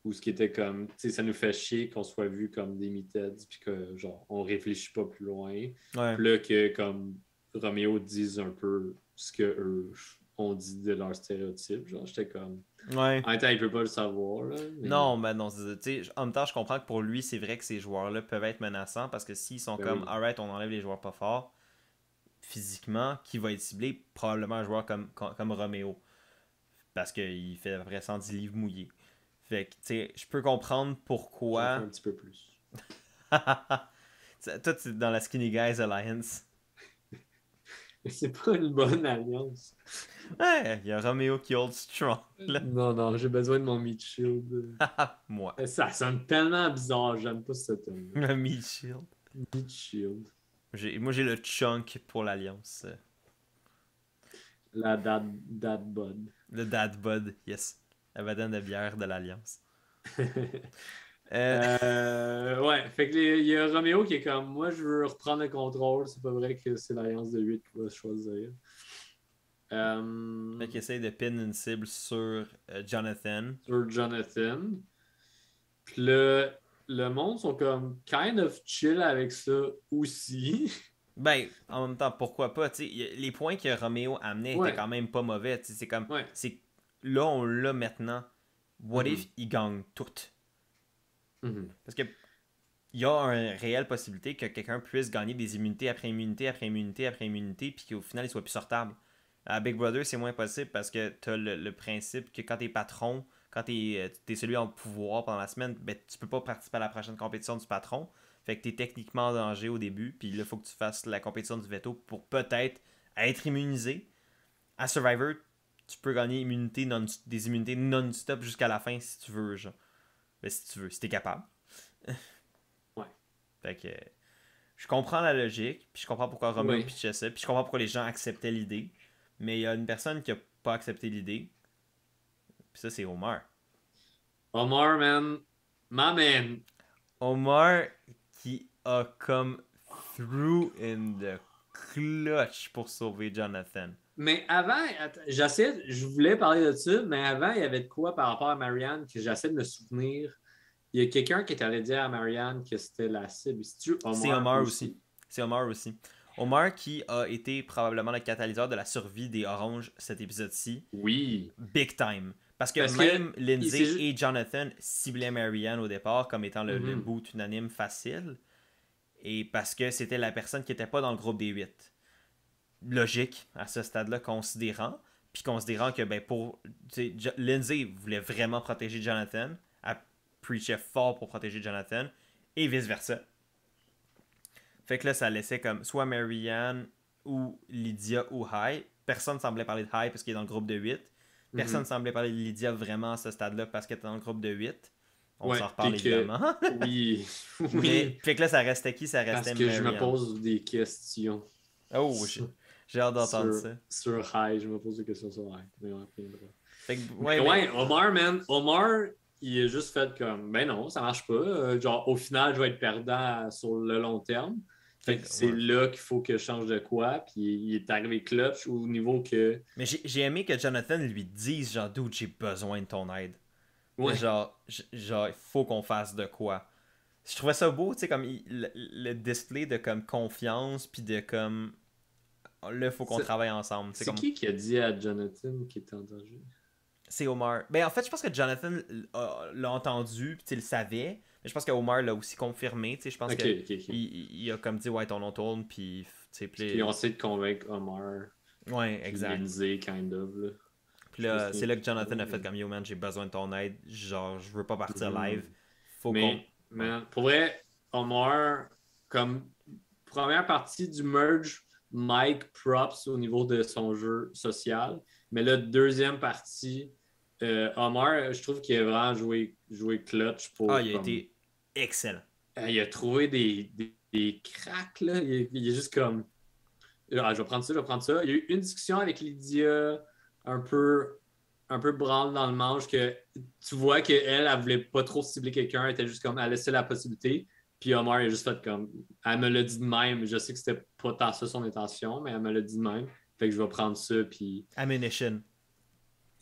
Où ce qui était comme, tu sais, ça nous fait chier qu'on soit vu comme des meatheads, puis que, genre, on réfléchit pas plus loin. ouais. Puis là, que, comme, Roméo dise un peu ce que eux ont dit de leur stéréotype. Genre, j'étais comme, Ouais. en même temps, il peut pas le savoir, là, mais, Non, mais non, tu sais, en même temps, je comprends que pour lui, c'est vrai que ces joueurs-là peuvent être menaçants parce que s'ils sont ben comme, oui. alright, on enlève les joueurs pas forts, physiquement, qui va être ciblé? Probablement un joueur comme Roméo. Parce qu'il fait à peu près 110 livres mouillés. Fait que, tu sais, je peux comprendre J'en fais pourquoi. un petit peu plus. Toi, tu es dans la Skinny Guys Alliance. Mais c'est pas une bonne alliance. Ouais, il y a Roméo qui hold strong, là. Non, non, j'ai besoin de mon meat shield. Moi. Ça sonne tellement bizarre, j'aime pas ce thème. Le Meat Shield. Meat shield. Moi, j'ai le Chunk pour l'Alliance. La dad bud. Le Dad Bud, yes. La badane de bière de l'Alliance. Euh, Ouais, fait que il y a Roméo qui est comme moi, je veux reprendre le contrôle. C'est pas vrai que c'est l'Alliance de 8 qui va choisir. Fait qu'il essaye de pin une cible sur Jonathan. Sur Jonathan. Puis là, le monde sont comme kind of chill avec ça aussi. Ben, en même temps, pourquoi pas, tu sais, les points que Roméo amenait étaient Ouais, quand même pas mauvais, tu sais, c'est comme, ouais. c'est, là, on l'a maintenant, what Mhm, if il gagne tout? mhm. Parce que, il y a une réelle possibilité que quelqu'un puisse gagner des immunités après immunité, après immunité, après immunité, puis qu'au final, il soit plus sortable. À Big Brother, c'est moins possible parce que t'as le principe que quand t'es patron, quand t'es celui en pouvoir pendant la semaine, ben, tu peux pas participer à la prochaine compétition du patron. Fait que t'es techniquement en danger au début, puis là, il faut que tu fasses la compétition du veto pour peut-être être immunisé. À Survivor, tu peux gagner des immunités non-stop jusqu'à la fin si tu veux, genre. Ben, si tu veux, si t'es capable. Ouais. Fait que je comprends la logique, puis je comprends pourquoi Romeo Ouais. pitchait ça, puis je comprends pourquoi les gens acceptaient l'idée. Mais il y a une personne qui a pas accepté l'idée, puis ça, c'est Omar. Omar, man. My man. Omar qui a comme through in the clutch pour sauver Jonathan. Mais avant, je voulais parler de ça, mais avant, il y avait de quoi par rapport à Marianne que j'essaie de me souvenir. Il y a quelqu'un qui est allé dire à Marianne que c'était la cible. C'est-tu C'est Omar Omar aussi. aussi? C'est Omar aussi. Omar qui a été probablement le catalyseur de la survie des Oranges cet épisode-ci. Oui. Big time. Parce que Parce même que Lindsay c'est et Jonathan ciblaient Marianne au départ comme étant le Mhm. boot unanime facile. Et parce que c'était la personne qui n'était pas dans le groupe des 8. Logique à ce stade-là, considérant. Puis considérant que ben pour. Lindsay voulait vraiment protéger Jonathan. Elle preachait fort pour protéger Jonathan. Et vice-versa. Fait que là, ça laissait comme soit Marianne ou Lydia ou Hai. Personne semblait parler de Hai parce qu'il est dans le groupe de 8. Personne Mhm. semblait parler de Lydia vraiment à ce stade-là parce qu'elle était dans le groupe de 8. On Ouais, s'en reparle puis que évidemment. oui, Mais, oui, fait que là, ça restait qui? Ça parce restait que je me Marianne. pose des questions Oh, sur, j'ai hâte d'entendre sur, ça. sur High. Je me pose des questions sur High. Mais on reviendra. Fait que, Mais ouais, mais. ouais, Omar, man, Omar, il a juste fait comme, ben non, ça marche pas. Genre, au final, je vais être perdant sur le long terme. Fait que c'est Ouais. là qu'il faut que je change de quoi. Puis il est arrivé clutch au niveau que, Mais j'ai aimé que Jonathan lui dise, genre, dude, j'ai besoin de ton aide. ouais, Genre, il faut qu'on fasse de quoi. Je trouvais ça beau, tu sais, comme le display de comme confiance, puis de comme, là, il faut qu'on c'est travaille ensemble. C'est c'est comme, qui a dit à Jonathan qu'il était en danger? c'est Omar. Ben, en fait, je pense que Jonathan l'a entendu, puis tu le savait. Mais je pense que Omar l'a aussi confirmé, tu sais. Je pense Ok, que ok, ok. il a comme dit, ouais, ton nom tourne, puis, tu sais, Puis on essaie de convaincre Omar, ouais, puis exact. Lindsay, kind of, là. Puis Je me là, souviens c'est là plus que Jonathan trop, a fait mais... comme, yo man, j'ai besoin de ton aide. Genre, je veux pas partir Mhm. live. Faut qu'on. Mais, Ouais. man, pour vrai, Omar, comme première partie du merge, Mike props au niveau de son jeu social. Mais là, deuxième partie, Omar, je trouve qu'il a vraiment joué clutch Ah, pour il a comme. été excellent. Il a trouvé des cracks, là. Il est juste comme. Ah, je vais prendre ça, je vais prendre ça. Il y a eu une discussion avec Lydia un peu, un peu branle dans le manche que tu vois qu'elle, elle voulait pas trop cibler quelqu'un, elle était juste comme, elle laissait la possibilité. Puis Omar, il a juste fait comme, elle me l'a dit de même. Je sais que c'était pas tant ça son intention, mais elle me l'a dit de même. Fait que je vais prendre ça, puis Ammunition.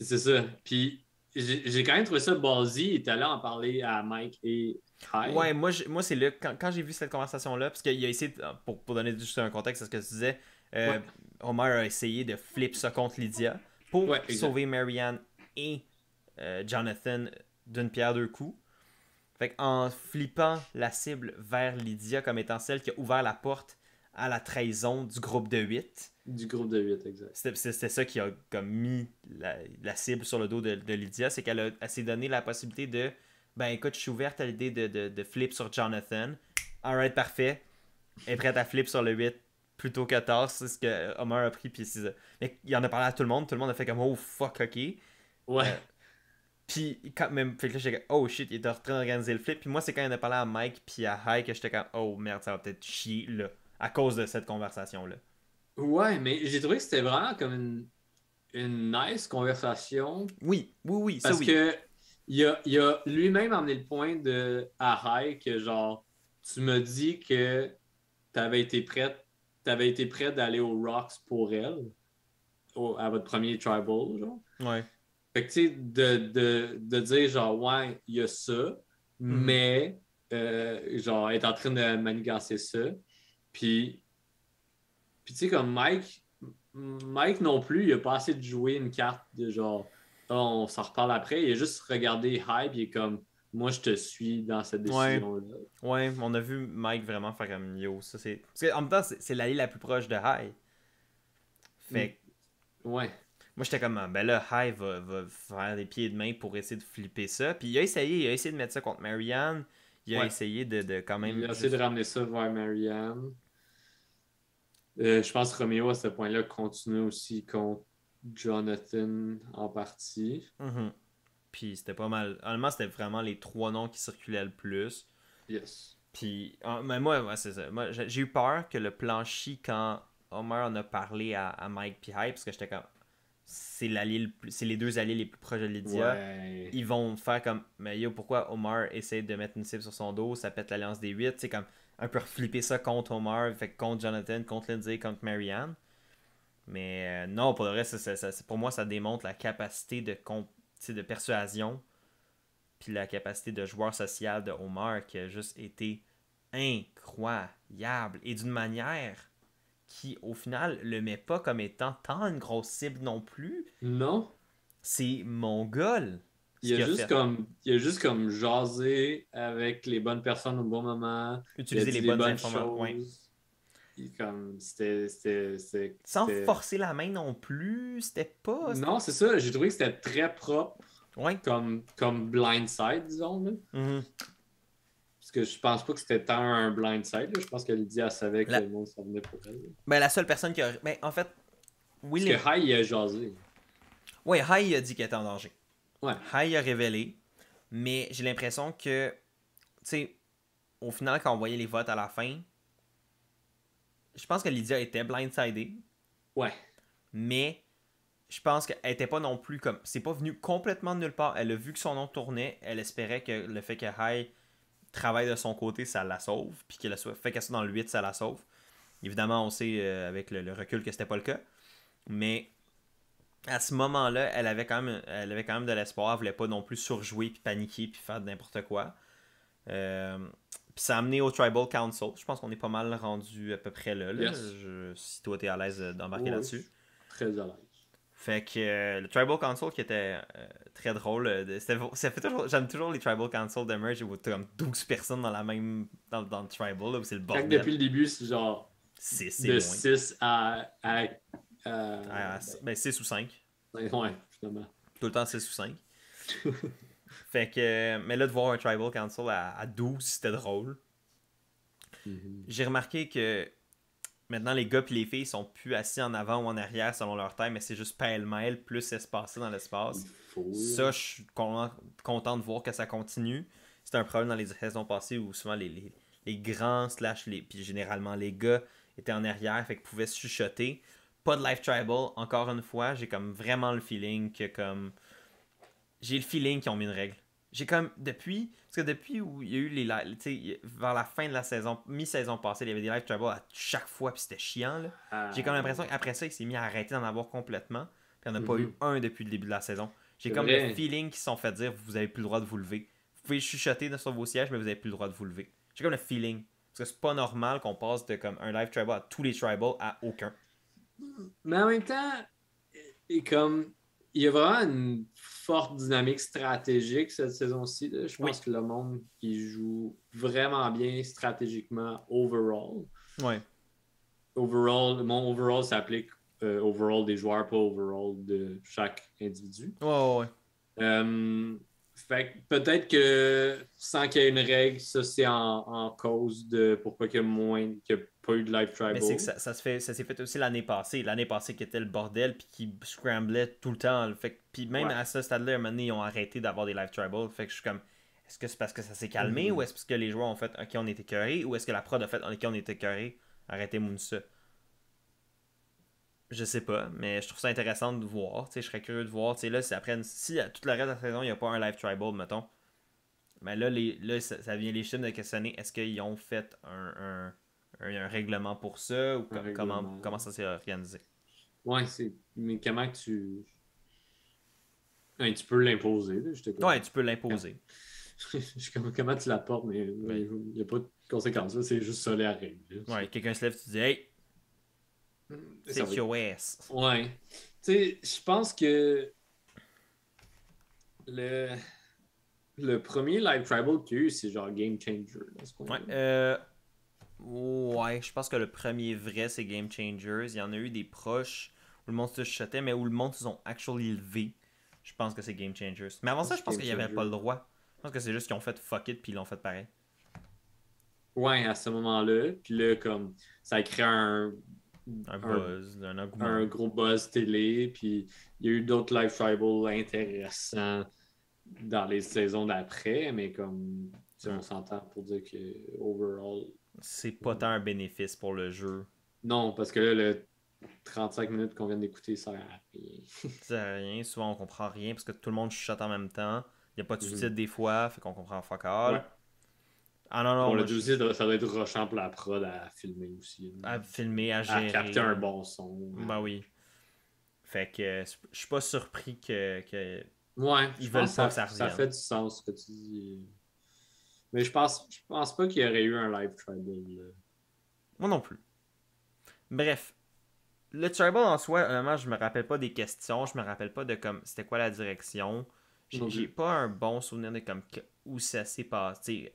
c'est ça. Puis j'ai quand même trouvé ça ballsy. Il est allé en parler à Mike et Kai. Ouais, moi c'est là, quand j'ai vu cette conversation-là, parce qu'il a essayé, pour donner juste un contexte à ce que tu disais, Ouais, euh, Homer a essayé de flip ça contre Lydia pour ouais, exact. sauver Marianne et Jonathan d'une pierre deux coups. Fait en flippant la cible vers Lydia comme étant celle qui a ouvert la porte à la trahison du groupe de 8. Du groupe de 8, exact. C'était ça qui a comme mis la cible sur le dos de Lydia, c'est qu'elle s'est donné la possibilité de ben écoute, je suis ouverte à l'idée de flip sur Jonathan. Alright, parfait. Elle est prête à flip sur le 8 plutôt que tard, c'est ce que Homer a pris, puis c'est ça. Mais il en a parlé à tout le monde a fait comme oh fuck, ok. Ouais. Euh, puis quand même, fait que là j'étais comme oh shit, il était en train d'organiser le flip, puis moi c'est quand il en a parlé à Mike puis à High que j'étais comme oh merde, ça va peut-être chier là, à cause de cette conversation-là. Ouais, mais j'ai trouvé que c'était vraiment comme une nice conversation Oui, oui, oui, ça parce oui. que il a lui-même amené le point de à High que genre tu me dis que t'avais été prête d'aller aux Rocks pour elle à votre premier tribal genre. Ouais. Fait que tu sais de dire genre ouais il y a ça Mhm. mais genre elle est en train de manigancer ça puis tu sais comme Mike non plus, il a pas assez de jouer une carte de genre, ah, on s'en reparle après. Il a juste regardé Hype, il est comme, moi, je te suis dans cette Ouais. décision-là. Ouais, on a vu Mike vraiment faire comme yo, ça c'est. Parce qu'en même temps, c'est l'allée la plus proche de High. Mm, Fait que ouais. moi j'étais comme ben là, High va faire des pieds et de main pour essayer de flipper ça. Puis il a essayé de mettre ça contre Marianne. Il a Ouais. essayé de quand Il même a essayé de juste. ramener ça vers Marianne. Je pense que Romeo, à ce point-là, continue aussi contre Jonathan en partie. Mhm. Puis c'était pas mal. Honnêtement, c'était vraiment les trois noms qui circulaient le plus. Yes. Puis, mais moi, ouais, c'est ça. Moi, j'ai eu peur que le planchi, quand Homer en a parlé à Mike puis Hype, parce que j'étais comme, c'est les deux alliés les plus proches de Lydia. Ouais. Ils vont faire comme, mais yo, pourquoi Homer essaie de mettre une cible sur son dos, ça pète l'alliance des 8, c'est comme un peu reflipper ça contre Homer, fait que contre Jonathan, contre Lindsay, contre Marianne. Mais non, pour le reste, pour moi, ça démontre la capacité de persuasion, puis la capacité de joueur social de Homer qui a juste été incroyable. Et d'une manière qui, au final, le met pas comme étant tant une grosse cible non plus. Non? C'est mongol ce qu'il a fait. Il a juste comme jasé avec les bonnes personnes au bon moment. Il a Utiliser les dit les bonnes bonnes informations. Ouais. choses. Comme, Sans forcer la main non plus, c'était pas. Non, c'est ça. J'ai trouvé que c'était très propre Ouais. comme blindside, disons. Là. Mhm. Parce que je pense pas que c'était tant un blindside. Là. Je pense que Lydia elle savait que La... le monde s'en venait pour elle. Là. Ben, la seule personne qui a. Ben, en fait, Parce William. que High, il a jasé. Ouais, Hai a dit qu'elle était en danger. Ouais. Hai a révélé. Mais j'ai l'impression que. Tu sais, au final, quand on voyait les votes à la fin, je pense que Lydia était blindsided. Ouais. Mais je pense qu'elle était pas non plus comme. C'est pas venu complètement de nulle part. Elle a vu que son nom tournait. Elle espérait que le fait que Hai travaille de son côté, ça la sauve. Puis qu'elle fait qu'elle soit dans le 8, ça la sauve. Évidemment, on sait avec le recul que c'était pas le cas. Mais à ce moment-là, elle avait quand même de l'espoir. Elle voulait pas non plus surjouer, puis paniquer, puis faire n'importe quoi. Puis ça a amené au Tribal Council. Je pense qu'on est pas mal rendu à peu près là. Yes. Si toi t'es à l'aise d'embarquer Ouais, là-dessus. très à l'aise. Fait que le Tribal Council qui était très drôle. J'aime toujours les Tribal Council de Merge où t'as comme 12 personnes dans le Tribal, là, où c'est le Quand bordel. depuis le début, c'est genre C'est de loin. 6 Ben 6 ou 5. Ouais, finalement. Tout le temps 6 ou 5. Fait que. Mais là, de voir un Tribal Council à 12, c'était drôle. J'ai remarqué que maintenant, les gars et les filles sont plus assis en avant ou en arrière selon leur taille, mais c'est juste pêle-mêle, plus espacé dans l'espace. Ça, je suis content de voir que ça continue. C'était un problème dans les saisons passées où souvent les grands puis généralement les gars étaient en arrière, fait qu'ils pouvaient se chuchoter. Pas de live tribal, encore une fois, j'ai comme vraiment le feeling que comme j'ai le feeling qu'ils ont mis une règle. J'ai comme parce que depuis où il y a eu vers la fin de la saison, mi-saison passée, il y avait des live tribal à chaque fois puis c'était chiant là. J'ai comme l'impression qu'après ça, il s'est mis à arrêter d'en avoir complètement, puis il n'y en a pas eu un depuis le début de la saison. J'ai comme le feeling qu'ils se sont fait dire vous avez plus le droit de vous lever. Vous pouvez chuchoter sur vos sièges, mais vous avez plus le droit de vous lever. J'ai comme le feeling parce que c'est pas normal qu'on passe de comme un live tribal à tous les tribals à aucun. Mais en même temps, et comme il y a vraiment une forte dynamique stratégique cette saison-ci. Je pense que le monde qui joue vraiment bien stratégiquement overall. Ouais. Mon overall s'applique overall des joueurs, pas overall de chaque individu. Ouais. Fait que peut-être que sans qu'il y ait une règle, ça c'est en cause de pourquoi qu'il y a pas eu de live tribal. Mais c'est que ça s'est fait aussi l'année passée. L'année passée qui était le bordel puis qui scramblait tout le temps. Fait puis même à ce stade-là, à un moment donné, ils ont arrêté d'avoir des live tribal. Fait que je suis comme, est-ce que c'est parce que ça s'est calmé ou est-ce parce que les joueurs ont fait OK, on était écœurés ou est-ce que la prod a fait OK, on était écœurés, arrêtez-moi ça. Je sais pas, mais je trouve ça intéressant de voir. Je serais curieux de voir. Là, si à tout le reste de la saison, il n'y a pas un live tribal, mettons. Mais là, ça vient légitime de questionner est-ce qu'ils ont fait un règlement pour ça ou comment ça s'est organisé. Ouais, mais comment que tu. Ouais, tu peux l'imposer. Ouais, tu peux l'imposer. Comment tu l'apportes, mais il n'y a pas de conséquences. Là, c'est juste ça les règles. Ouais, quelqu'un se lève, tu dis hey, c'est your ass. Ouais. Tu sais, je pense que le premier live tribal qu'il y a eu, c'est genre Game Changer. Ouais, je pense que le premier vrai, c'est Game Changers. Il y en a eu des proches où le monde se chutait, mais où le monde se sont actually levé. Je pense que c'est Game Changers. Mais avant ça, je pense qu'il n'y avait pas le droit. Je pense que c'est juste qu'ils ont fait fuck it puis ils l'ont fait pareil. Ouais, à ce moment-là. Puis là, comme ça a créé un buzz, un engouement. Un gros buzz télé. Puis il y a eu d'autres live tribal intéressants dans les saisons d'après, mais comme on s'entend pour dire que overall. C'est pas tant un bénéfice pour le jeu. Non, parce que là, le 35 minutes qu'on vient d'écouter, ça sert à rien. Ça sert à rien. Souvent, on comprend rien parce que tout le monde chuchote en même temps. Il n'y a pas de sous-titres des fois, fait qu'on comprend fuck all. Ouais. Ah non, bon, le aussi, ça doit être rushant pour la prod à filmer aussi. À filmer, à gérer. À capter un bon son. Ben oui. Fait que je suis pas surpris que ouais, ils veulent pas que ça Ça revienne. fait du sens ce que tu dis. Mais je pense pas qu'il y aurait eu un live tribal. Moi non plus. Bref. Le Tribal en soi, honnêtement, je me rappelle pas des questions, je me rappelle pas de comme c'était quoi la direction. Non J'ai plus. pas un bon souvenir de comme où ça s'est passé.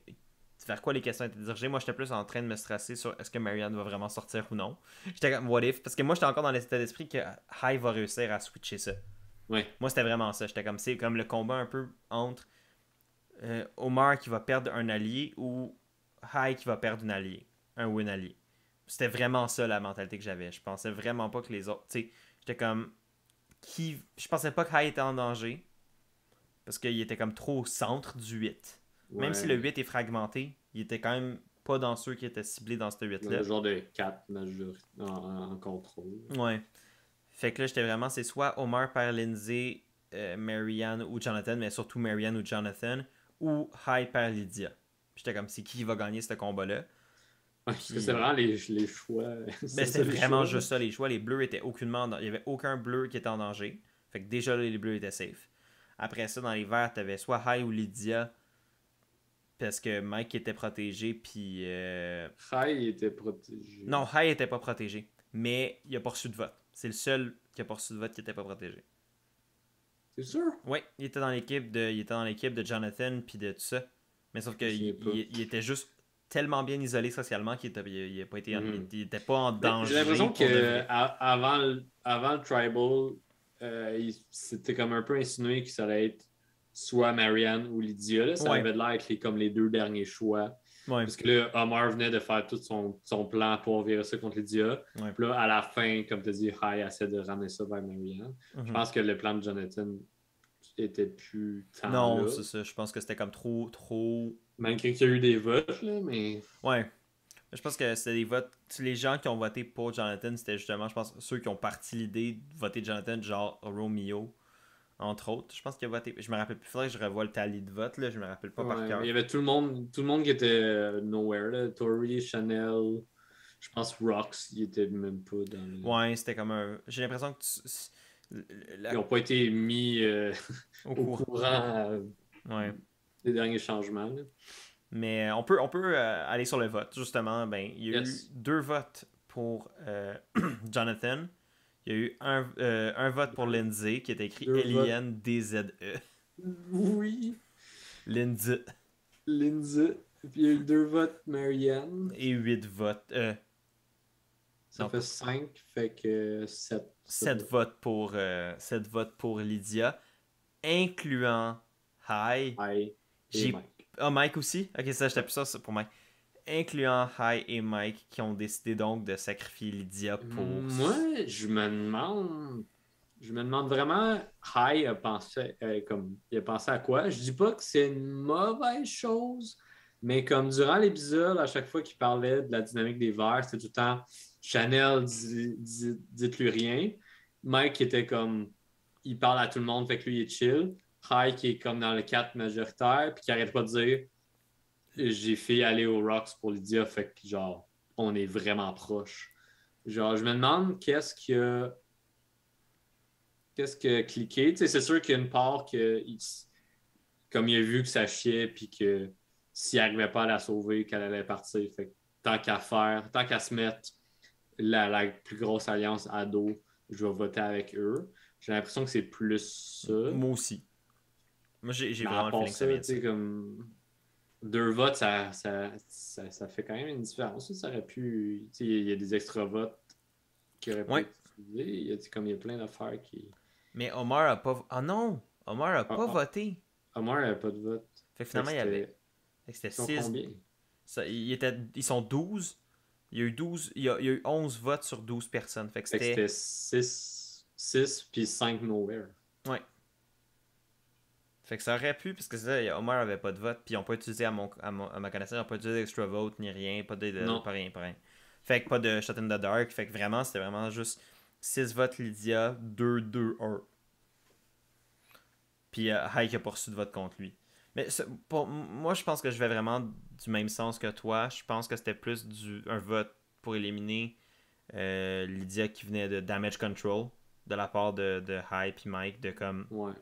Vers quoi les questions étaient dirigées. Moi, j'étais plus en train de me stresser sur est-ce que Marianne va vraiment sortir ou non. J'étais comme what if, parce que moi, j'étais encore dans l'état d'esprit que High va réussir à switcher ça. Ouais. Moi, c'était vraiment ça. J'étais comme, c'est comme le combat un peu entre Omar qui va perdre un allié ou High qui va perdre un allié. Un win allié. C'était vraiment ça la mentalité que j'avais. Je pensais vraiment pas que les autres. Tu sais, j'étais comme. Je pensais pas que High était en danger. Parce qu'il était comme trop au centre du 8. Même si le Ouais. 8 est fragmenté, il était quand même pas dans ceux qui étaient ciblés dans ce Le 8-là. genre de 4 majeur en contrôle. Ouais. Fait que là, j'étais vraiment, c'est soit Omar perd Lindsay, Marianne ou Jonathan, mais surtout Marianne ou Jonathan, ou High perd Lydia. Puis j'étais comme, c'est qui va gagner ce combat-là? Ouais, parce que c'est Puis, vraiment les choix. ben, C'est c'était ça les vraiment choix. juste ça, les choix. Les bleus étaient aucunement. Il y avait aucun bleu qui était en danger. Fait que déjà, les bleus étaient safe. Après ça, dans les verts, t'avais soit High ou Lydia, parce que Mike était protégé, puis. Rai était protégé. Non, High était pas protégé, mais il a pas reçu de vote. C'est le seul qui a pas reçu de vote qui était pas protégé. C'est sûr? Oui, il était dans l'équipe de Jonathan puis de tout ça. Mais sauf Je me souviens qu'il pas. il était juste tellement bien isolé socialement qu'il était, il a pas été, Mhm. il était pas en Mais j'ai danger l'impression pour de que vrai. avant le Tribal, c'était comme un peu insinué que ça allait être soit Marianne ou Lydia. Là. Ça Ouais, avait l'air d'être comme les deux derniers choix. ouais, Parce que là, Omar venait de faire tout son plan pour virer ça contre Lydia. ouais. Puis là, à la fin, comme tu as dit, High essaie de ramener ça vers Marianne. Je Mhm. pense que le plan de Jonathan était plus tant Non, là. c'est ça. Je pense que c'était comme trop. Malgré qu'il y a eu des votes, là, mais. Ouais. Je pense que c'était des votes. Les gens qui ont voté pour Jonathan, c'était justement, je pense, ceux qui ont parti l'idée de voter Jonathan, genre Romeo, entre autres. Je pense qu'il a voté. Je me rappelle plus. Faudrait que je revoie le tally de vote, là. Je me rappelle pas par Ouais, mais il y cœur. avait tout le monde qui était nowhere. Là. Tory, Chanel, je pense Rox, il était même pas dans le. Ouais, c'était comme un. J'ai l'impression que Ils n'ont pas été mis au au cours. courant Ouais. des derniers changements. Là. Mais on peut aller sur le vote. Justement, ben, il y a eu Yes. 2 votes pour Jonathan. Il y a eu un vote pour Lindsay qui était écrit Deux votes. L-I-N-D-Z-E. Oui. Lindsay. Lindsay. Puis il y a eu 2 votes Marianne. Et 8 votes. Ça Non, fait 5, fait que 7. 7 votes pour Lydia, incluant Hi. Hi et J'ai. Mike. Ah, Mike aussi? Ok, ça, j'étais plus ça pour Mike. Incluant Hi et Mike qui ont décidé donc de sacrifier Lydia pour. Moi, je me demande vraiment, Hi a pensé, comme, il a pensé à quoi? Je dis pas que c'est une mauvaise chose, mais comme durant l'épisode, à chaque fois qu'il parlait de la dynamique des Verts, c'était tout le temps Chanel, dites-lui rien. Mike qui était comme, il parle à tout le monde, fait que lui, il est chill. Hi qui est comme dans le 4 majoritaire, puis qui arrête pas de dire, j'ai fait aller aux Rocks pour Lydia, fait que genre, on est vraiment proche. Genre, je me demande qu'est-ce que cliqué. Tu sais, c'est sûr qu'il y a une part que, comme il a vu que ça chiait, puis que s'il n'arrivait pas à la sauver, qu'elle allait partir. Fait que tant qu'à se mettre la plus grosse alliance à dos, je vais voter avec eux. J'ai l'impression que c'est plus ça. Moi aussi. Moi, j'ai Mais à vraiment le part feeling que ça ça, vient tu de ça. sais, comme 2 votes, ça fait quand même une différence. Ça aurait pu. Tu sais, il y a des extra votes qui auraient pu Ouais. être utilisés. Comme il y a plein d'affaires qui. Mais Omar a pas. Ah non! Omar a Ah, pas ah, voté. Omar n'avait pas de vote. Fait que Fait que finalement, il y avait. Fait que c'était Ils sont 6. combien? Ils sont 12. Il y a eu 12. Il y a eu 11 votes sur 12 personnes. Fait que Fait que c'était. c'était 6 puis 5 nowhere. Ouais. Fait que ça aurait pu, parce que ça, Omar avait pas de vote, puis ils ont pas utilisé à ma connaissance, ils ont pas utilisé d'extra vote ni rien, Non. pas rien, pas rien. Fait que pas de Shot in the Dark, fait que vraiment, c'était vraiment juste 6 votes Lydia, 2-2-1. Puis Hike a pas reçu de vote contre lui. Mais moi, je pense que je vais vraiment du même sens que toi. Je pense que c'était plus un vote pour éliminer Lydia qui venait de Damage Control de la part de Hype et Mike, de comme Ouais.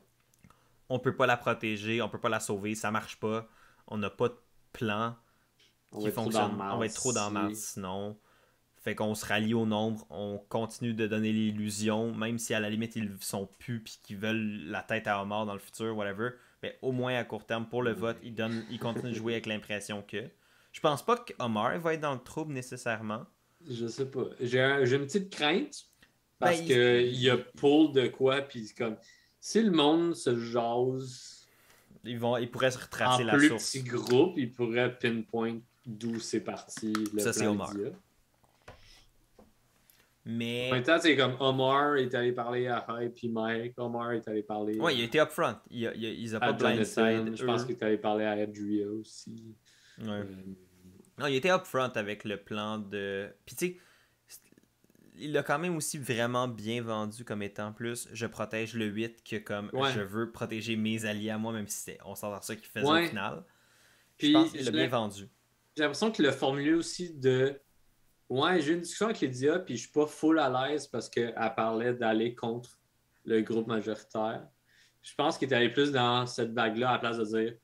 on peut pas la protéger, on peut pas la sauver, ça marche pas, on n'a pas de plan On qui va être trop fonctionne, dans le on va être trop dans le marde mal si- sinon. Fait qu'on se rallie au nombre, on continue de donner l'illusion, même si à la limite ils sont plus puis qu'ils veulent la tête à Omar dans le futur, whatever. Mais au moins à court terme, pour le vote, ils continuent de jouer avec l'impression que. Je pense pas que Omar va être dans le trouble nécessairement. Je sais pas. J'ai une petite crainte Ben, parce que il y a pull de quoi, puis comme si le monde se jase ils pourraient se retracer en la plus source. petits groupes, ils pourraient pinpoint d'où c'est parti le Ça, c'est plan Omar. Lydia. En Mais. même temps, c'est comme Omar est allé parler à Hype puis Mike. Omar est allé parler Ouais, il a été upfront. Il a pas à blindside. Jonathan. Je pense qu'il est allé parler à Adria aussi. Ouais. Non, il était upfront avec le plan de. Puis tu sais, il l'a quand même aussi vraiment bien vendu comme étant plus je protège le 8 que comme je veux protéger mes alliés à moi, même si on s'entend ça qu'il faisait au final. Je pense qu'il l'a bien vendu. J'ai l'impression qu'il l'a formulé aussi de. Ouais, j'ai eu une discussion avec Lydia, puis je suis pas full à l'aise parce qu'elle parlait d'aller contre le groupe majoritaire. Je pense qu'il est allé plus dans cette vague-là à la place de dire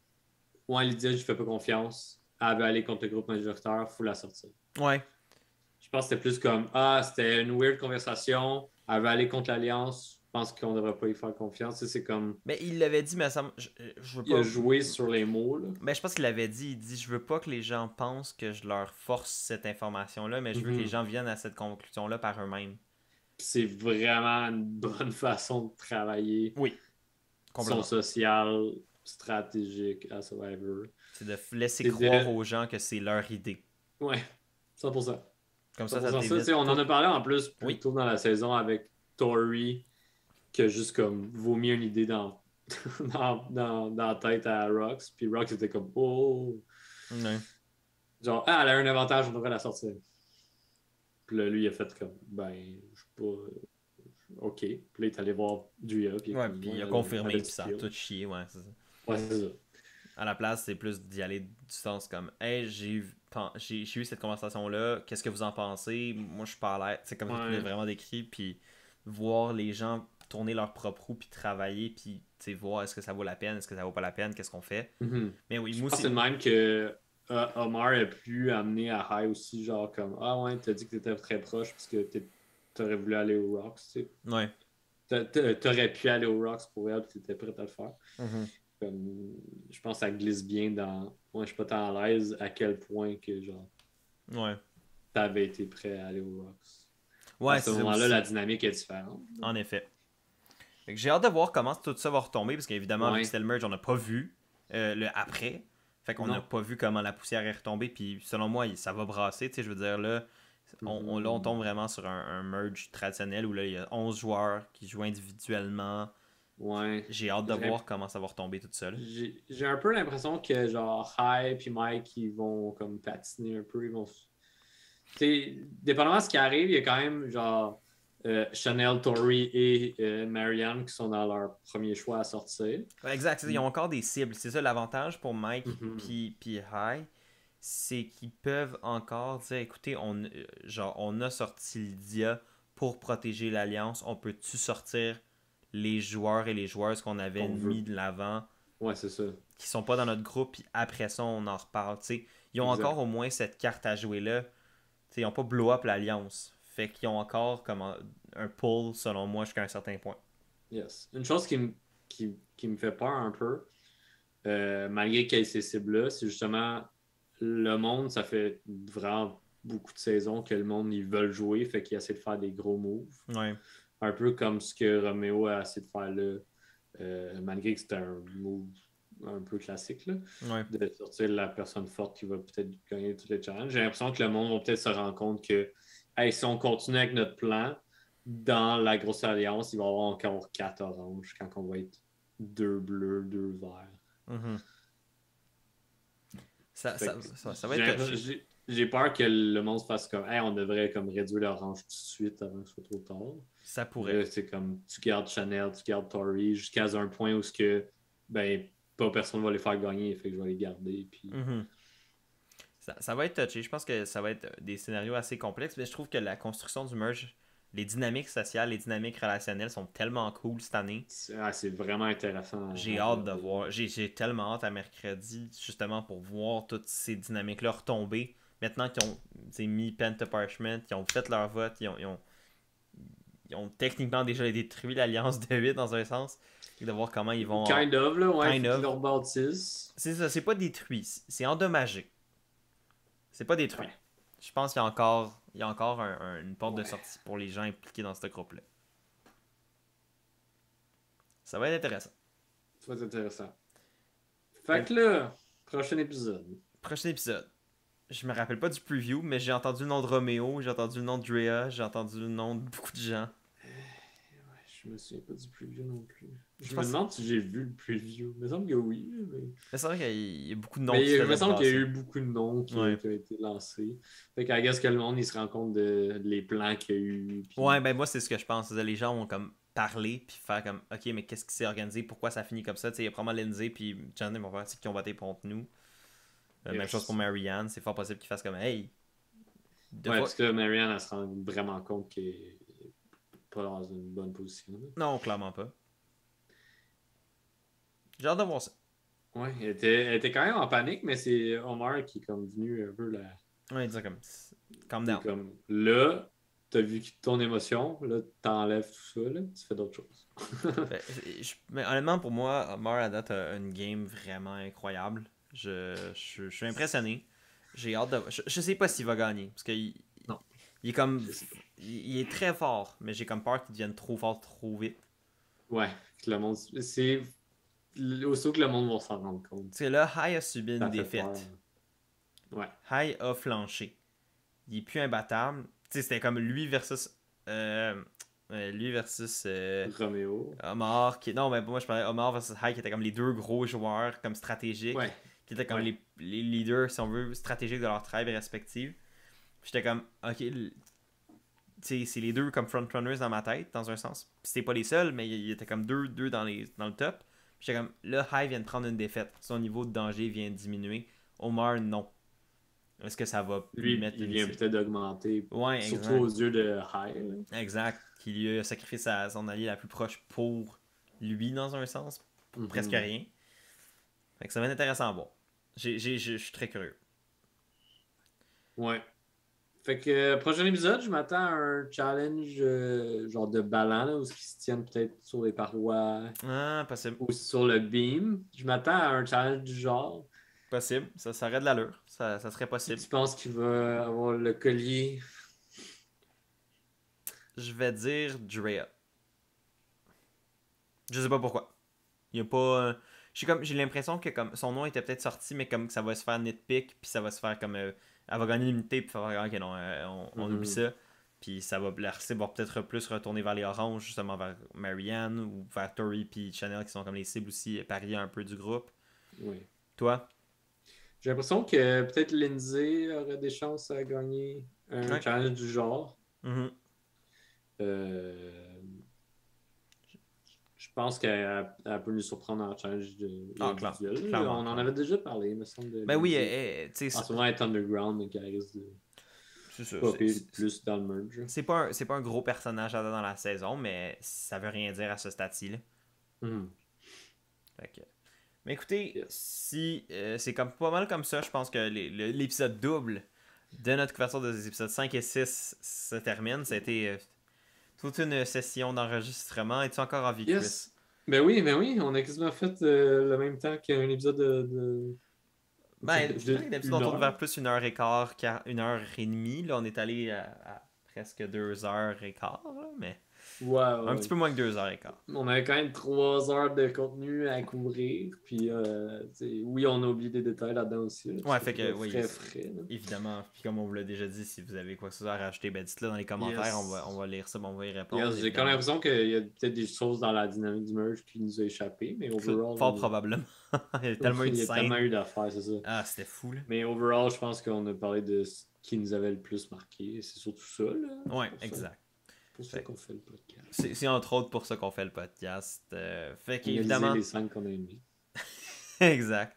ouais, Lydia, je fais pas confiance. Elle veut aller contre le groupe majoritaire, faut la sortir. Ouais. Je pense que c'était plus comme ah, c'était une weird conversation, elle veut aller contre l'Alliance, je pense qu'on devrait pas y faire confiance. C'est comme. Mais il l'avait dit, mais ça je veux pas. Il a joué sur les mots, là. Mais je pense qu'il l'avait dit, il dit je veux pas que les gens pensent que je leur force cette information-là, mais je veux que les gens viennent à cette conclusion-là par eux-mêmes. C'est vraiment une bonne façon de travailler. Oui. Son social, stratégique à Survivor. C'est de laisser croire aux gens que c'est leur idée. Ouais, 100%. Comme ça t'évite. On en a parlé en plus plus tôt dans la saison avec Tori, que juste comme vaut mieux une idée dans la tête à Rox. Puis Rox était comme oh. Ouais. Genre, ah, elle a un avantage, on devrait la sortir. Puis là, lui, il a fait comme ben, je sais pas. OK. Puis là, il est allé voir Drea. Puis il a confirmé, puis ça a tout chié. Ouais, c'est ça. Ouais, c'est ça. À la place, c'est plus d'y aller du sens comme hey, j'ai eu cette conversation-là, qu'est-ce que vous en pensez? Moi, je suis pas à l'aise. C'est comme tu l'as vraiment décrit, puis voir les gens tourner leur propre roue, puis travailler, puis voir est-ce que ça vaut la peine, est-ce que ça vaut pas la peine, qu'est-ce qu'on fait. Mais oui, je moi pense aussi. c'est le même que Omar a pu amener à High aussi, genre comme ah ouais, t'as dit que t'étais très proche parce que t'aurais voulu aller aux Rocks, tu sais. Ouais. T'aurais pu aller aux Rocks pour elle, puis t'étais prêt à le faire. Mm-hmm. Je pense que ça glisse bien dans. Moi, je suis pas tant à l'aise à quel point que genre. Ouais. T'avais été prêt à aller aux Rocks. Ouais, à ce moment-là, la dynamique est différente. En effet. J'ai hâte de voir comment tout ça va retomber, parce qu'évidemment, avec le merge, on n'a pas vu le après. Fait qu'on n'a pas vu comment la poussière est retombée, puis selon moi, ça va brasser. Tu sais, je veux dire, là, on tombe vraiment sur un merge traditionnel où là, il y a 11 joueurs qui jouent individuellement. Ouais. J'ai hâte de voir comment ça va retomber tout seul. J'ai un peu l'impression que genre Hype et Mike ils vont comme patiner un peu. Ils vont. T'sais, dépendamment de ce qui arrive, il y a quand même genre Chanel, Tori et Marianne qui sont dans leur premier choix à sortir. Exact, ils ont encore des cibles. C'est ça l'avantage pour Mike puis High, c'est qu'ils peuvent encore dire écoutez, on a sorti Lydia pour protéger l'Alliance, on peut-tu sortir les joueurs et les joueuses qu'on avait mis de l'avant, ouais, c'est ça, qui sont pas dans notre groupe, puis après ça on en reparle. T'sais. Ils ont encore au moins cette carte à jouer là. T'sais, ils n'ont pas blow up l'Alliance, fait qu'ils ont encore comme un pull selon moi jusqu'à un certain point. Yes. Une chose qui me fait peur un peu, malgré qu'il y ait ces cibles-là, c'est justement le monde, ça fait vraiment beaucoup de saisons que le monde, ils veulent jouer, fait qu'ils essaient de faire des gros moves. Ouais. Un peu comme ce que Roméo a essayé de faire là, malgré que c'était un move un peu classique, là, de sortir la personne forte qui va peut-être gagner tous les challenges. J'ai l'impression que le monde va peut-être se rendre compte que hey, si on continue avec notre plan, dans la grosse alliance, il va y avoir encore 4 oranges quand on va être 2 bleus, 2 verts. Ça va être j'ai peur que le monde se fasse comme hey, on devrait comme réduire l'orange tout de suite avant que ce soit trop tard. Ça pourrait. C'est comme tu gardes Chanel, tu gardes Tori jusqu'à un point où ben pas personne va les faire gagner, fait que je vais les garder. Puis... Ça va être touché. Je pense que ça va être des scénarios assez complexes, mais je trouve que la construction du merge, les dynamiques sociales, les dynamiques relationnelles sont tellement cool cette année. C'est vraiment intéressant. J'ai hâte de voir. J'ai tellement hâte à mercredi, justement, pour voir toutes ces dynamiques-là retomber. maintenant qu'ils ont mis pen to parchment, ils ont fait leur vote, ils ont techniquement déjà détruit l'alliance de 8 dans un sens. Et de voir comment ils vont. Kind of, là, ouais, Kind faut qu'ils of. leur rebâtissent. C'est ça, c'est pas détruit, c'est endommagé. C'est pas détruit. Ouais. Je pense qu'il y a encore une porte de sortie pour les gens impliqués dans ce groupe-là. Ça va être intéressant. Ça va être intéressant. Fait que là, prochain épisode. Prochain épisode. Je me rappelle pas du preview, mais j'ai entendu le nom de Roméo, j'ai entendu le nom de Drea, j'ai entendu le nom de beaucoup de gens. Je me souviens pas du preview non plus. Je me pense- demande si j'ai vu le preview. Il me semble que oui. Mais c'est vrai qu'il y a beaucoup de noms Mais qui il se me semble qu'il y a passer. eu beaucoup de noms qui Ouais. ont été lancés. Fait qu'à guess que le monde il se rend compte de les plans qu'il y a eu. Puis... Ouais, ben moi c'est ce que je pense. Les gens vont comme parler puis faire comme ok, mais qu'est-ce qui s'est organisé, pourquoi ça finit comme ça. Il y a probablement Lindsay puis Johnny vont faire qui ont voté contre nous. Même chose pour Marianne, c'est fort possible qu'ils fassent comme hey. Ouais, parce que Marianne elle se rend vraiment compte qu'elle est pas dans une bonne position. Là. Non, clairement pas. J'ai hâte de voir ça. Ouais, elle était quand même en panique, mais c'est Omar qui est comme venu un peu la. Ouais, dire comme calm down. Comme là, t'as vu ton émotion, là, t'enlèves tout ça, là, tu fais d'autres choses. Mais honnêtement, pour moi, Omar à date a une game vraiment incroyable. Je suis impressionné. J'ai hâte de. Je sais pas s'il va gagner. Parce qu'il Non. il est comme. Il est très fort, mais j'ai comme peur qu'il devienne trop fort trop vite. Ouais, que le monde. C'est. Aussitôt que le monde va s'en rendre compte. Parce que là, High a subi une Ça fait défaite. peur. Ouais. High a flanché. Il est plus imbattable. Tu sais, c'était comme lui versus. Roméo. Omar. Non, mais moi je parlais Omar versus High qui étaient comme les deux gros joueurs comme stratégiques. Ouais. Qui étaient comme Ouais. les leaders, si on veut, stratégiques de leur tribe respective. J'étais comme, ok, c'est les deux comme frontrunners dans ma tête, dans un sens. Puis c'était pas les seuls, mais il était comme deux dans le top. J'étais comme, là, High vient de prendre une défaite. Son niveau de danger vient de diminuer. Omar, non. Est-ce que ça va Lui, mettre il une... vient peut-être d'augmenter. Ouais, surtout exact. aux yeux de High. Là. Exact. Qui lui a sacrifié son allié la plus proche pour lui, dans un sens. Pour presque rien. Fait que ça va être intéressant à voir. Je suis très curieux. Ouais. Fait que prochain épisode, je m'attends à un challenge genre de ballon, là, où ils se tiennent peut-être sur les parois Ah, possible. ou sur le beam. Je m'attends à un challenge du genre. Possible. Ça aurait de l'allure. Ça serait possible. Tu penses qu'il va avoir le collier? Je vais dire Drea. Je sais pas pourquoi. Il y a pas... J'ai l'impression que comme son nom était peut-être sorti, mais comme que ça va se faire nitpick, puis ça va se faire comme... elle va gagner l'unité, puis ça va faire ok, non, on oublie ça. Puis ça va, la cible va peut-être plus retourner vers les oranges, justement vers Marianne, ou vers Tori puis Chanel, qui sont comme les cibles aussi pariées un peu du groupe. Oui. Toi? J'ai l'impression que peut-être Lindsay aurait des chances à gagner un challenge du genre. Mm-hmm. Je pense qu'elle peut nous surprendre en challenge individuel. On en avait déjà parlé, il me semble. Ben oui, en ce moment, elle est underground, mais qu'elle risque de c'est ça, plus dans le merge. C'est pas un gros personnage à dans la saison, mais ça veut rien dire à ce stade-ci. Fait que... Mais écoutez, si c'est comme pas mal comme ça, je pense que l'épisode double de notre couverture des épisodes 5 et 6 se termine. Ça a été toute une session d'enregistrement. Es-tu encore en vie, Chris? Ben oui, on a quasiment fait le même temps qu'un épisode de... Ben, d'habitude, on tourne vers plus 1h15, 1h30. Là, on est allé à presque 2h15, là, mais... un petit peu moins que 2h15. On avait quand même 3 heures de contenu à couvrir. Puis, oui, on a oublié des détails là-dedans aussi. Là, ouais, fait que, oui, frais, évidemment. Puis, comme on vous l'a déjà dit, si vous avez quoi que ce soit à rajouter, ben, dites-le dans les commentaires. On va lire ça, on va y répondre. J'ai quand même l'impression qu'il y a peut-être des choses dans la dynamique du merge qui nous a échappé. Mais overall. Fort probablement. Il y a tellement eu de scènes. tellement eu d'affaires, c'est ça. Ah, c'était fou, là. Mais overall, je pense qu'on a parlé de ce qui nous avait le plus marqué. C'est surtout ça, là. Ouais, exact. C'est pour ça qu'on fait le podcast. C'est entre autres pour ça qu'on fait le podcast. Fait qu'évidemment... les 5 qu'on a aimés. Exact.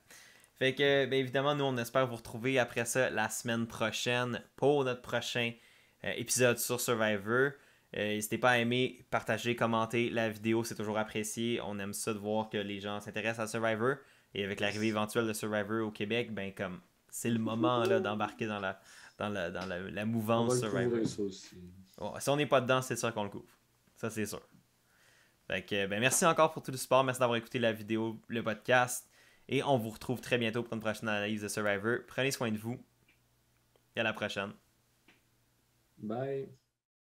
Fait que, bien évidemment, nous, on espère vous retrouver après ça la semaine prochaine pour notre prochain épisode sur Survivor. N'hésitez pas à aimer, partager, commenter la vidéo, c'est toujours apprécié. On aime ça de voir que les gens s'intéressent à Survivor. Et avec l'arrivée éventuelle de Survivor au Québec, ben comme c'est le moment là, d'embarquer dans la On mouvance va le Survivor. couvrir, ça aussi. Ouais, si on n'est pas dedans, c'est sûr qu'on le couvre. Ça, c'est sûr. Fait que, ben, merci encore pour tout le support. Merci d'avoir écouté la vidéo, le podcast. Et on vous retrouve très bientôt pour une prochaine analyse de Survivor. Prenez soin de vous. Et à la prochaine. Bye.